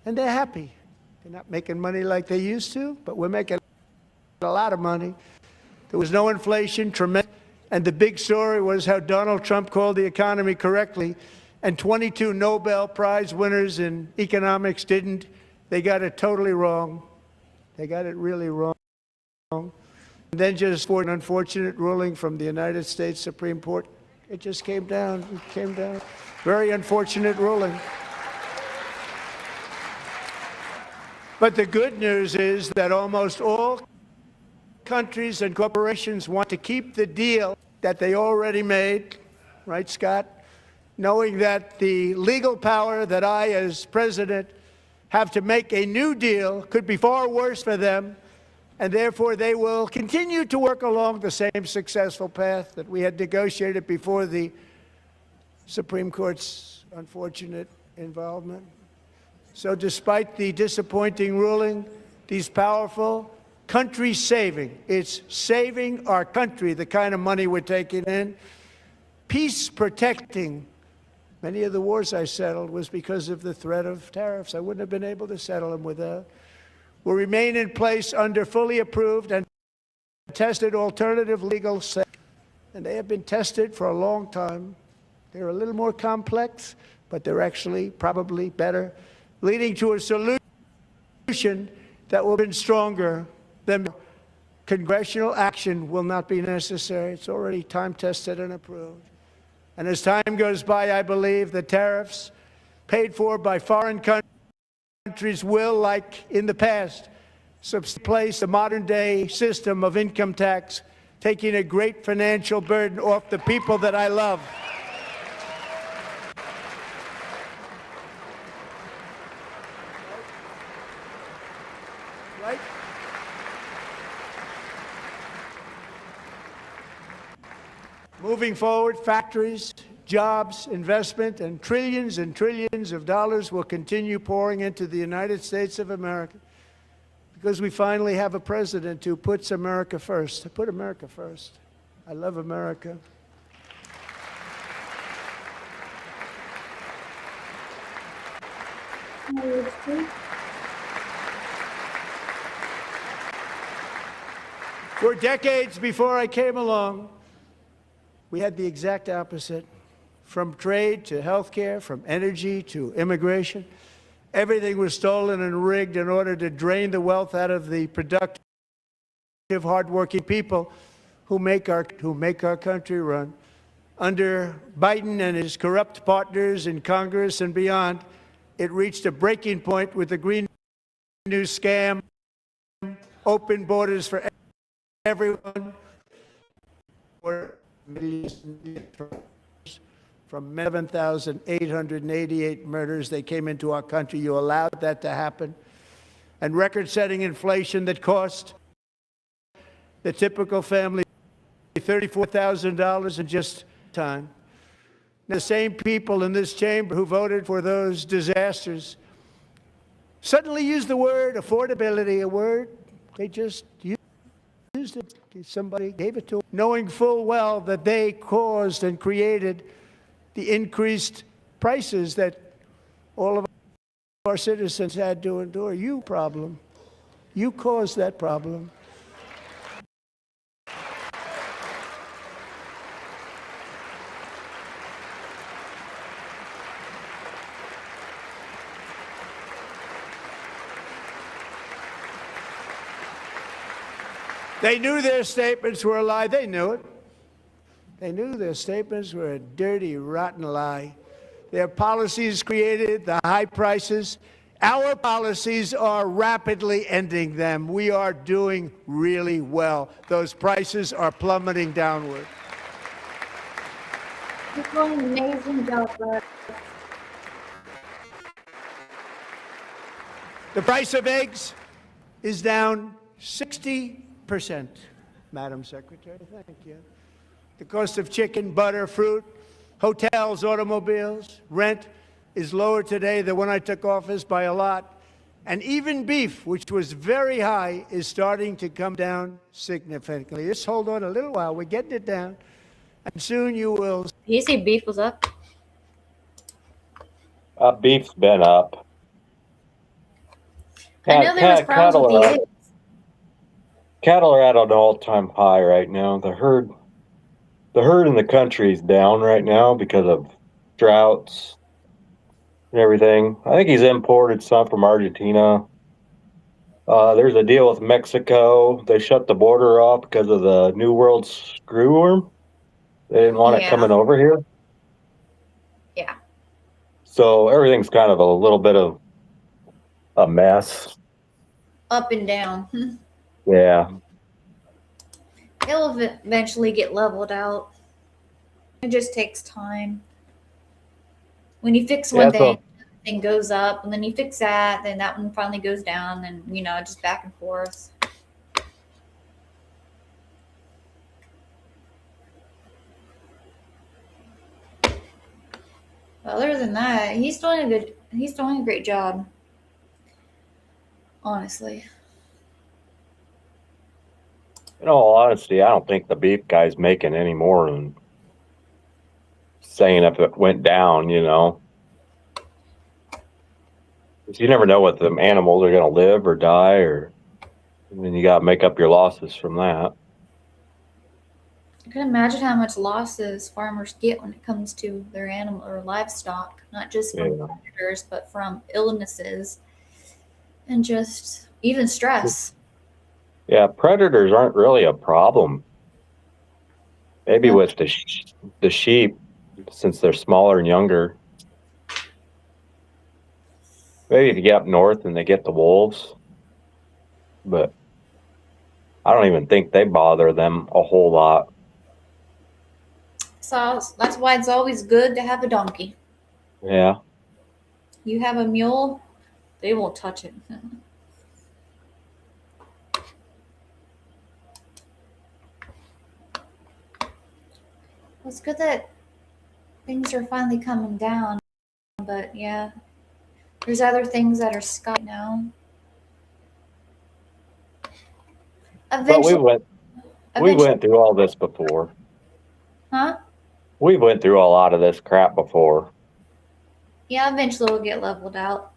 And they're happy. They're not making money like they used to, but we're making a lot of money. There was no inflation, tremendous. And the big story was how Donald Trump called the economy correctly, and 22 Nobel Prize winners in economics didn't. They got it totally wrong. They got it really wrong. And then just for an unfortunate ruling from the United States Supreme Court, it just came down. It came down. Very unfortunate ruling. But the good news is that almost all countries and corporations want to keep the deal that they already made, right, Scott? Knowing that the legal power that I, as president, have to make a new deal could be far worse for them, and therefore they will continue to work along the same successful path that we had negotiated before the Supreme Court's unfortunate involvement. So despite the disappointing ruling, these powerful country-saving, it's saving our country, the kind of money we're taking in, peace-protecting. Many of the wars I settled was because of the threat of tariffs. I wouldn't have been able to settle them without. Will remain in place under fully approved and tested alternative legal settings. And they have been tested for a long time. They're a little more complex, but they're actually probably better, leading to a solution that will be stronger than congressional action will not be necessary. It's already time-tested and approved. And as time goes by, I believe the tariffs paid for by foreign countries will, like in the past, replace the modern-day system of income tax, taking a great financial burden off the people that I love. Right? Moving forward, factories, jobs, investment, and trillions of dollars will continue pouring into the United States of America because we finally have a president who puts America first. I put America first. I love America. For decades before I came along, we had the exact opposite. From trade to healthcare, from energy to immigration, everything was stolen and rigged in order to drain the wealth out of the productive, hardworking people who make our country run. under Biden and his corrupt partners in Congress and beyond, it reached a breaking point with the Green New scam, open borders for everyone, from 11,888 murders they came into our country. You allowed that to happen. And record-setting inflation that cost the typical family $34,000 in just time. The same people in this chamber who voted for those disasters suddenly used the word affordability, a word they just used it. Somebody gave it to them, knowing full well that they caused and created the increased prices that all of our citizens had to endure. You caused that problem. They knew their statements were a lie. They knew it. They knew their statements were a dirty, rotten lie. Their policies created the high prices. Our policies are rapidly ending them. We are doing really well. Those prices are plummeting downward. You're doing an amazing job, bud. The price of eggs is down 60%, Madam Secretary. Thank you. The cost of chicken, butter, fruit, hotels, automobiles, rent is lower today than when I took office by a lot. And even beef, which was very high, is starting to come down significantly. Just hold on a little while. We're getting it down. And soon you will. Did you say beef was up? Beef's been up. I know there was problems with the eggs. Cattle are at an all-time high right now. The herd in the country is down right now because of droughts and everything. I think he's imported some from Argentina. There's a deal with Mexico. They shut the border off because of the New World screwworm. They didn't want it coming over here. Yeah. So everything's kind of a little bit of a mess. Up and down. Yeah. It'll eventually get leveled out. It just takes time. When you fix one thing, everything goes up, and then you fix that, then that one finally goes down, and just back and forth. Other than that, he's doing a great job. Honestly. In all honesty, I don't think the beef guy's making any more than saying if it went down, You never know what the animals are going to live or die, and then you got to make up your losses from that. I can imagine how much losses farmers get when it comes to their animal or livestock, not just from predators, but from illnesses and just even stress. Yeah, predators aren't really a problem. Maybe with the sheep, since they're smaller and younger. Maybe if you get up north and they get the wolves. But I don't even think they bother them a whole lot. So that's why it's always good to have a donkey. Yeah. You have a mule, they won't touch it. It's good that things are finally coming down, but yeah, there's other things that are sky now. Eventually, but we went through all this before. Huh? We went through a lot of this crap before. Yeah, eventually it'll get leveled out.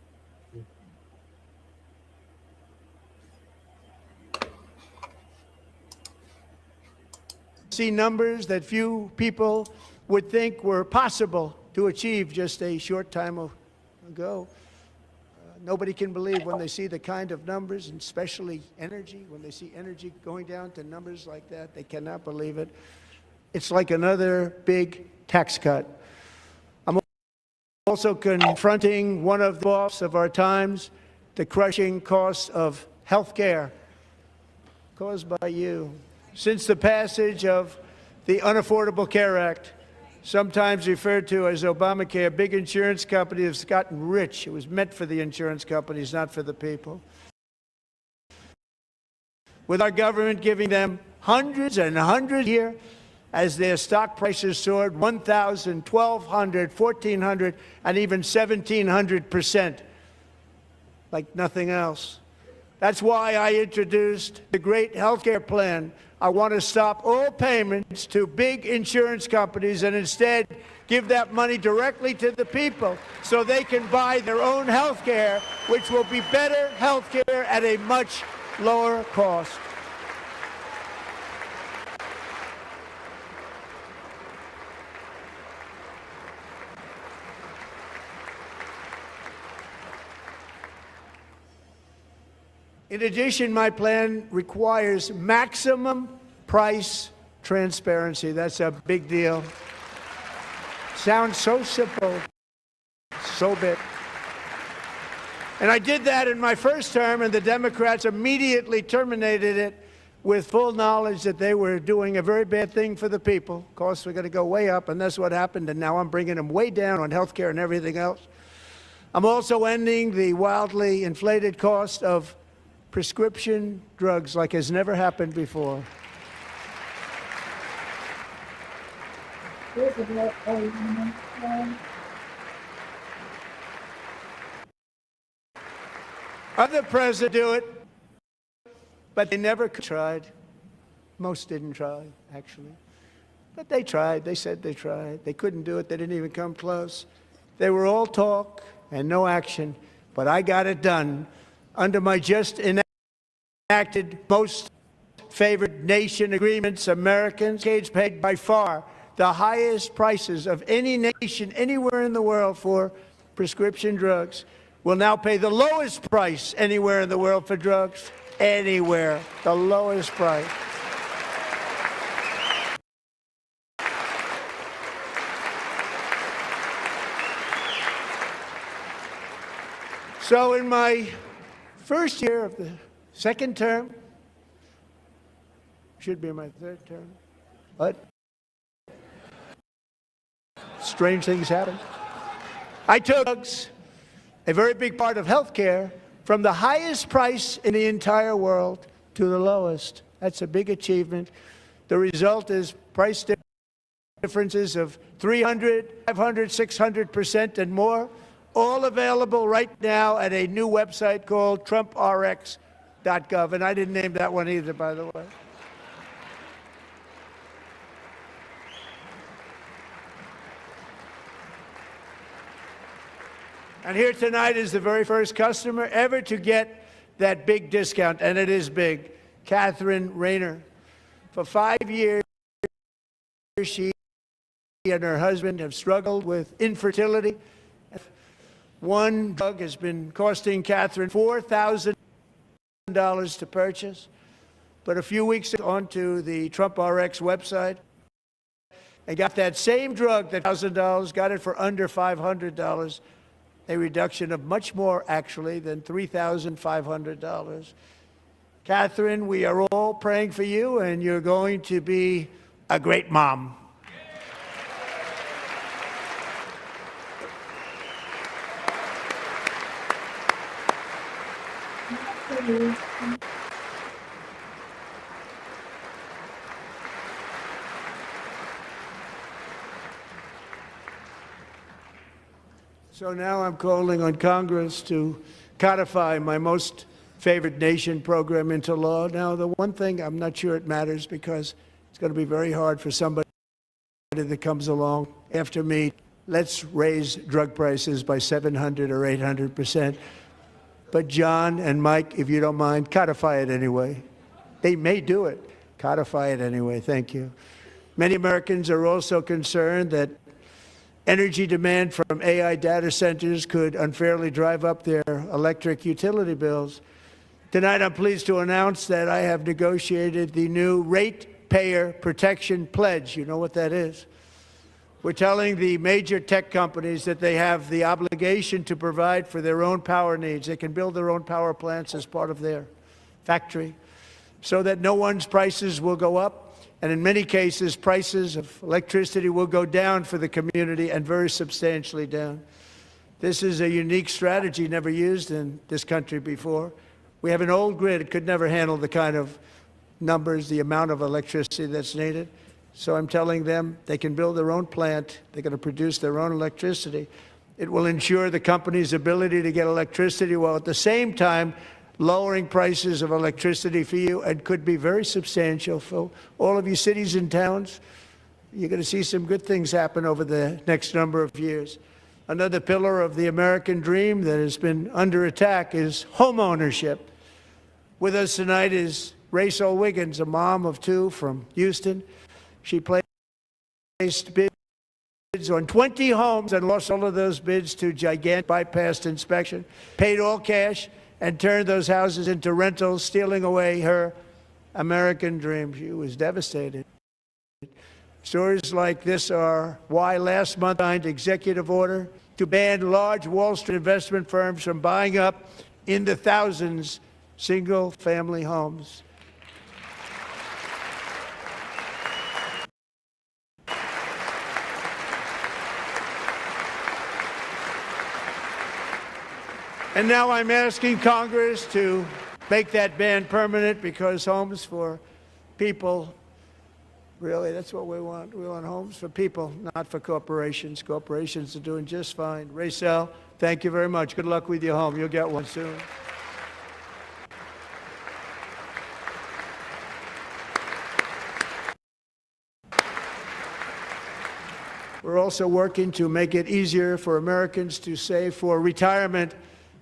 See numbers that few people would think were possible to achieve just a short time ago. Nobody can believe when they see the kind of numbers, and especially energy, when they see energy going down to numbers like that, they cannot believe it. It's like another big tax cut. I'm also confronting one of the costs of our times, the crushing cost of health care caused by you. Since the passage of the Unaffordable Care Act, sometimes referred to as Obamacare, big insurance companies have gotten rich. It was meant for the insurance companies, not for the people. With our government giving them hundreds and hundreds a year as their stock prices soared 1,000, 1,200, 1,400, and even 1,700%, like nothing else. That's why I introduced the great health care plan. I want to stop all payments to big insurance companies and instead give that money directly to the people so they can buy their own health care, which will be better health care at a much lower cost. In addition, my plan requires maximum price transparency. That's a big deal. Sounds so simple, so big. And I did that in my first term, and the Democrats immediately terminated it with full knowledge that they were doing a very bad thing for the people. Costs were going to go way up, and that's what happened, and now I'm bringing them way down on health care and everything else. I'm also ending the wildly inflated cost of prescription drugs like has never happened before. Other presidents do it, but they never tried. Most didn't try, actually. But they tried. They said they tried. They couldn't do it. They didn't even come close. They were all talk and no action, but I got it done under my just enacted most favored nation agreements. Americans paid by far the highest prices of any nation anywhere in the world for prescription drugs will now pay the lowest price anywhere in the world for drugs. Anywhere, the lowest price. So in my first year of the second term, should be my third term, but strange things happen. I took drugs, a very big part of healthcare, from the highest price in the entire world to the lowest. That's a big achievement. The result is price differences of 300, 500, 600% and more, all available right now at a new website called TrumpRx.gov. And I didn't name that one either, by the way. And here tonight is the very first customer ever to get that big discount, and it is big, Catherine Rayner. For 5 years, she and her husband have struggled with infertility. One drug has been costing Catherine $4,000 to purchase, but a few weeks ago onto the Trump RX website and got that same drug, that $1,000, got it for under $500. A reduction of much more, actually, than $3,500. Catherine, we are all praying for you, and you're going to be a great mom. So now I'm calling on Congress to codify my most favored nation program into law. Now, the one thing, I'm not sure it matters because it's going to be very hard for somebody that comes along after me. Let's raise drug prices by 700 or 800%. But John and Mike, if you don't mind, codify it anyway. They may do it. Codify it anyway. Thank you. Many Americans are also concerned that energy demand from AI data centers could unfairly drive up their electric utility bills. Tonight, I'm pleased to announce that I have negotiated the new Ratepayer Protection Pledge. You know what that is? We're telling the major tech companies that they have the obligation to provide for their own power needs. They can build their own power plants as part of their factory so that no one's prices will go up. And in many cases, prices of electricity will go down for the community and very substantially down. This is a unique strategy never used in this country before. We have an old grid. It could never handle the kind of numbers, the amount of electricity that's needed. So I'm telling them they can build their own plant. They're going to produce their own electricity. It will ensure the company's ability to get electricity while at the same time lowering prices of electricity for you, and could be very substantial for all of you cities and towns. You're going to see some good things happen over the next number of years. Another pillar of the American dream that has been under attack is home ownership. With us tonight is Rachel Wiggins, a mom of 2 from Houston. She placed bids on 20 homes and lost all of those bids to gigantic bypassed inspection, paid all cash, and turned those houses into rentals, stealing away her American dream. She was devastated. Stories like this are why last month I signed executive order to ban large Wall Street investment firms from buying up in the thousands single-family homes. And now I'm asking Congress to make that ban permanent, because homes for people, really, that's what we want. We want homes for people, not for corporations. Corporations are doing just fine. Rachel, thank you very much. Good luck with your home. You'll get one soon. We're also working to make it easier for Americans to save for retirement.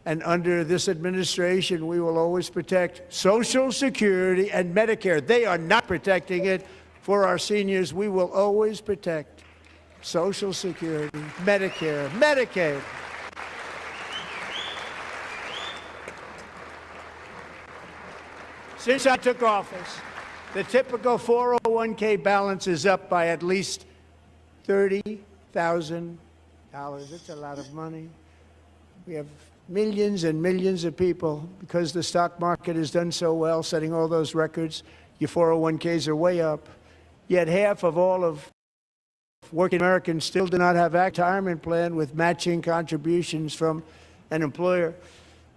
And under this administration, we will always protect Social Security and Medicare. They are not protecting it for our seniors. We will always protect Social Security, Medicare, Medicaid. Since I took office, the typical 401k balance is up by at least $30,000. It's a lot of money. We have millions and millions of people, because the stock market has done so well, setting all those records. Your 401ks are way up. Yet half of all of working Americans still do not have a retirement plan with matching contributions from an employer.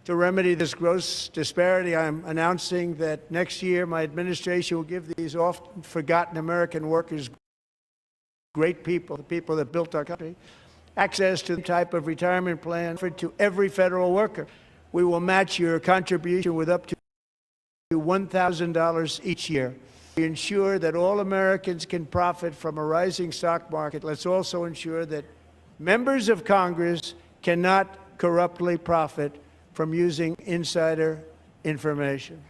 To remedy this gross disparity, I'm announcing that next year my administration will give these often forgotten American workers, great people, the people that built our country, access to the type of retirement plan offered to every federal worker. We will match your contribution with up to $1,000 each year. We ensure that all Americans can profit from a rising stock market. Let's also ensure that members of Congress cannot corruptly profit from using insider information.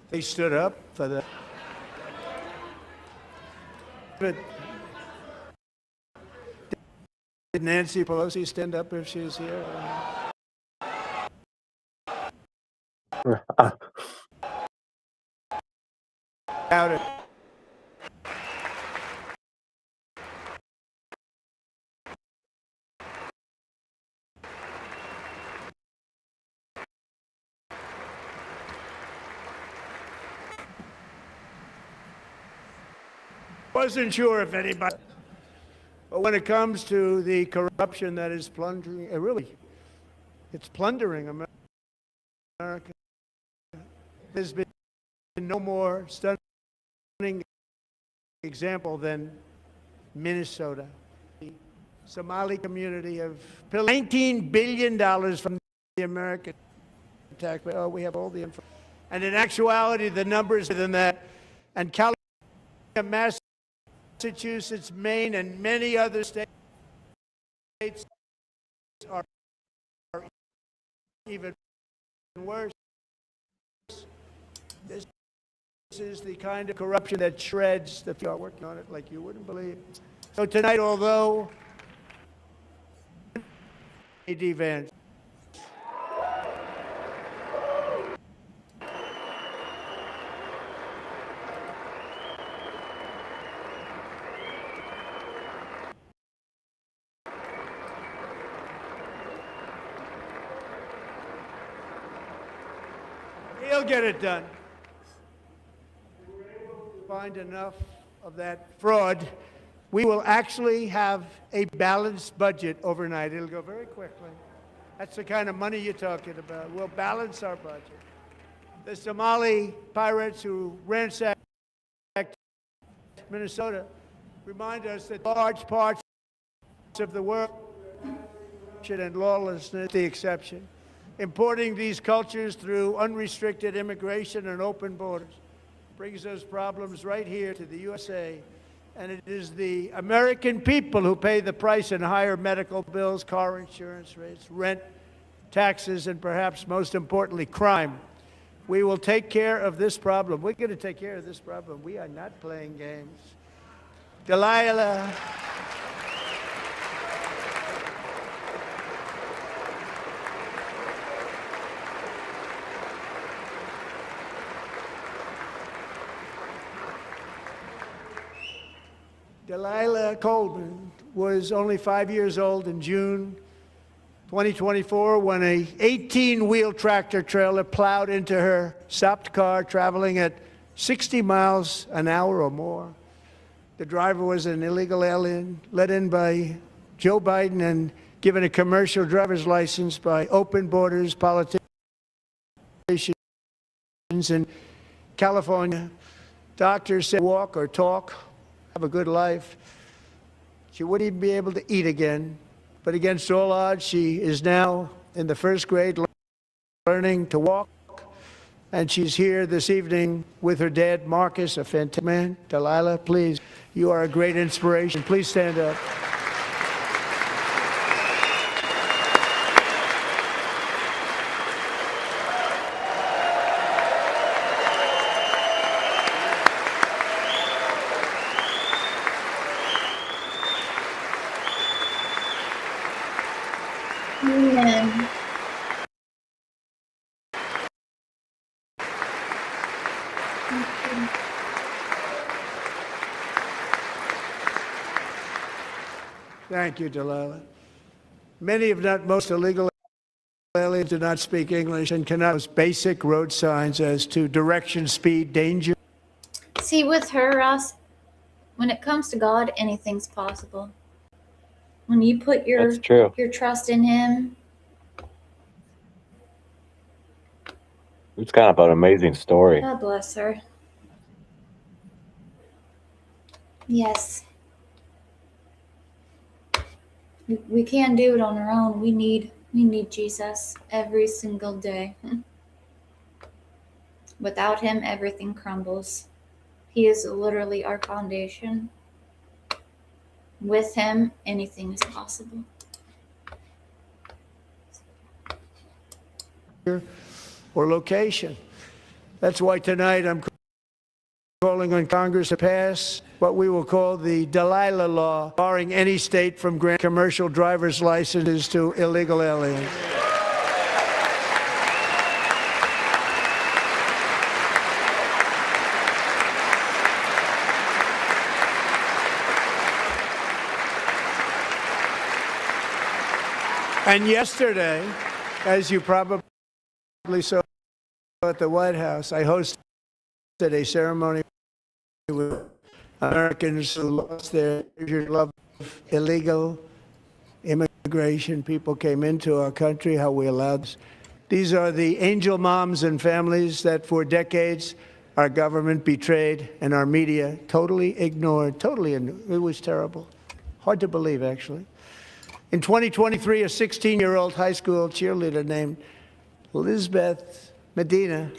They stood up for the. But did Nancy Pelosi stand up if she was here? Doubt it. Wasn't sure if anybody, but when it comes to the corruption that is plundering, it's plundering America. There's been no more stunning example than Minnesota. The Somali community have pillaged $19 billion from the American taxpayer. Oh, we have all the info. And in actuality, the numbers are than that. And California, Massachusetts, Maine, and many other states are even worse. is the kind of corruption that shreds the people working on it like you wouldn't believe. So tonight, although event. He'll get it done. Find enough of that fraud, we will actually have a balanced budget overnight. It'll go very quickly. That's the kind of money you're talking about. We'll balance our budget. The Somali pirates who ransacked Minnesota remind us that large parts of the world and lawlessness the exception. Importing these cultures through unrestricted immigration and open borders brings those problems right here to the USA. And it is the American people who pay the price in higher medical bills, car insurance rates, rent, taxes, and perhaps most importantly, crime. We will take care of this problem. We're going to take care of this problem. We are not playing games. Delilah. Delilah Coleman was only 5 years old in June 2024 when a 18-wheel tractor trailer plowed into her stopped car traveling at 60 miles an hour or more. The driver was an illegal alien let in by Joe Biden and given a commercial driver's license by open borders politicians in California. Doctors said walk or talk, have a good life. She wouldn't even be able to eat again. But against all odds, she is now in the first grade learning to walk. And she's here this evening with her dad, Marcus, a fantastic man. Delilah, please, you are a great inspiration. Please stand up. Amen. Thank you, Delilah. Many, if not most, illegal aliens do not speak English and cannot use basic road signs as to direction, speed, danger. See, with her, Ross, when it comes to God, anything's possible. When you put your trust in Him. It's kind of an amazing story. God bless her. Yes. We can't do it on our own. We need Jesus every single day. Without Him, everything crumbles. He is literally our foundation. With Him, anything is possible. Or location. That's why tonight I'm calling on Congress to pass what we will call the Delilah Law, barring any state from granting commercial driver's licenses to illegal aliens. And yesterday, as you probably saw at the White House, I hosted a ceremony with Americans who lost their love of illegal immigration. People came into our country, how we allowed this. These are the angel moms and families that for decades our government betrayed and our media totally ignored. It was terrible. Hard to believe, actually. In 2023, a 16-year-old high school cheerleader named Elizabeth Medina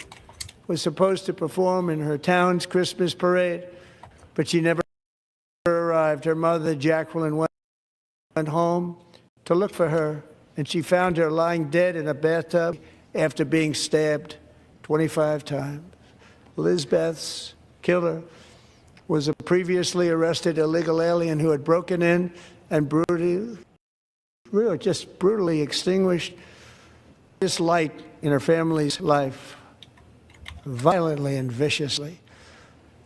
was supposed to perform in her town's Christmas parade, but she never arrived. Her mother, Jacqueline, went home to look for her, and she found her lying dead in a bathtub after being stabbed 25 times. Lisbeth's killer was a previously arrested illegal alien who had broken in and brutally extinguished this light in her family's life, violently and viciously.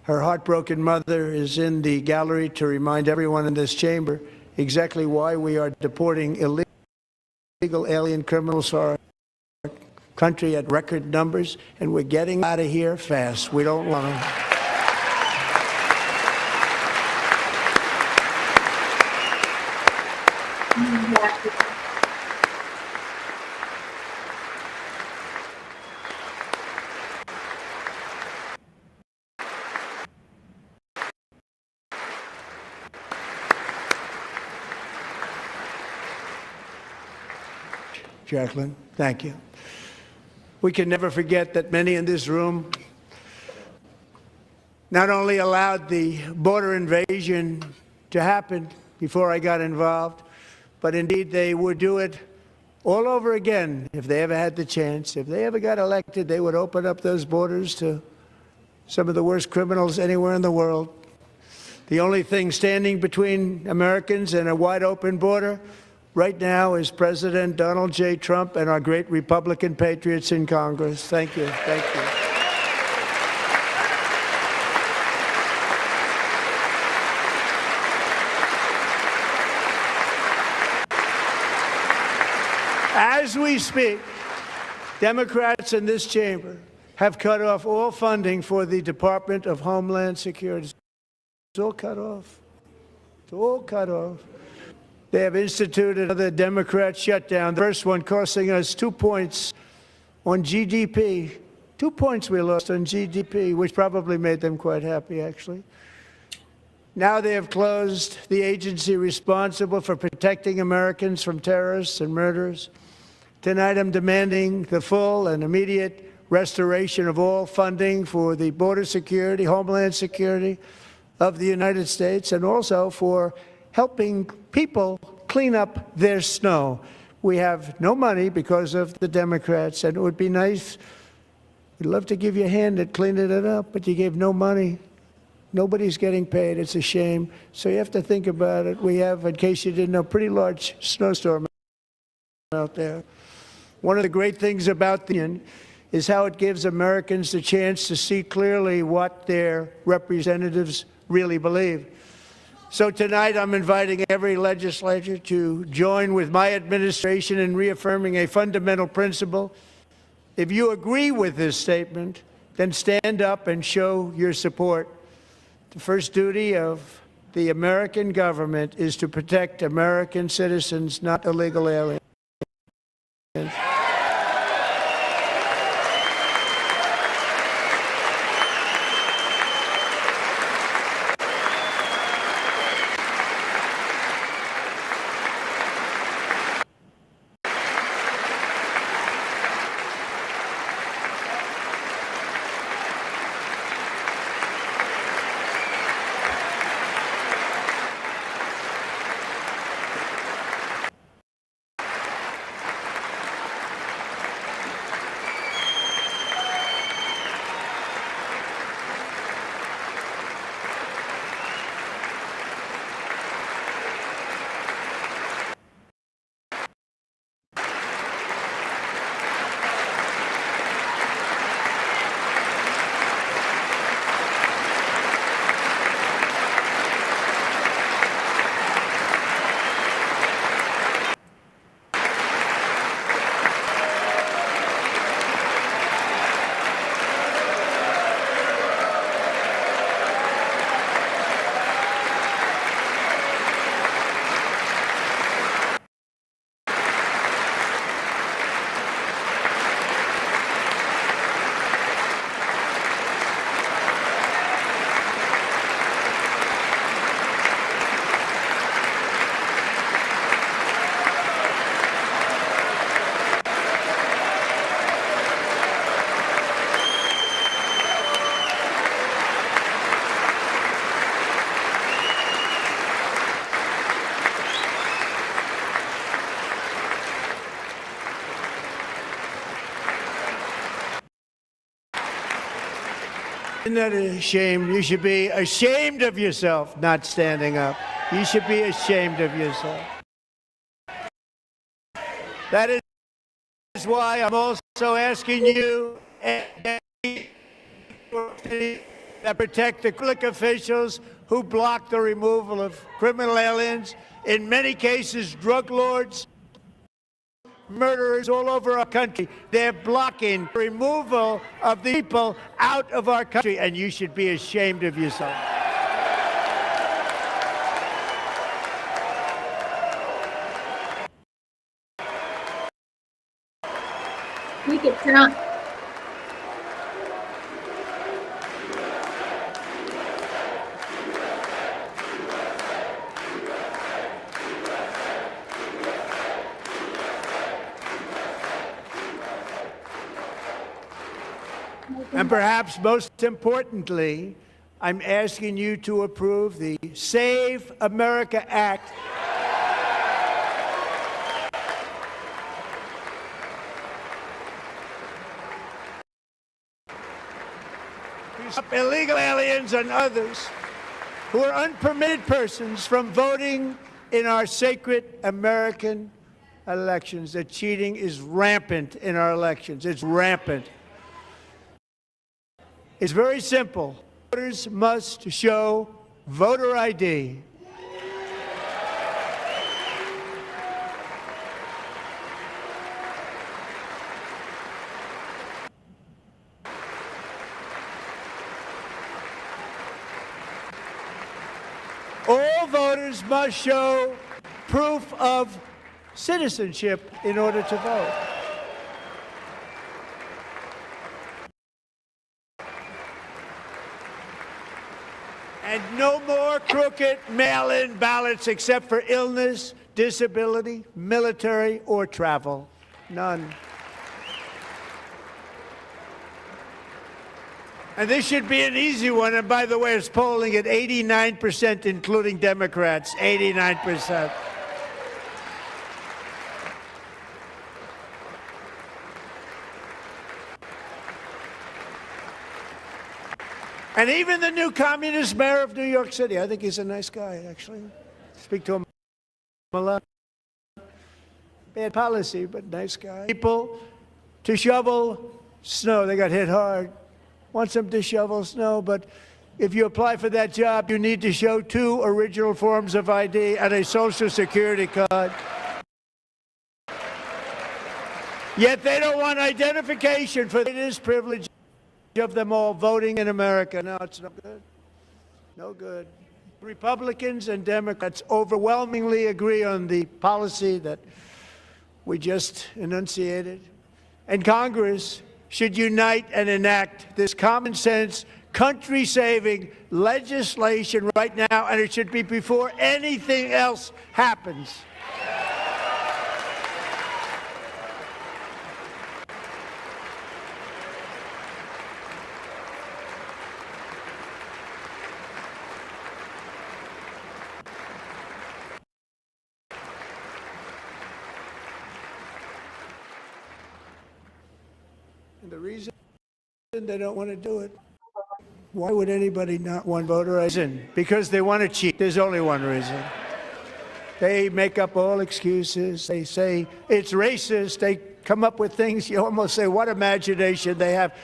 Her heartbroken mother is in the gallery to remind everyone in this chamber exactly why we are deporting illegal alien criminals to our country at record numbers, and we're getting out of here fast. We don't want them. Jacqueline, thank you. We can never forget that many in this room not only allowed the border invasion to happen before I got involved, but indeed they would do it all over again if they ever had the chance. If they ever got elected, they would open up those borders to some of the worst criminals anywhere in the world. The only thing standing between Americans and a wide open border right now is President Donald J. Trump and our great Republican patriots in Congress. Thank you. Thank you. As we speak, Democrats in this chamber have cut off all funding for the Department of Homeland Security. It's all cut off. It's all cut off. They have instituted another Democrat shutdown. The first one costing us 2 points on GDP. 2 points we lost on GDP, which probably made them quite happy, actually. Now they have closed the agency responsible for protecting Americans from terrorists and murderers. Tonight I'm demanding the full and immediate restoration of all funding for the border security, homeland security of the United States, and also for helping people clean up their snow. We have no money because of the Democrats, and it would be nice. We'd love to give you a hand at cleaning it up, but you gave no money. Nobody's getting paid. It's a shame. So you have to think about it. We have, in case you didn't know, a pretty large snowstorm out there. One of the great things about the union is how it gives Americans the chance to see clearly what their representatives really believe. So tonight I'm inviting every legislator to join with my administration in reaffirming a fundamental principle. If you agree with this statement, then stand up and show your support. The first duty of the American government is to protect American citizens, not illegal aliens. Isn't that a shame? You should be ashamed of yourself not standing up. You should be ashamed of yourself. That is why I'm also asking you that protect the public officials who block the removal of criminal aliens, in many cases drug lords, murderers all over our country. They're blocking the removal of the people out of our country, and you should be ashamed of yourself. We get Trump. And perhaps most importantly, I'm asking you to approve the Save America Act. Stop illegal aliens and others who are unpermitted persons from voting in our sacred American elections. The cheating is rampant in our elections. It's rampant. It's very simple. Voters must show voter ID. All voters must show proof of citizenship in order to vote. And no more crooked mail-in ballots except for illness, disability, military, or travel. None. And this should be an easy one. And by the way, it's polling at 89%, including Democrats. 89%. And even the new communist mayor of New York City, I think he's a nice guy, actually. Speak to him a lot. Bad policy, but nice guy. People to shovel snow. They got hit hard. Wants them to shovel snow, but if you apply for that job, you need to show 2 original forms of ID and a Social Security card. Yet they don't want identification for this privilege of them all voting in America. No, it's no good. No good. Republicans and Democrats overwhelmingly agree on the policy that we just enunciated. And Congress should unite and enact this common sense, country-saving legislation right now, and it should be before anything else happens. And the reason they don't want to do it, why would anybody not want voter ID? Because they want to cheat. There's only one reason. They make up all excuses. They say it's racist. They come up with things you almost say, what imagination they have.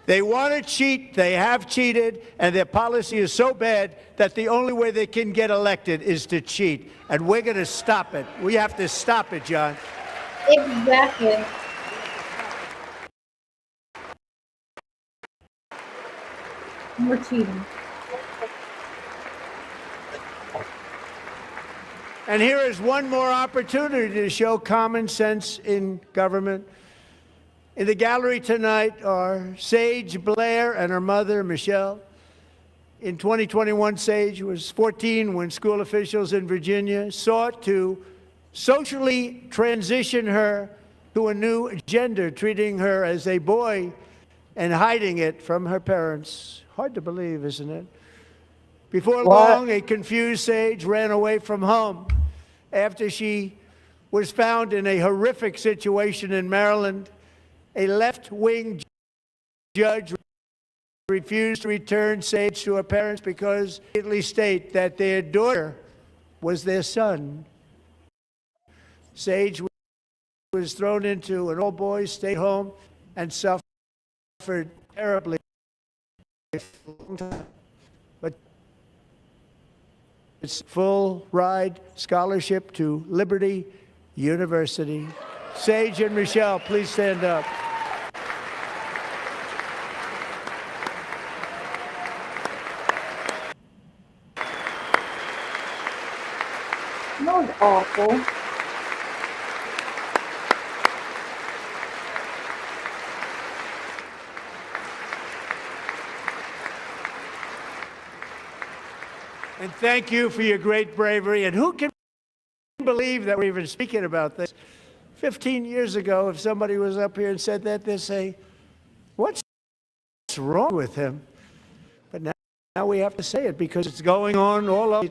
They want to cheat. They have cheated. And their policy is so bad that the only way they can get elected is to cheat. And we're going to stop it. We have to stop it, John. Exactly. More cheating. And here is one more opportunity to show common sense in government. In the gallery tonight are Sage Blair and her mother, Michelle. In 2021, Sage was 14 when school officials in Virginia sought to socially transition her to a new gender, treating her as a boy and hiding it from her parents. Hard to believe, isn't it? Before long, a confused Sage ran away from home after she was found in a horrific situation in Maryland. A left-wing judge refused to return Sage to her parents because they immediately state that their daughter was their son. Sage was thrown into an all-boys state home and suffered terribly. But it's full ride scholarship to Liberty University. Sage and Michelle, please stand up. That was awful. And thank you for your great bravery. And who can believe that we're even speaking about this? 15 years ago, if somebody was up here and said that, they'd say, what's wrong with him? But now we have to say it because it's going on all over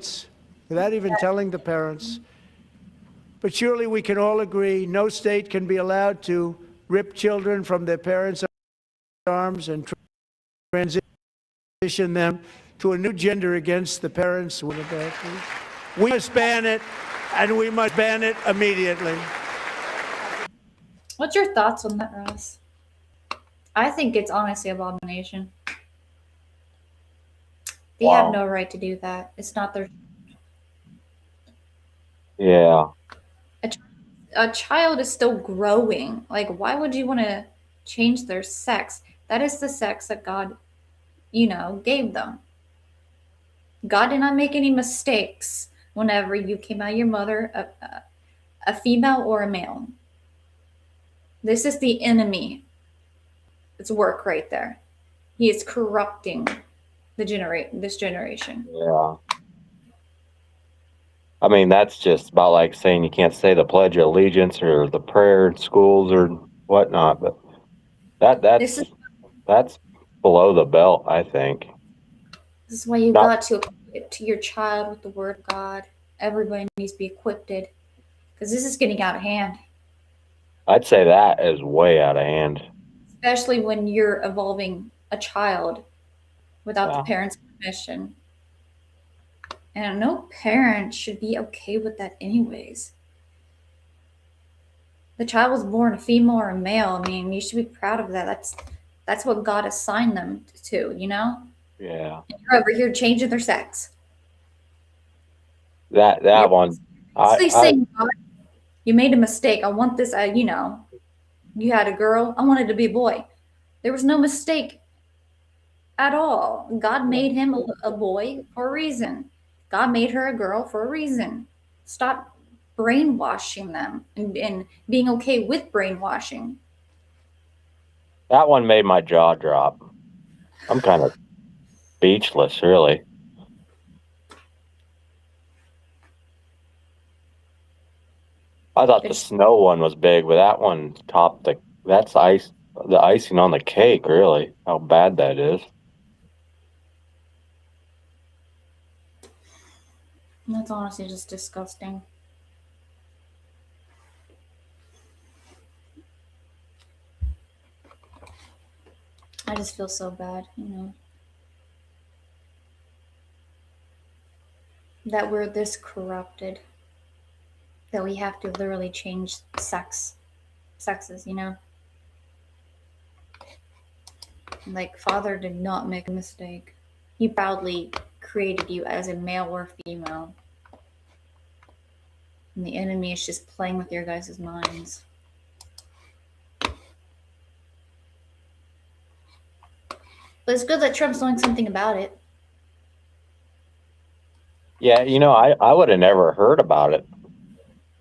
without even telling the parents. But surely we can all agree no state can be allowed to rip children from their parents' arms and transition them to a new gender against the parents. We must ban it, and we must ban it immediately. What's your thoughts on that, Ross? I think it's honestly abomination. They have no right to do that. It's not their... Yeah. A child is still growing. Like, why would you want to change their sex? That is the sex that God, gave them. God did not make any mistakes whenever you came out of your mother, a female or a male. This is the enemy. It's work right there. He is corrupting this generation. Yeah. I mean, that's just about like saying you can't say the Pledge of Allegiance or the prayer in schools or whatnot. But that's below the belt, I think. This is why you got to equip to your child with the Word of God. Everybody needs to be equipped because this is getting out of hand. I'd say that is way out of hand. Especially when you're evolving a child without the parents' permission. And no parent should be okay with that anyways. The child was born a female or a male. I mean, you should be proud of that. That's what God assigned them to, Yeah. And you're over here changing their sex. That one. Saying, God, you made a mistake. I want this, you had a girl. I wanted to be a boy. There was no mistake at all. God made him a boy for a reason. God made her a girl for a reason. Stop brainwashing them and being okay with brainwashing. That one made my jaw drop. I'm kind of speechless, really. I thought the snow one was big, but that one topped that's the icing on the cake, really, how bad that is. That's honestly just disgusting. I just feel so bad, that we're this corrupted, that we have to literally change sexes, Like, Father did not make a mistake. He proudly created you as a male or female. And the enemy is just playing with your guys' minds. But it's good that Trump's doing something about it. Yeah, I would have never heard about it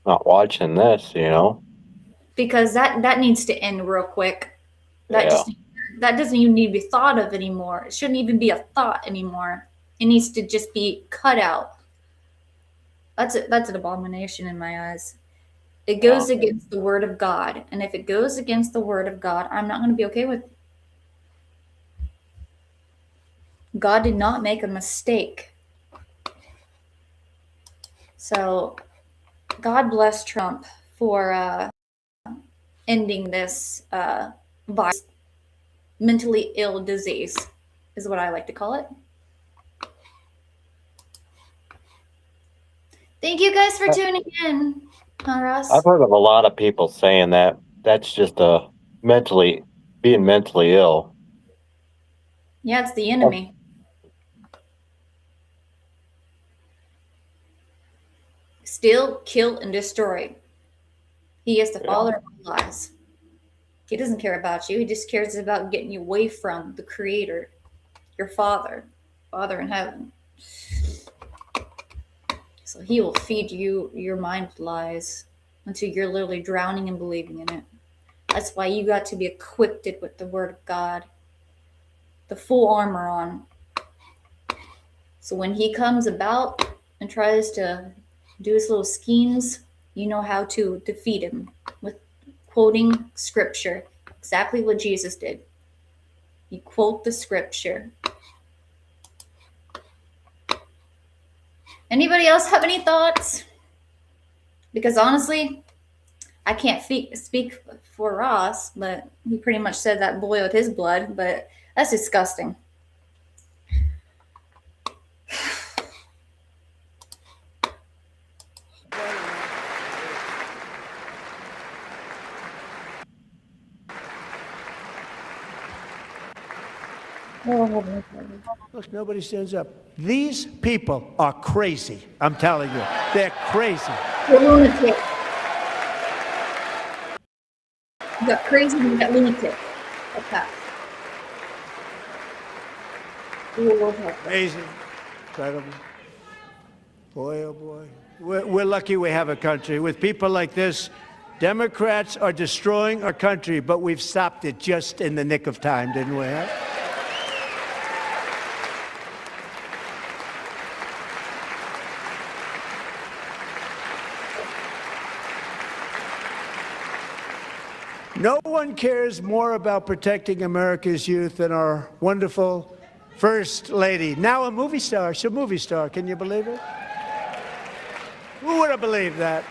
not watching this, Because that needs to end real quick. That doesn't even need to be thought of anymore. It shouldn't even be a thought anymore. It needs to just be cut out. That's an abomination in my eyes. It goes against the Word of God. And if it goes against the Word of God, I'm not going to be okay with it. God did not make a mistake. So God bless Trump for ending this virus, mentally ill disease. is what I like to call it. Thank you guys for tuning in. Huh, Ross? I've heard of a lot of people saying that that's just being mentally ill. Yeah, it's the enemy. Steal, kill, and destroy. He is the father of lies. He doesn't care about you. He just cares about getting you away from the Creator, your Father in heaven. So he will feed you your mind with lies until you're literally drowning and believing in it. That's why you got to be equipped with the Word of God, the full armor on. So when he comes about and tries to do his little schemes, you know how to defeat him with quoting scripture. Exactly what Jesus did. You quote the scripture. Anybody else have any thoughts? Because honestly, I can't speak for Ross, but he pretty much said that boiled his blood, but that's disgusting. Look, nobody stands up. These people are crazy. I'm telling you, they're crazy. You're lunatic. You got crazy and you got lunatic. Okay. Amazing. Incredible. Boy, oh boy. We're lucky we have a country. With people like this, Democrats are destroying our country, but we've stopped it just in the nick of time, didn't we? Huh? No one cares more about protecting America's youth than our wonderful First Lady. Now a movie star. She's a movie star. Can you believe it? Who would have believed that?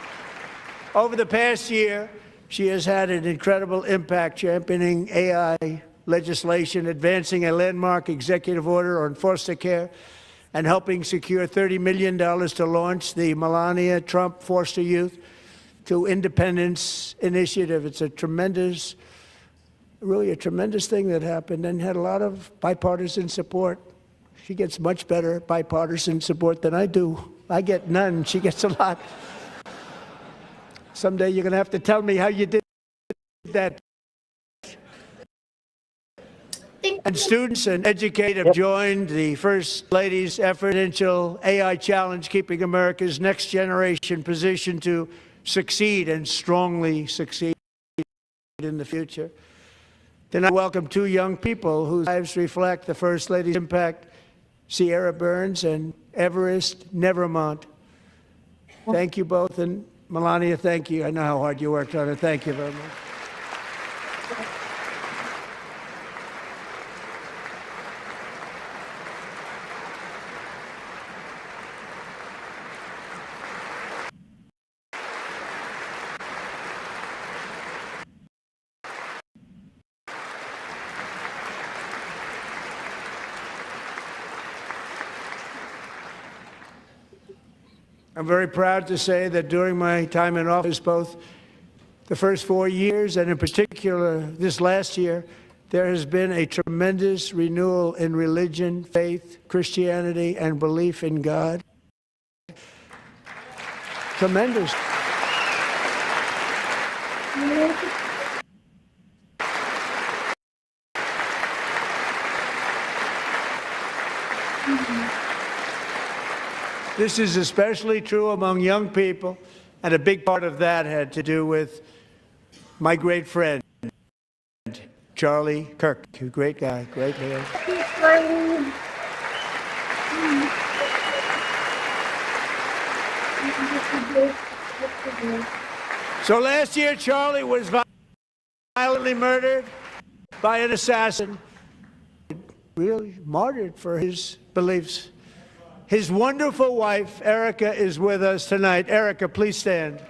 Over the past year, she has had an incredible impact championing AI legislation, advancing a landmark executive order on foster care, and helping secure $30 million to launch the Melania Trump Foster Youth to Independence Initiative. It's a tremendous, really a tremendous thing that happened and had a lot of bipartisan support. She gets much better bipartisan support than I do. I get none. She gets a lot. Someday you're going to have to tell me how you did that. And students and educators have joined the First Lady's effortful AI challenge, keeping America's next generation positioned to succeed and strongly succeed in the future. Then I welcome two young people whose lives reflect the First Lady's impact, Sierra Burns and Everest Nevermont. Thank you both, and Melania, thank you. I know how hard you worked on it. Thank you very much. I'm very proud to say that during my time in office, both the first 4 years and in particular this last year, there has been a tremendous renewal in religion, faith, Christianity, and belief in God. Tremendous. This is especially true among young people, and a big part of that had to do with my great friend, Charlie Kirk. A great guy, great man. So last year, Charlie was violently murdered by an assassin, really martyred for his beliefs. His wonderful wife, Erica, is with us tonight. Erica, please stand.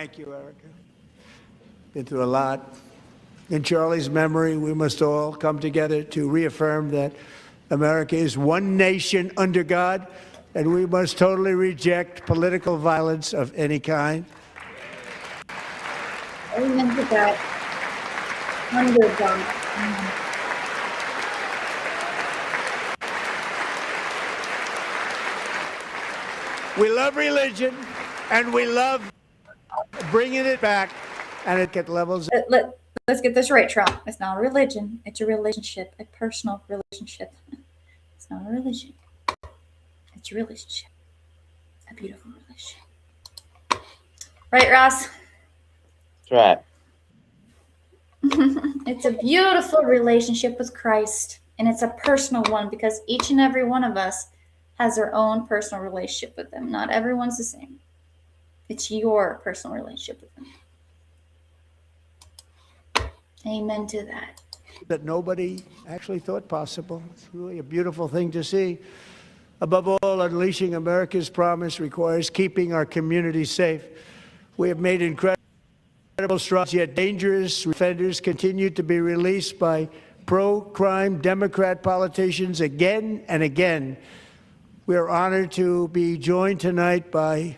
Thank you, Erica. Been through a lot. In Charlie's memory, we must all come together to reaffirm that America is one nation under God, and we must totally reject political violence of any kind. Amen to that. Under God. We love religion, and we love bringing it back, and it get levels. Let's get this right, Trump. It's not a religion. It's a relationship, a personal relationship. It's not a religion. It's a relationship. A beautiful relationship. Right, Ross? That's right. It's a beautiful relationship with Christ, and it's a personal one because each and every one of us has their own personal relationship with him. Not everyone's the same. It's your personal relationship with him. Amen to that. That nobody actually thought possible. It's really a beautiful thing to see. Above all, unleashing America's promise requires keeping our communities safe. We have made incredible strides, yet dangerous offenders continue to be released by pro-crime Democrat politicians again and again. We are honored to be joined tonight by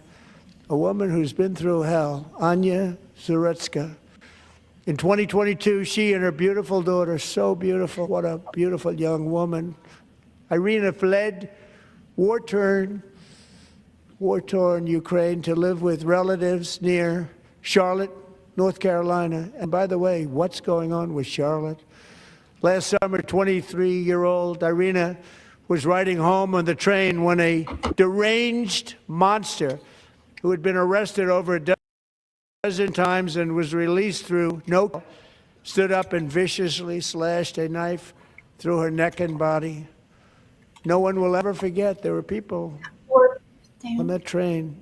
a woman who's been through hell, Anya Zaretska. In 2022, she and her beautiful daughter, so beautiful, what a beautiful young woman, Irina, fled war-torn Ukraine to live with relatives near Charlotte, North Carolina. And by the way, what's going on with Charlotte? Last summer, 23-year-old Irina was riding home on the train when a deranged monster who had been arrested over a dozen times and was released through no stood up and viciously slashed a knife through her neck and body. No one will ever forget. There were people on that train.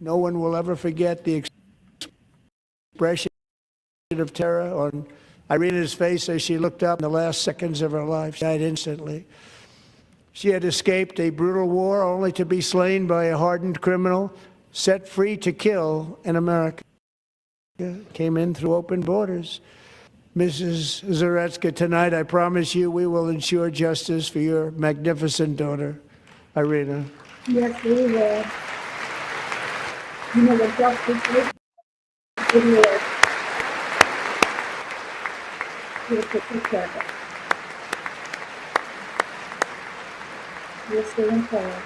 No one will ever forget the expression of terror on Irina's face as she looked up in the last seconds of her life. She died instantly. She had escaped a brutal war only to be slain by a hardened criminal set free to kill in America. Came in through open borders. Mrs. Zaretska, tonight I promise you we will ensure justice for your magnificent daughter, Irina. Yes, we will. You know what justice is? We'll take care of it. We'll stay in prayer.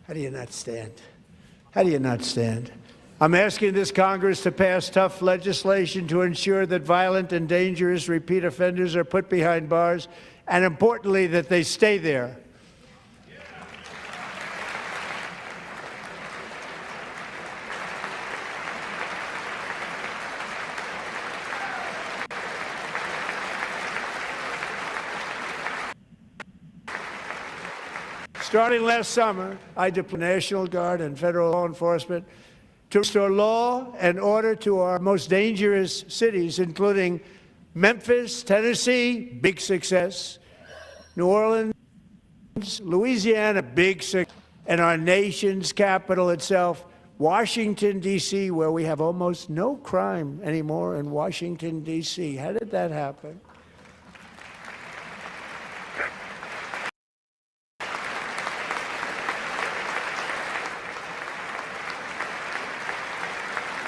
How do you not stand? How do you not stand? I'm asking this Congress to pass tough legislation to ensure that violent and dangerous repeat offenders are put behind bars, and importantly, that they stay there. Starting last summer, I deployed National Guard and federal law enforcement to restore law and order to our most dangerous cities, including Memphis, Tennessee, big success, New Orleans, Louisiana, big success, and our nation's capital itself, Washington, D.C., where we have almost no crime anymore in Washington, D.C. How did that happen?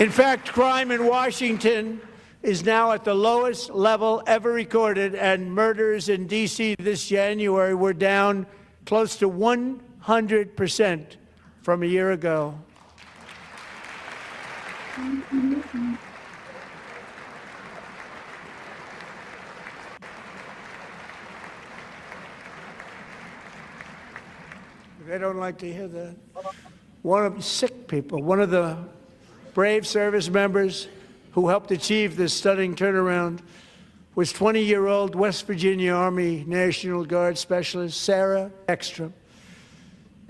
In fact, crime in Washington is now at the lowest level ever recorded, and murders in D.C. this January were down close to 100% from a year ago. They don't like to hear that. One of the sick people, one of the brave service members who helped achieve this stunning turnaround was 20-year-old West Virginia Army National Guard Specialist Sarah Ekstrom.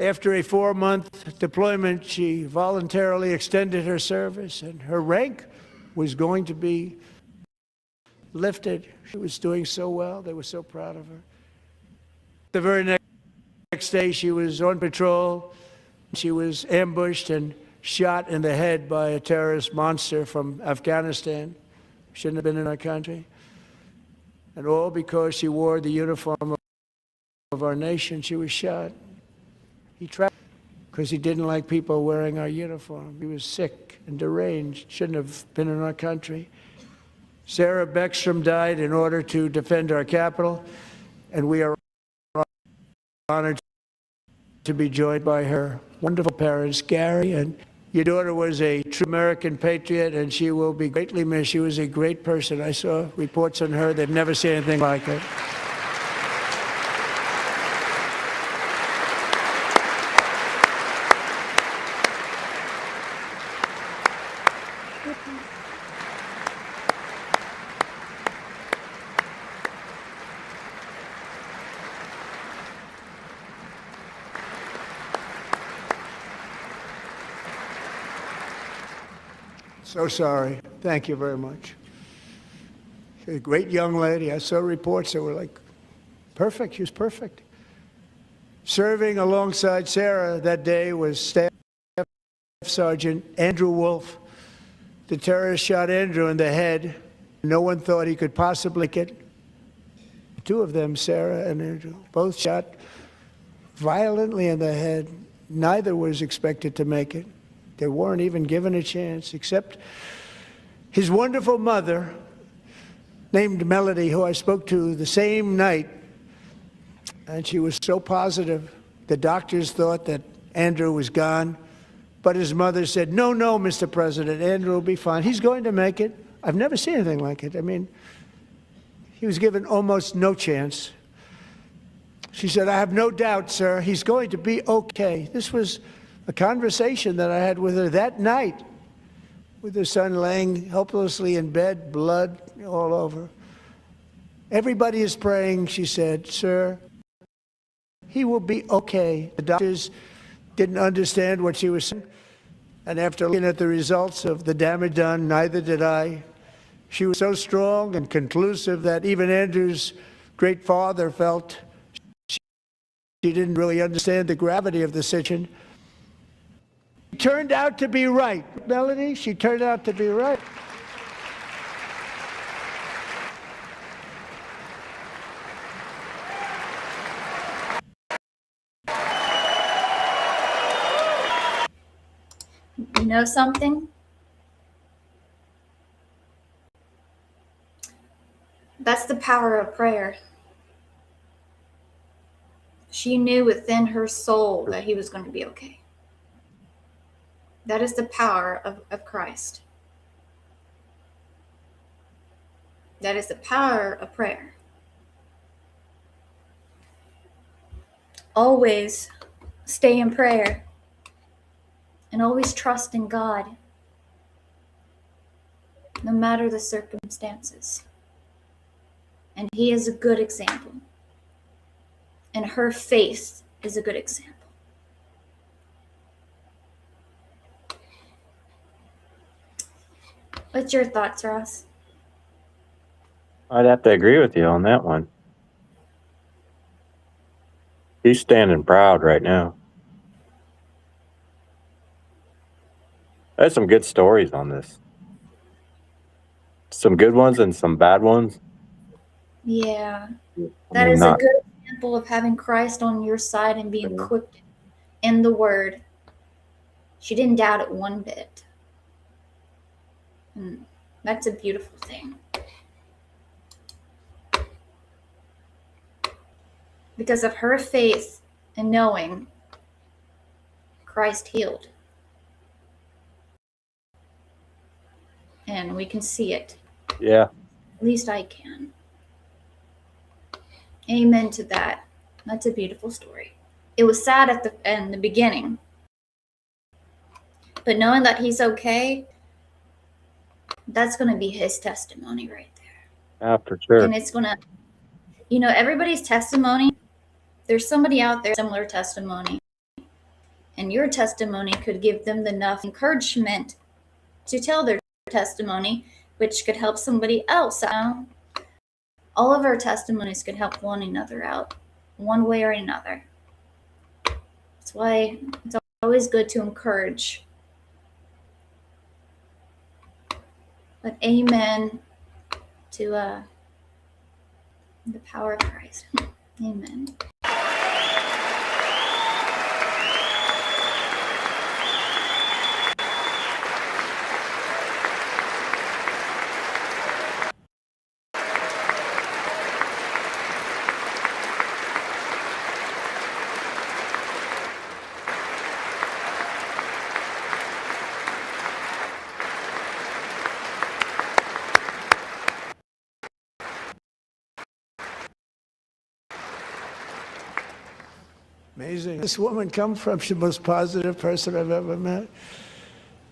After a 4-month deployment, she voluntarily extended her service, and her rank was going to be lifted. She was doing so well. They were so proud of her. The very next day, she was on patrol. She was ambushed and shot in the head by a terrorist monster from Afghanistan. Shouldn't have been in our country. And all because she wore the uniform of our nation. She was shot. He trapped because he didn't like people wearing our uniform. He was sick and deranged. Shouldn't have been in our country. Sarah Beckstrom died in order to defend our capital, and we are honored to be joined by her wonderful parents, Gary, and your daughter was a true American patriot, and she will be greatly missed. She was a great person. I saw reports on her. They've never seen anything like it. So sorry. Thank you very much. She's a great young lady. I saw reports that were like, perfect. She was perfect. Serving alongside Sarah that day was Staff Sergeant Andrew Wolf. The terrorist shot Andrew in the head. No one thought he could possibly get. Two of them, Sarah and Andrew, both shot violently in the head. Neither was expected to make it. They weren't even given a chance, except his wonderful mother, named Melody, who I spoke to the same night, and she was so positive. The doctors thought that Andrew was gone, but his mother said, no, Mr. President, Andrew will be fine. He's going to make it. I've never seen anything like it. I mean, he was given almost no chance. She said, I have no doubt, sir, he's going to be okay. This was a conversation that I had with her that night, with her son laying helplessly in bed, blood all over. Everybody is praying, she said, sir, he will be okay. The doctors didn't understand what she was saying, and after looking at the results of the damage done, neither did I. She was so strong and conclusive that even Andrew's great father felt she didn't really understand the gravity of the situation. She turned out to be right. Melody, she turned out to be right. You know something? That's the power of prayer. She knew within her soul that he was going to be okay. That is the power of Christ. That is the power of prayer. Always stay in prayer and always trust in God, no matter the circumstances. And he is a good example. And her faith is a good example. What's your thoughts, Ross? I'd have to agree with you on that one. He's standing proud right now. There's some good stories on this. Some good ones and some bad ones. Yeah. That is a good example of having Christ on your side and being equipped in the Word. She didn't doubt it one bit. And that's a beautiful thing. Because of her faith and knowing Christ healed. And we can see it. Yeah. At least I can. Amen to that. That's a beautiful story. It was sad in the beginning. But knowing that he's okay, that's going to be his testimony right there. Yeah, for sure. And it's going to, everybody's testimony, there's somebody out there, similar testimony. And your testimony could give them enough encouragement to tell their testimony, which could help somebody else out. All of our testimonies could help one another out. one way or another. That's why it's always good to encourage. But amen to the power of Christ. Amen. Amazing. This woman comes from, she's the most positive person I've ever met.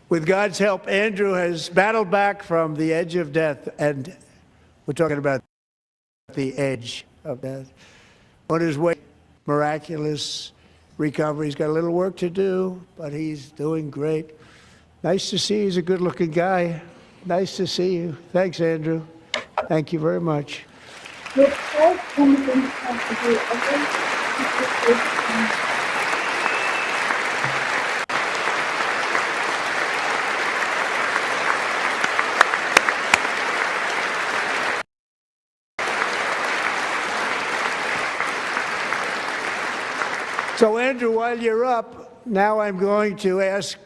With God's help, Andrew has battled back from the edge of death, and we're talking about the edge of death. On his way, miraculous recovery. He's got a little work to do, but he's doing great. Nice to see you. He's a good-looking guy. Nice to see you. Thanks, Andrew. Thank you very much. So, Andrew, while you're up, now I'm going to ask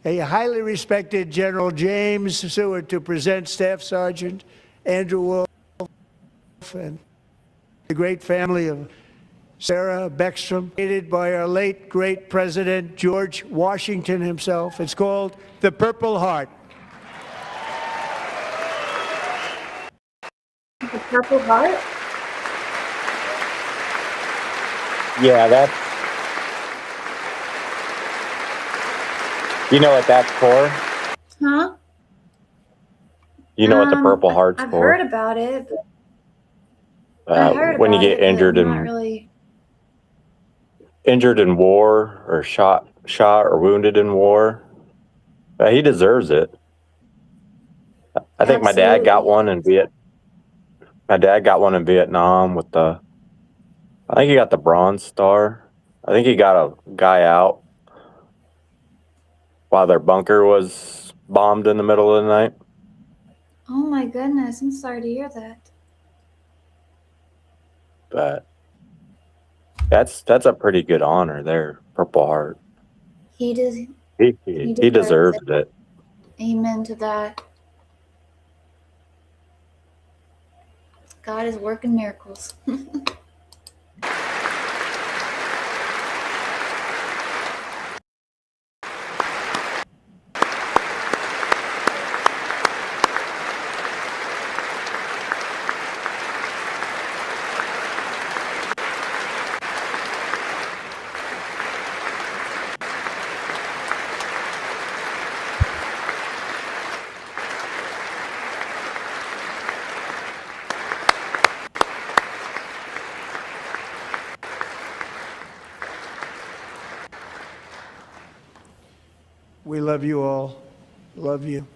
a highly respected General James Seward to present Staff Sergeant Andrew Wolf and the great family of Sarah Beckstrom, created by our late, great President George Washington himself. It's called the Purple Heart. The Purple Heart? Yeah, that's. You know what that's for? Huh? You know what the Purple Heart's I've for? heard about it, but I heard When you about get it, but injured not in really. injured in war or shot or wounded in war, he deserves it. I think my dad got one in My dad got one in Vietnam with the. I think he got the Bronze Star. I think he got a guy out while their bunker was bombed in the middle of the night. Oh my goodness, I'm sorry to hear that. But that's a pretty good honor there, Purple Heart. He does. He deserves it. Amen to that. God is working miracles. We love you all. Love you.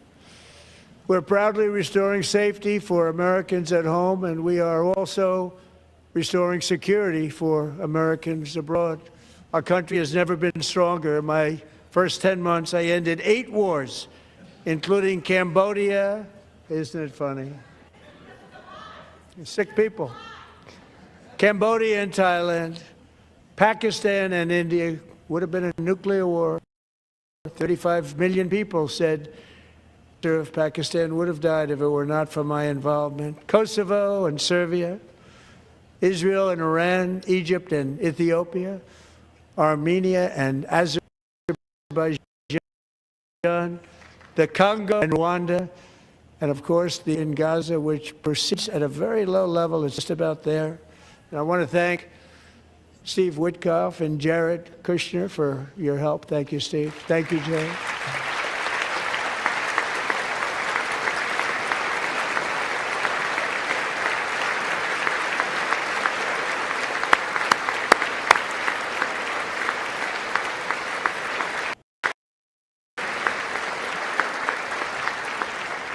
We're proudly restoring safety for Americans at home, and we are also restoring security for Americans abroad. Our country has never been stronger. In my first 10 months, I ended 8 wars, including Cambodia. Isn't it funny? Sick people. Cambodia and Thailand, Pakistan and India. Would have been a nuclear war. 35 million people said if Pakistan would have died if it were not for my involvement. Kosovo and Serbia, Israel and Iran, Egypt and Ethiopia, Armenia and Azerbaijan, the Congo and Rwanda, and of course the in Gaza, which persists at a very low level. It's just about there. And I want to thank Steve Witkoff and Jared Kushner for your help. Thank you, Steve. Thank you, Jared.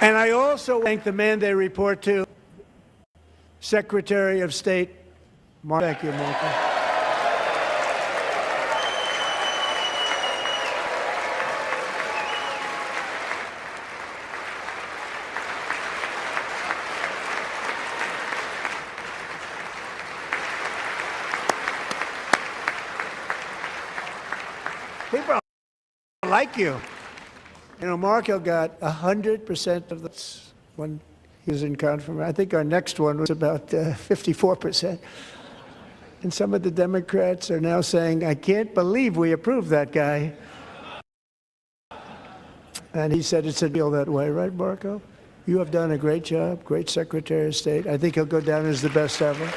And I also thank the man they report to, Secretary of State Thank you, Marco. People like you. You know, Marco got 100% of the when he was in confirmation. I think our next one was about 54%. And some of the Democrats are now saying, I can't believe we approved that guy. And he said it's a deal that way, right, Marco? You have done a great job, great Secretary of State. I think he'll go down as the best ever.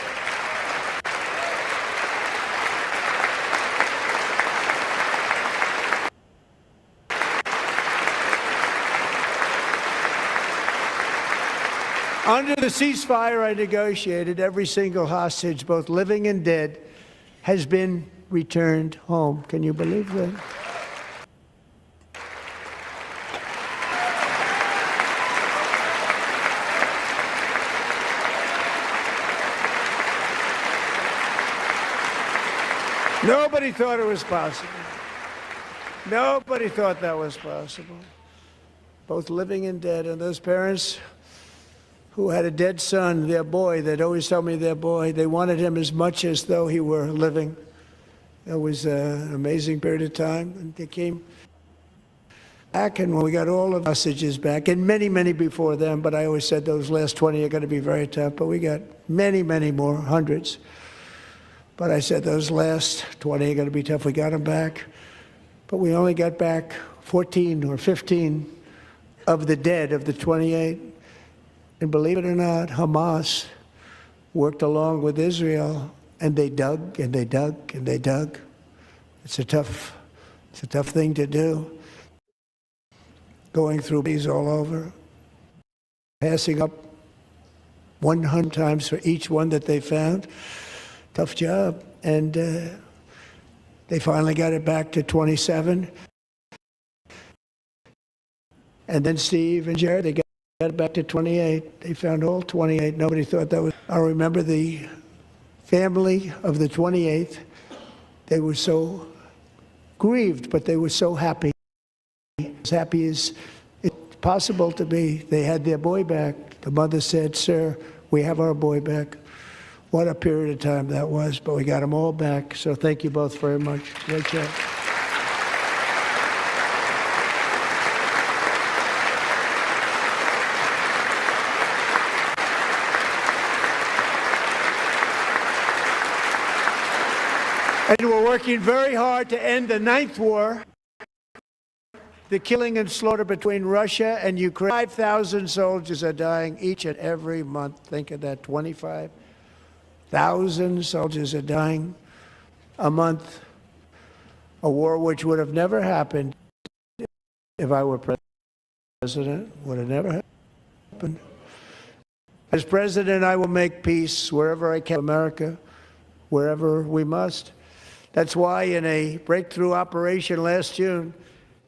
Under the ceasefire I negotiated, every single hostage, both living and dead, has been returned home. Can you believe that? Nobody thought it was possible. Nobody thought that was possible. Both living and dead, and those parents who had a dead son, their boy, they'd always tell me their boy, they wanted him as much as though he were living. It was an amazing period of time, and they came back, and when we got all of the hostages back, and many, many before them, but I always said those last 20 are going to be very tough, but we got many, many more, hundreds. But I said those last 20 are going to be tough. We got them back, but we only got back 14 or 15 of the dead of the 28. And believe it or not, Hamas worked along with Israel, and they dug and they dug and they dug. It's a tough thing to do. Going through these all over, passing up 100 times for each one that they found. Tough job. And they finally got it back to 27. And then Steve and Jared, they got it back to 28. They found all 28. Nobody thought that was. I remember the family of the 28th. They were so grieved, but they were so happy. As happy as it's possible to be. They had their boy back. The mother said, "Sir, we have our boy back." What a period of time that was, but we got them all back. So thank you both very much. Great job. And we're working very hard to end the 9th war, the killing and slaughter between Russia and Ukraine. 5,000 soldiers are dying each and every month. Think of that, 25,000 soldiers are dying a month. A war which would have never happened if I were president. Would have never happened. As president, I will make peace wherever I can, America, wherever we must. That's why in a breakthrough operation last June,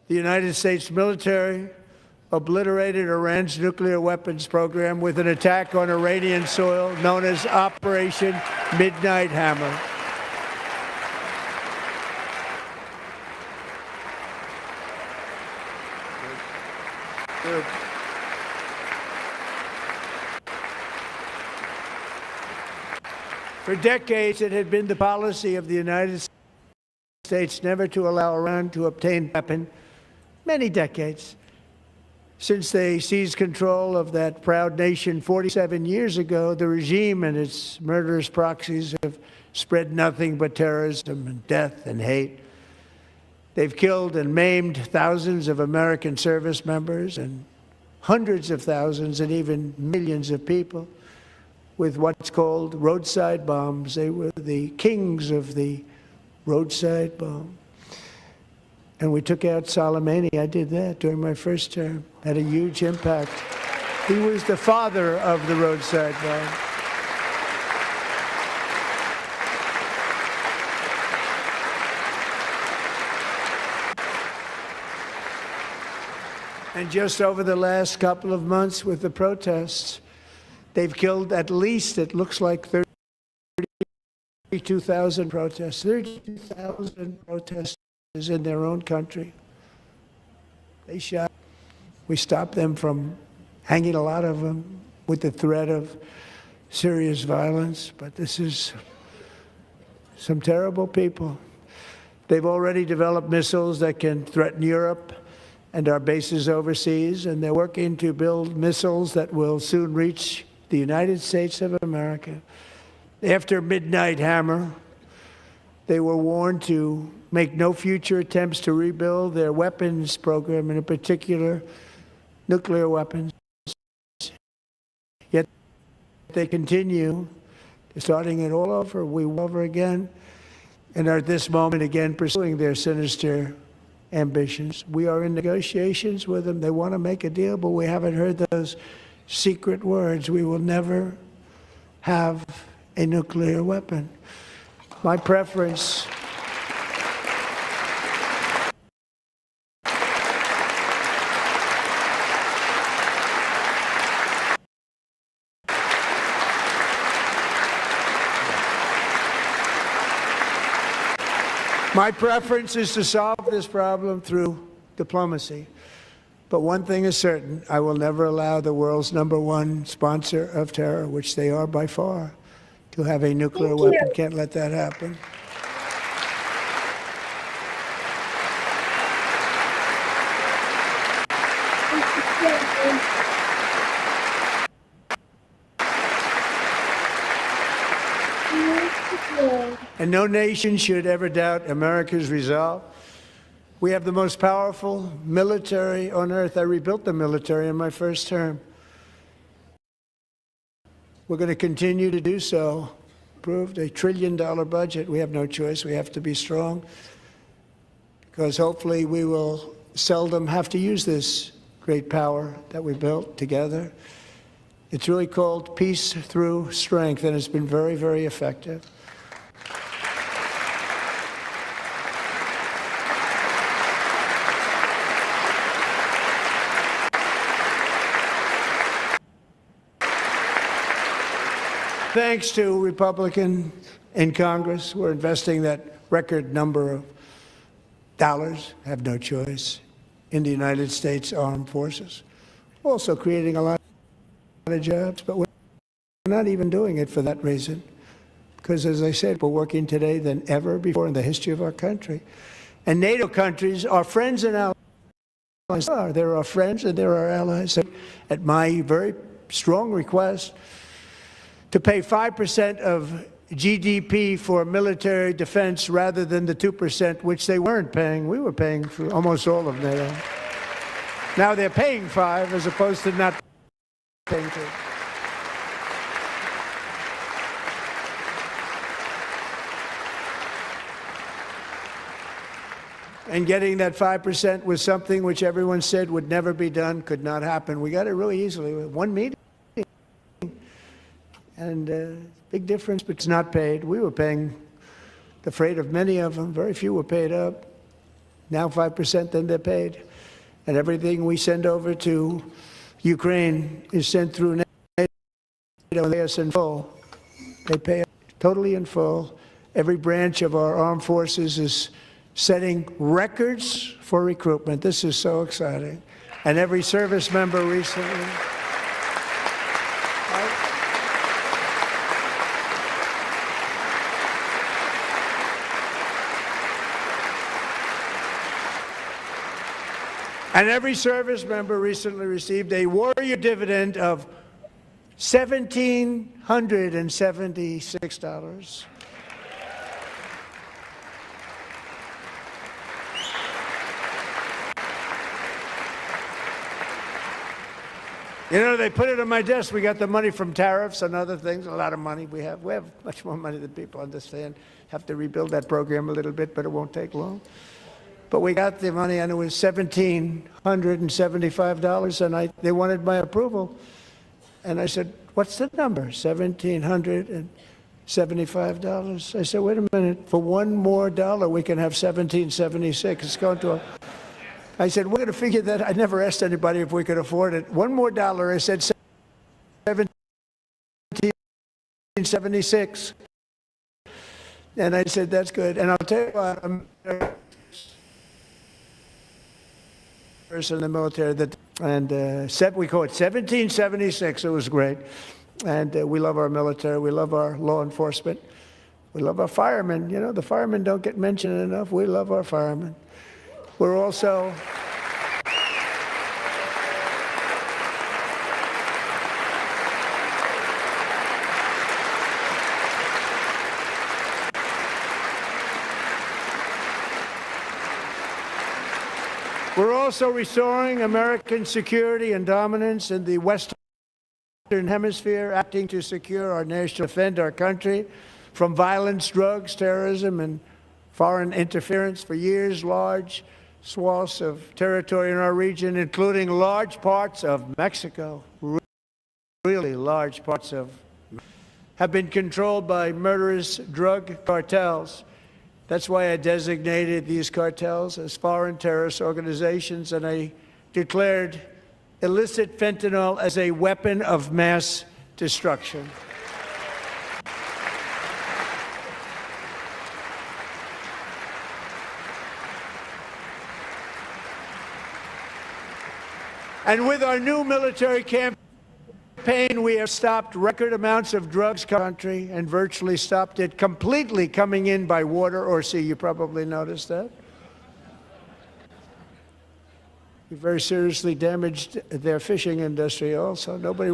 the United States military obliterated Iran's nuclear weapons program with an attack on Iranian soil known as Operation Midnight Hammer. Good. For decades, it had been the policy of the United States never to allow Iran to obtain a weapon. Many decades. Since they seized control of that proud nation 47 years ago, the regime and its murderous proxies have spread nothing but terrorism and death and hate. They've killed and maimed thousands of American service members and hundreds of thousands and even millions of people with what's called roadside bombs. They were the kings of the roadside bomb. And we took out Soleimani. I did that during my first term. Had a huge impact. He was the father of the roadside bomb. And just over the last couple of months with the protests, they've killed at least, it looks like 30 32,000 protests, 32,000 protesters in their own country. They shot. We stopped them from hanging a lot of them with the threat of serious violence, but this is some terrible people. They've already developed missiles that can threaten Europe and our bases overseas, and they're working to build missiles that will soon reach the United States of America. After Midnight Hammer, they were warned to make no future attempts to rebuild their weapons program, and in particular, nuclear weapons. Yet they continue, starting it all over again, and are at this moment again pursuing their sinister ambitions. We are in negotiations with them. They want to make a deal, but we haven't heard those secret words. We will never have a nuclear weapon. My preference is to solve this problem through diplomacy. But one thing is certain, I will never allow the world's #1 sponsor of terror, which they are by far, to have a nuclear weapon. Can't let that happen. And no nation should ever doubt America's resolve. We have the most powerful military on earth. I rebuilt the military in my first term. We're going to continue to do so. Approved a $1 trillion budget. We have no choice. We have to be strong, because hopefully we will seldom have to use this great power that we built together. It's really called peace through strength, and it's been very, very effective. Thanks to Republicans in Congress, we're investing that record number of dollars, have no choice, in the United States Armed Forces. Also creating a lot of jobs, but we're not even doing it for that reason. Because, as I said, we're working today than ever before in the history of our country. And NATO countries are friends and allies. They're our friends and they're our allies. So at my very strong request, to pay 5% of GDP for military defense rather than the 2%, which they weren't paying. We were paying for almost all of NATO. Now they're paying 5 as opposed to not paying 2. And getting that 5% was something which everyone said would never be done, could not happen. We got it really easily with one meeting. And big difference, but it's not paid. We were paying the freight of many of them. Very few were paid up. Now 5%, then they're paid. And everything we send over to Ukraine is sent through NATO. They pay us in full. They pay us totally in full. Every branch of our armed forces is setting records for recruitment. This is so exciting. And every service member recently. And every service member recently received a warrior dividend of $1,776. You know, they put it on my desk. We got the money from tariffs and other things, a lot of money we have. We have much more money than people understand. Have to rebuild that program a little bit, but it won't take long. But we got the money, and it was $1,775, and they wanted my approval. And I said, what's the number? $1,775. I said, wait a minute, for $1 more, we can have $1,776. It's going to I said, we're going to figure that. I never asked anybody if we could afford it. $1 more, I said, $1,776. And I said, that's good. And I'll tell you what, I'm a person in the military that, and we call it 1776. It was great. And we love our military. We love our law enforcement. We love our firemen. You know, the firemen don't get mentioned enough. We love our firemen. We're also... We're also restoring American security and dominance in the Western Hemisphere, acting to secure our nation, defend our country from violence, drugs, terrorism, and foreign interference. For years, large swaths of territory in our region, including large parts of Mexico, really large parts of, have been controlled by murderous drug cartels. That's why I designated these cartels as foreign terrorist organizations, and I declared illicit fentanyl as a weapon of mass destruction. And with our new military campaign, we have stopped record amounts of drugs in the country and virtually stopped it completely coming in by water or sea. You probably noticed that. We very seriously damaged their fishing industry also. Nobody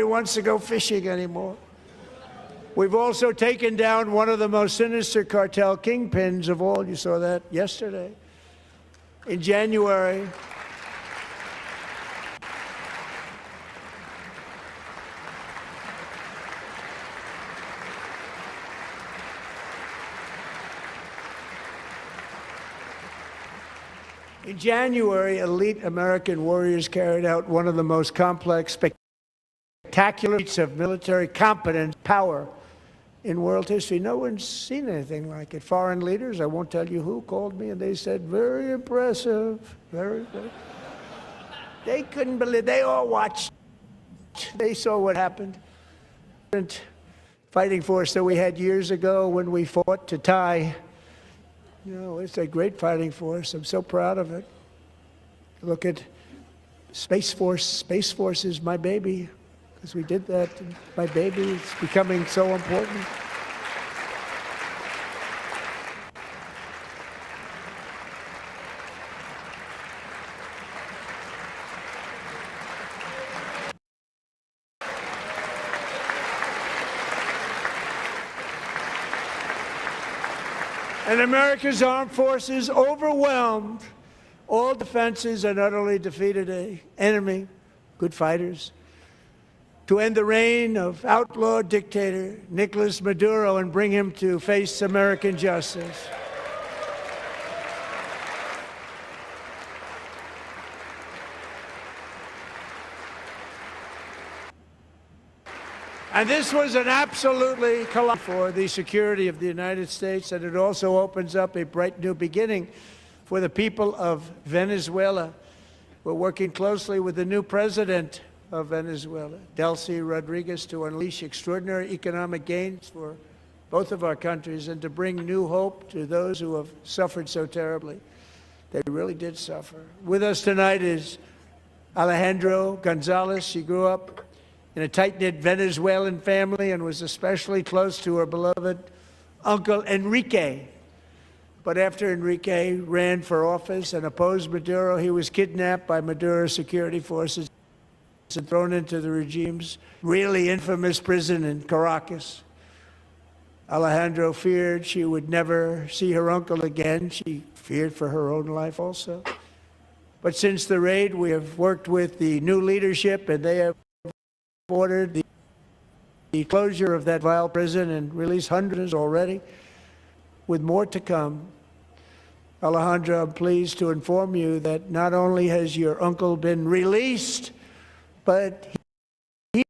wants to go fishing anymore. We've also taken down one of the most sinister cartel kingpins of all. You saw that yesterday. In January, elite American warriors carried out one of the most complex, spectacular feats of military competence, power in world history. No one's seen anything like it. Foreign leaders, I won't tell you who, called me and they said, very impressive, very. They couldn't believe, they all watched. They saw what happened. Fighting force that we had years ago when we fought to tie. You know, it's a great fighting force. I'm so proud of it. Look at Space Force. Space Force is my baby, because we did that. My baby is becoming so important. And America's armed forces overwhelmed all defenses and utterly defeated an enemy, good fighters, to end the reign of outlaw dictator Nicolas Maduro and bring him to face American justice. And this was an absolutely collapse for the security of the United States, and it also opens up a bright new beginning for the people of Venezuela. We're working closely with the new president of Venezuela, Delcy Rodriguez, to unleash extraordinary economic gains for both of our countries and to bring new hope to those who have suffered so terribly. They really did suffer. With us tonight is Alejandro Gonzalez. She grew up in a tight-knit Venezuelan family and was especially close to her beloved uncle Enrique. But after Enrique ran for office and opposed Maduro, he was kidnapped by Maduro's security forces and thrown into the regime's really infamous prison in Caracas. Alejandro feared she would never see her uncle again. She feared for her own life also. But since the raid, we have worked with the new leadership, and they have ordered the closure of that vile prison and released hundreds already, with more to come. Alejandro, I'm pleased to inform you that not only has your uncle been released, but he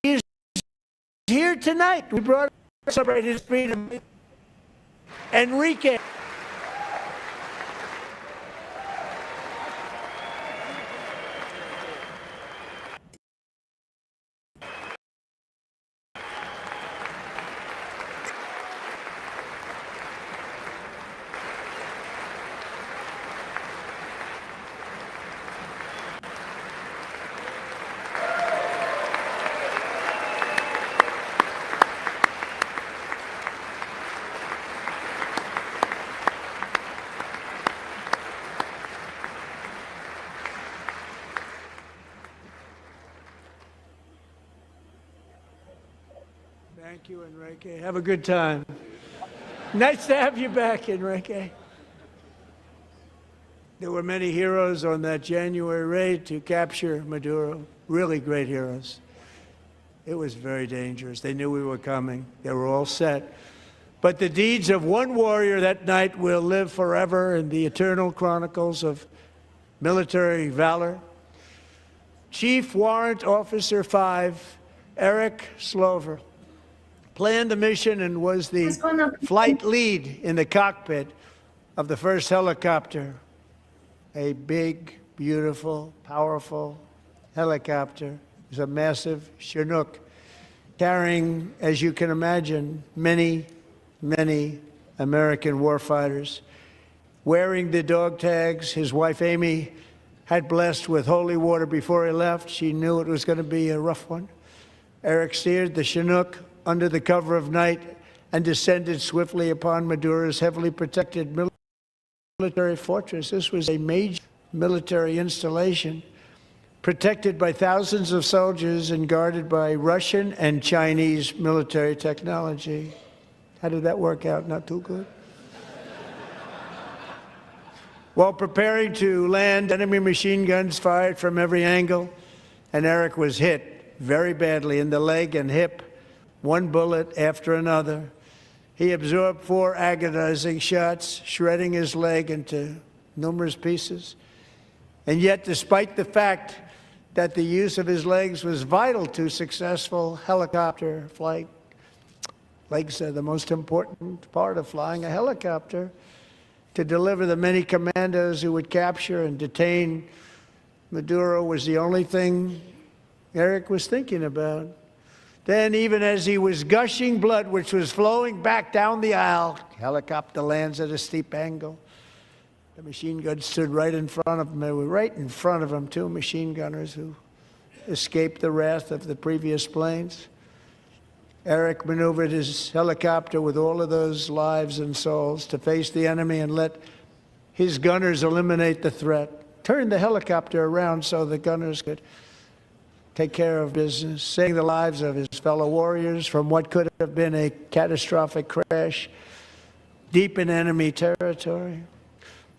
is here tonight. We brought him to celebrate his freedom. Enrique. Thank you, Enrique. Have a good time. Nice to have you back, Enrique. There were many heroes on that January raid to capture Maduro, really great heroes. It was very dangerous. They knew we were coming. They were all set. But the deeds of one warrior that night will live forever in the eternal chronicles of military valor. Chief Warrant Officer 5, Eric Slover, planned the mission and was the flight lead in the cockpit of the first helicopter. A big, beautiful, powerful helicopter. It was a massive Chinook carrying, as you can imagine, many, many American warfighters. Wearing the dog tags, his wife Amy had blessed with holy water before he left. She knew it was going to be a rough one. Eric steered the Chinook under the cover of night and descended swiftly upon Maduro's heavily protected military fortress. This was a major military installation protected by thousands of soldiers and guarded by Russian and Chinese military technology. How did that work out? Not too good. While preparing to land, enemy machine guns fired from every angle, and Eric was hit very badly in the leg and hip, one bullet after another. He absorbed 4 agonizing shots, shredding his leg into numerous pieces. And yet, despite the fact that the use of his legs was vital to successful helicopter flight, legs are the most important part of flying a helicopter, to deliver the many commandos who would capture and detain Maduro was the only thing Eric was thinking about. Then, even as he was gushing blood, which was flowing back down the aisle, helicopter lands at a steep angle. The machine guns stood right in front of him. They were right in front of him, 2 machine gunners who escaped the wrath of the previous planes. Eric maneuvered his helicopter with all of those lives and souls to face the enemy and let his gunners eliminate the threat. Turned the helicopter around so the gunners could take care of business, saving the lives of his fellow warriors from what could have been a catastrophic crash deep in enemy territory.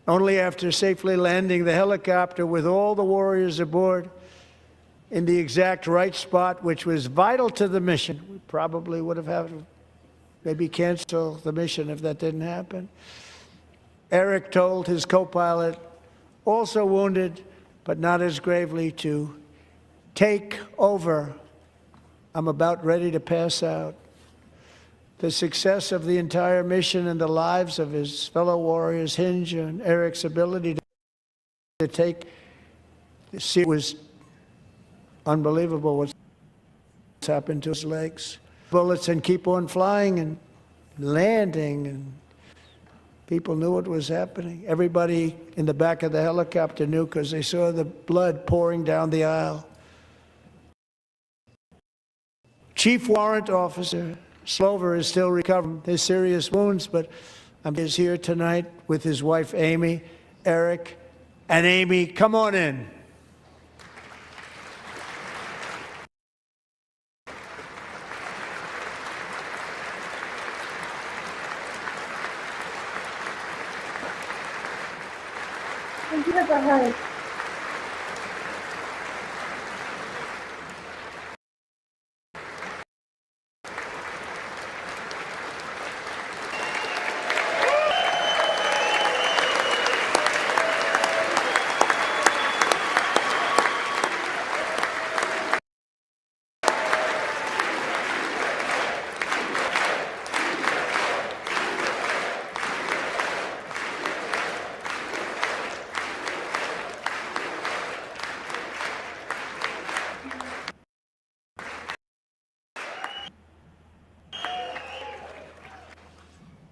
Only after safely landing the helicopter with all the warriors aboard in the exact right spot, which was vital to the mission. We probably would have had to maybe cancel the mission if that didn't happen. Eric told his co-pilot, also wounded, but not as gravely, to take over. I'm about ready to pass out. The success of the entire mission and the lives of his fellow warriors hinge on Eric's ability to take the sea. It was unbelievable what's happened to his legs. Bullets and keep on flying and landing, and people knew what was happening. Everybody in the back of the helicopter knew because they saw the blood pouring down the aisle. Chief Warrant Officer Slover is still recovering his serious wounds, but is here tonight with his wife Amy, Eric, and Amy. Come on in. Thank you for the hug.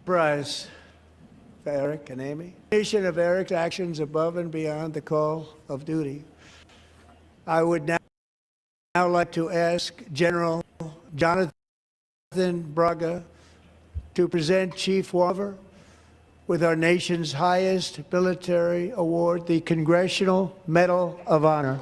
Prize for Eric and Amy. Nation of Eric's actions above and beyond the call of duty. I would now like to ask General Jonathan Braga to present Chief Warver with our nation's highest military award, the Congressional Medal of Honor.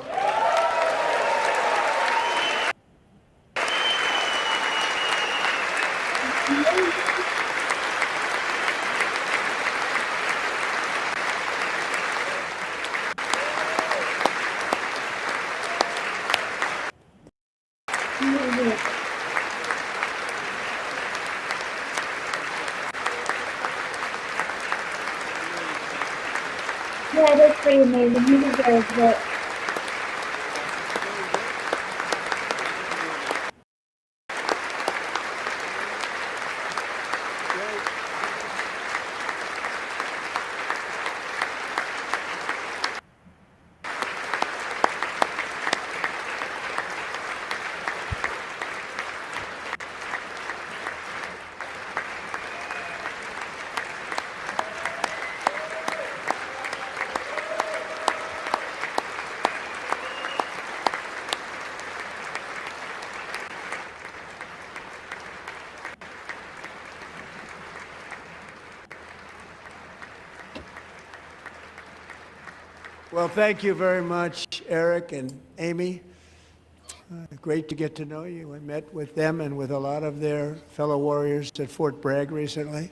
Yeah, that's pretty amazing. He deserves it. Well, thank you very much, Eric and Amy. Great to get to know you. I met with them and with a lot of their fellow warriors at Fort Bragg recently.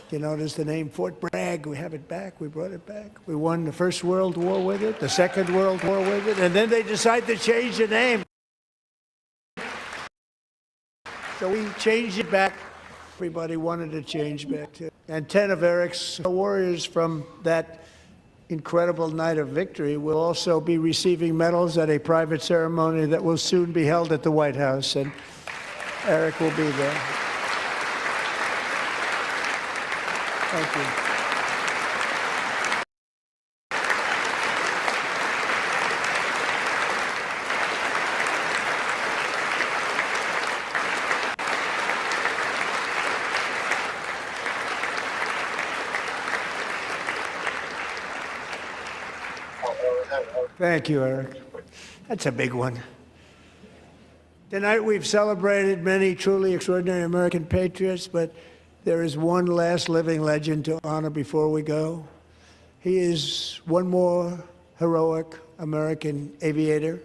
You notice the name Fort Bragg, we have it back, we brought it back. We won the First World War with it, the Second World War with it, and then they decided to change the name. So we changed it back. Everybody wanted to change back to. And 10 of Eric's warriors from that incredible night of victory will also be receiving medals at a private ceremony that will soon be held at the White House, and Eric will be there. Thank you. Thank you, Eric. That's a big one. Tonight we've celebrated many truly extraordinary American patriots, but there is one last living legend to honor before we go. He is one more heroic American aviator,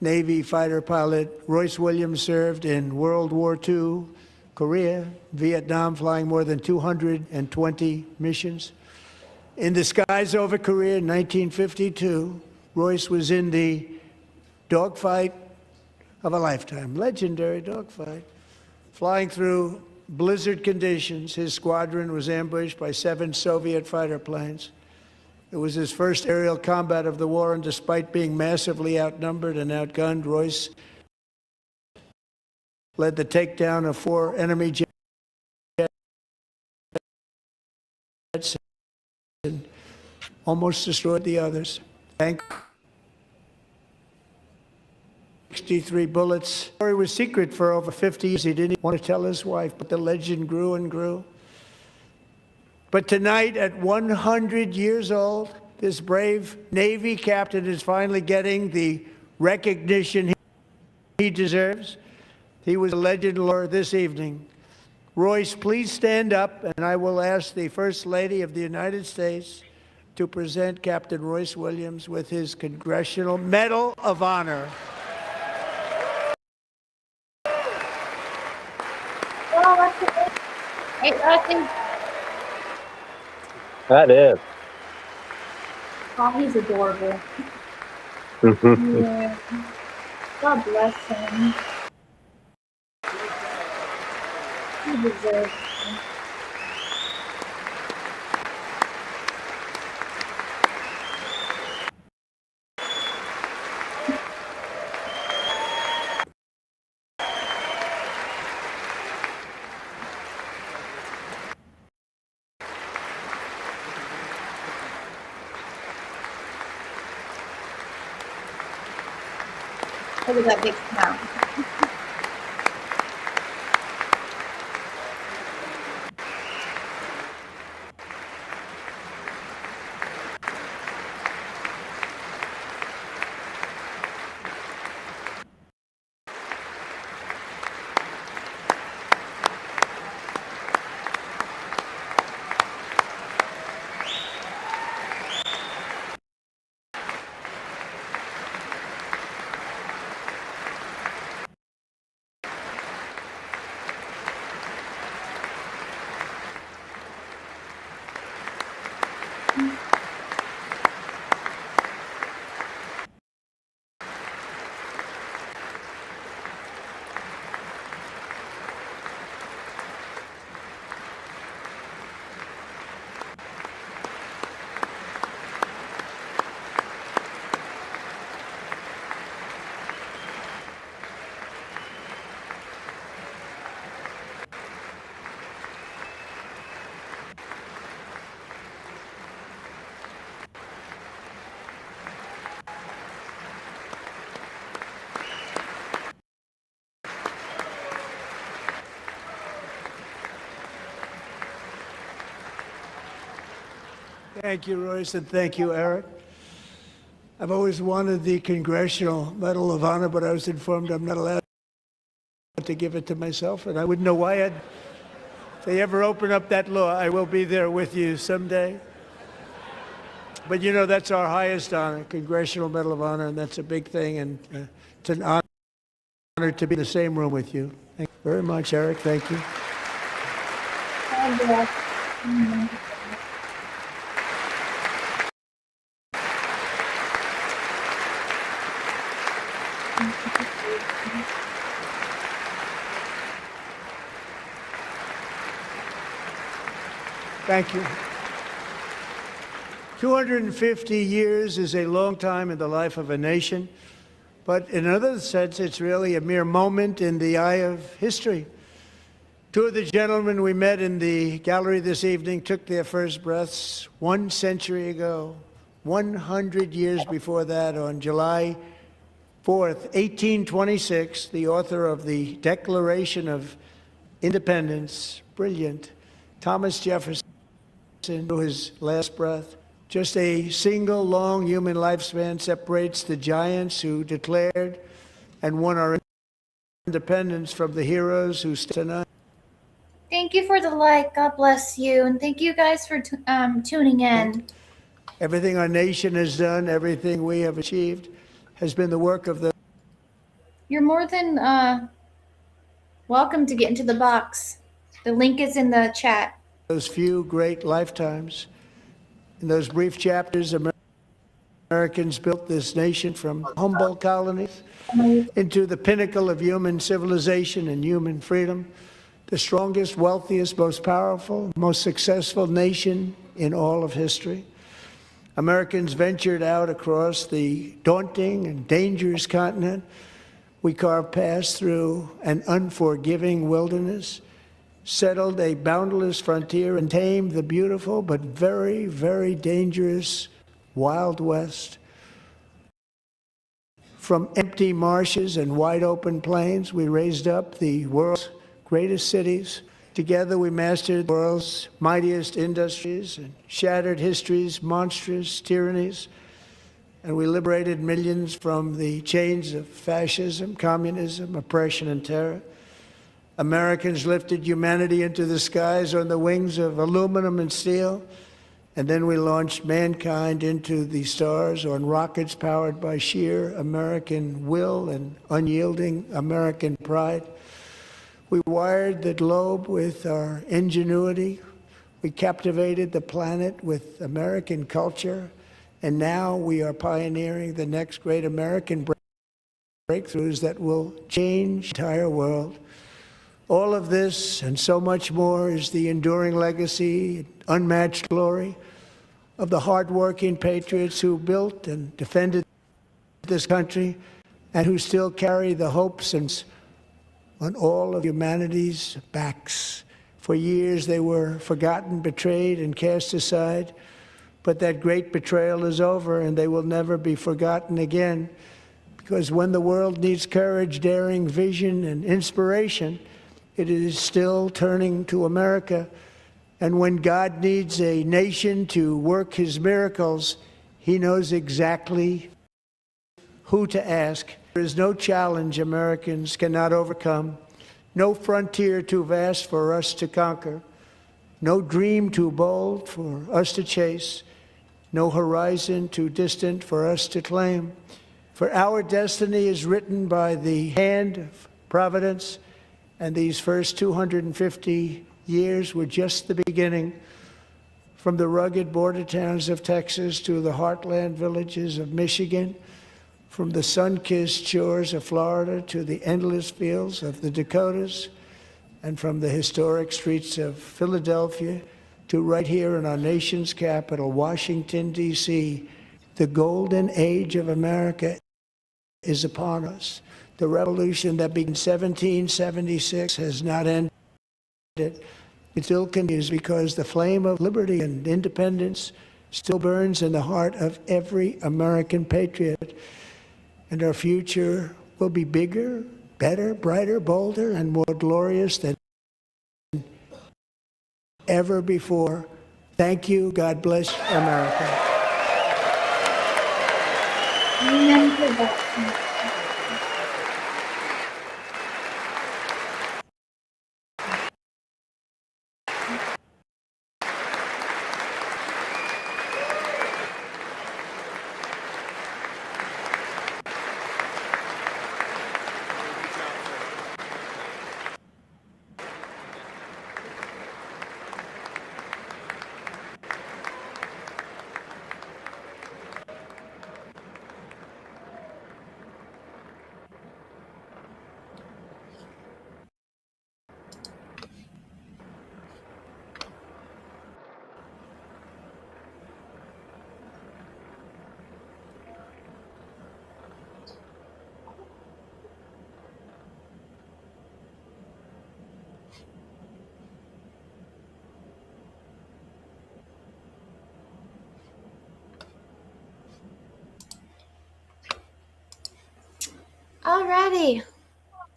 Navy fighter pilot. Royce Williams served in World War II, Korea, Vietnam, flying more than 220 missions. In the skies over Korea in 1952, Royce was in the dogfight of a lifetime, legendary dogfight. Flying through blizzard conditions, his squadron was ambushed by 7 Soviet fighter planes. It was his first aerial combat of the war, and despite being massively outnumbered and outgunned, Royce led the takedown of 4 enemy jets and almost destroyed the others. 63 bullets. The story was secret for over 50 years. He didn't want to tell his wife, but the legend grew and grew. But tonight, at 100 years old, this brave Navy captain is finally getting the recognition he deserves. He was a legend this evening. Royce, please stand up, and I will ask the First Lady of the United States to present Captain Royce Williams with his Congressional Medal of Honor. That is. Oh, he's adorable. Mhm. Yeah. God bless him. He deserves it. Look at that big smile. Thank you, Royce, and thank you, Eric. I've always wanted the Congressional Medal of Honor, but I was informed I'm not allowed to give it to myself, and I wouldn't know why. If they ever open up that law, I will be there with you someday. But you know, that's our highest honor, Congressional Medal of Honor, and that's a big thing, and it's an honor to be in the same room with you. Thank you very much, Eric. Thank you. Thank you. 250 years is a long time in the life of a nation, but in another sense, it's really a mere moment in the eye of history. Two of the gentlemen we met in the gallery this evening took their first breaths 1 century ago, 100 years before that, on July 4th, 1826, the author of the Declaration of Independence, brilliant, Thomas Jefferson, to his last breath. Just a single long human lifespan separates the giants who declared and won our independence from the heroes who stand tonight. Thank you for the like. God bless you. And thank you guys for tuning in. Everything our nation has done, everything we have achieved, has been the work of the... You're more than welcome to get into the box. The link is in the chat. Those few great lifetimes. In those brief chapters, Americans built this nation from humble colonies into the pinnacle of human civilization and human freedom, the strongest, wealthiest, most powerful, most successful nation in all of history. Americans ventured out across the daunting and dangerous continent. We carved paths through an unforgiving wilderness, settled a boundless frontier, and tamed the beautiful but very, very dangerous Wild West. From empty marshes and wide open plains, we raised up the world's greatest cities. Together we mastered the world's mightiest industries and shattered history's monstrous tyrannies. And we liberated millions from the chains of fascism, communism, oppression, and terror. Americans lifted humanity into the skies on the wings of aluminum and steel, and then we launched mankind into the stars on rockets powered by sheer American will and unyielding American pride. We wired the globe with our ingenuity. We captivated the planet with American culture, and now we are pioneering the next great American breakthroughs that will change the entire world. All of this and so much more is the enduring legacy, unmatched glory of the hardworking patriots who built and defended this country and who still carry the hopes and on all of humanity's backs. For years they were forgotten, betrayed, and cast aside, but that great betrayal is over and they will never be forgotten again, because when the world needs courage, daring, vision, and inspiration, it is still turning to America. And when God needs a nation to work his miracles, he knows exactly who to ask. There is no challenge Americans cannot overcome, no frontier too vast for us to conquer, no dream too bold for us to chase, no horizon too distant for us to claim. For our destiny is written by the hand of providence, and these first 250 years were just the beginning. From the rugged border towns of Texas to the heartland villages of Michigan, from the sun-kissed shores of Florida to the endless fields of the Dakotas, and from the historic streets of Philadelphia to right here in our nation's capital, Washington, D.C., the golden age of America is upon us. The revolution that began in 1776 has not ended. It still continues because the flame of liberty and independence still burns in the heart of every American patriot. And our future will be bigger, better, brighter, bolder, and more glorious than ever before, Thank you. God bless America. Amen to that. Alrighty.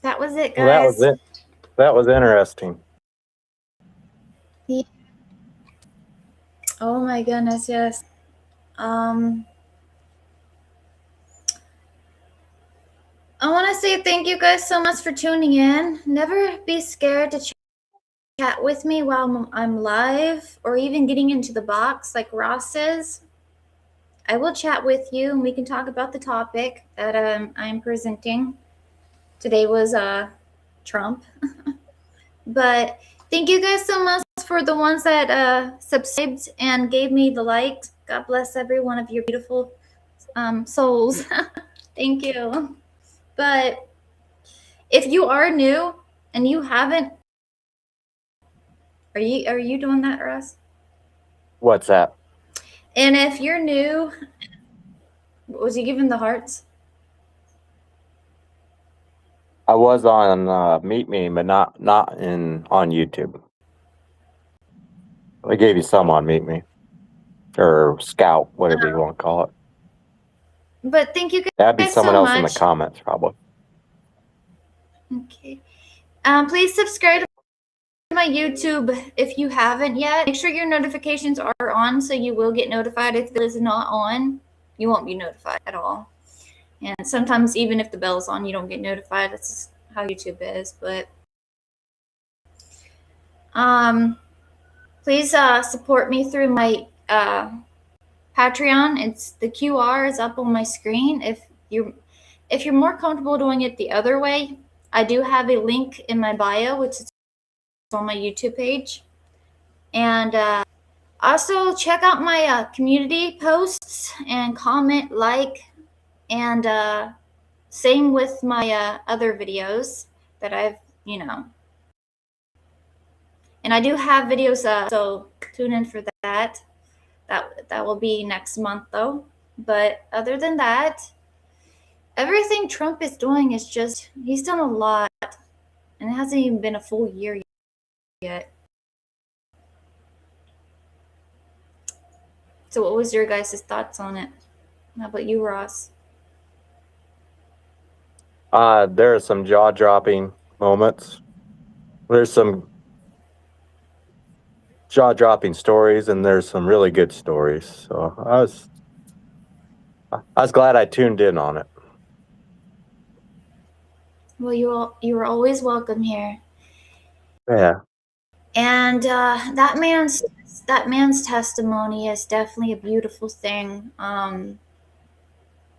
That was it, guys. Well, that was it. That was interesting. Yeah. Oh my goodness, yes. I want to say thank you guys so much for tuning in. Never be scared to chat with me while I'm live or even getting into the box like Ross says. I will chat with you and we can talk about the topic that I'm presenting. Today was Trump. But thank you guys so much for the ones that subscribed and gave me the likes. God bless every one of your beautiful souls. Thank you. But if you are new and you haven't, are you doing that, Russ? What's that? And if you're new, was he giving the hearts? I was on Meet Me, but not on YouTube. I gave you some on Meet Me or Scout, whatever you want to call it. But thank you guys That'd be someone so else in the much. comments, probably. Okay. Please subscribe to my YouTube if you haven't yet. Make sure your notifications are on so you will get notified. If it is not on, you won't be notified at all. And sometimes even if the bell's on, you don't get notified. That's just how YouTube is. But please support me through my Patreon. It's the QR is up on my screen. If you're more comfortable doing it the other way, I do have a link in my bio, which is on my YouTube page. And also check out my community posts and comment, like, and same with my other videos that I've, and I do have videos, so tune in for that. That will be next month though. But other than that, everything Trump is doing is just, he's done a lot, and it hasn't even been a full year yet. So what was your guys' thoughts on it? How about you, Ross? There are some jaw-dropping moments. There's some jaw-dropping stories, and there's some really good stories. So I was glad I tuned in on it. Well, you were always welcome here. Yeah. And that man's testimony is definitely a beautiful thing.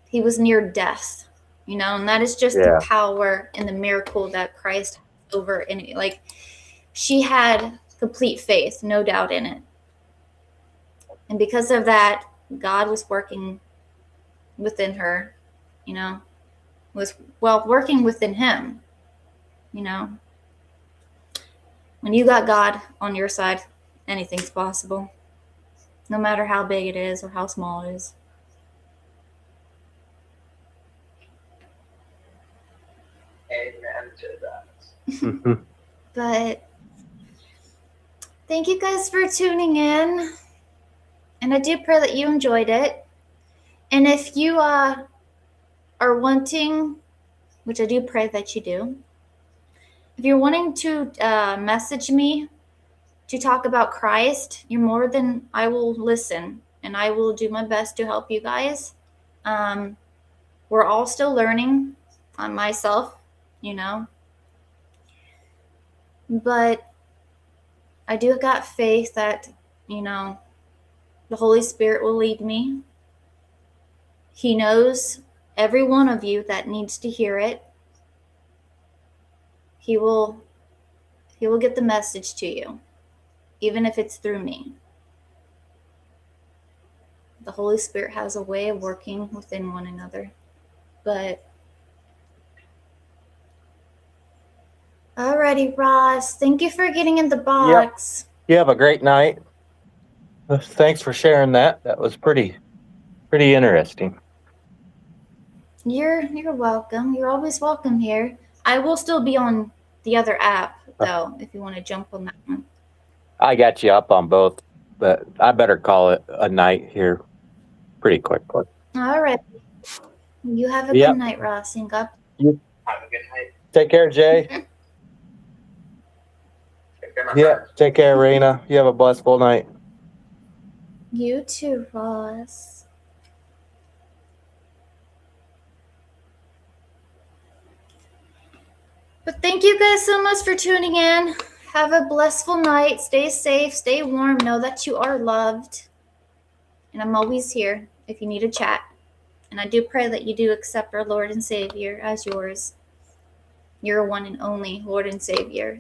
He was near death, and that is just the power and the miracle that Christ has over any. Like, she had complete faith, no doubt in it, and because of that, God was working within her. Working within him. When you got God on your side, anything's possible, no matter how big it is or how small it is. Amen to that. But thank you guys for tuning in, and I do pray that you enjoyed it. And if you are wanting, which I do pray that you do, if you're wanting to message me to talk about Christ, I will listen, and I will do my best to help you guys. We're all still learning on myself, but I do got faith that, the Holy Spirit will lead me. He knows every one of you that needs to hear it. He will get the message to you, even if it's through me. The Holy Spirit has a way of working within one another. But alrighty, Ross. Thank you for getting in the box. Yep. You have a great night. Thanks for sharing that. That was pretty interesting. You're welcome. You're always welcome here. I will still be on the other app though, if you want to jump on that one. I got you up on both, but I better call it a night here pretty quickly. All right. You have a good night, Ross. And God. You Have a good night. take care, Jay. Take care, my Yeah, friend. take care, Raina. You have a blissful night. You too, Ross. But thank you guys so much for tuning in. Have a blissful night. Stay safe. Stay warm. Know that you are loved. And I'm always here if you need a chat. And I do pray that you do accept our Lord and Savior as yours. Your one and only Lord and Savior.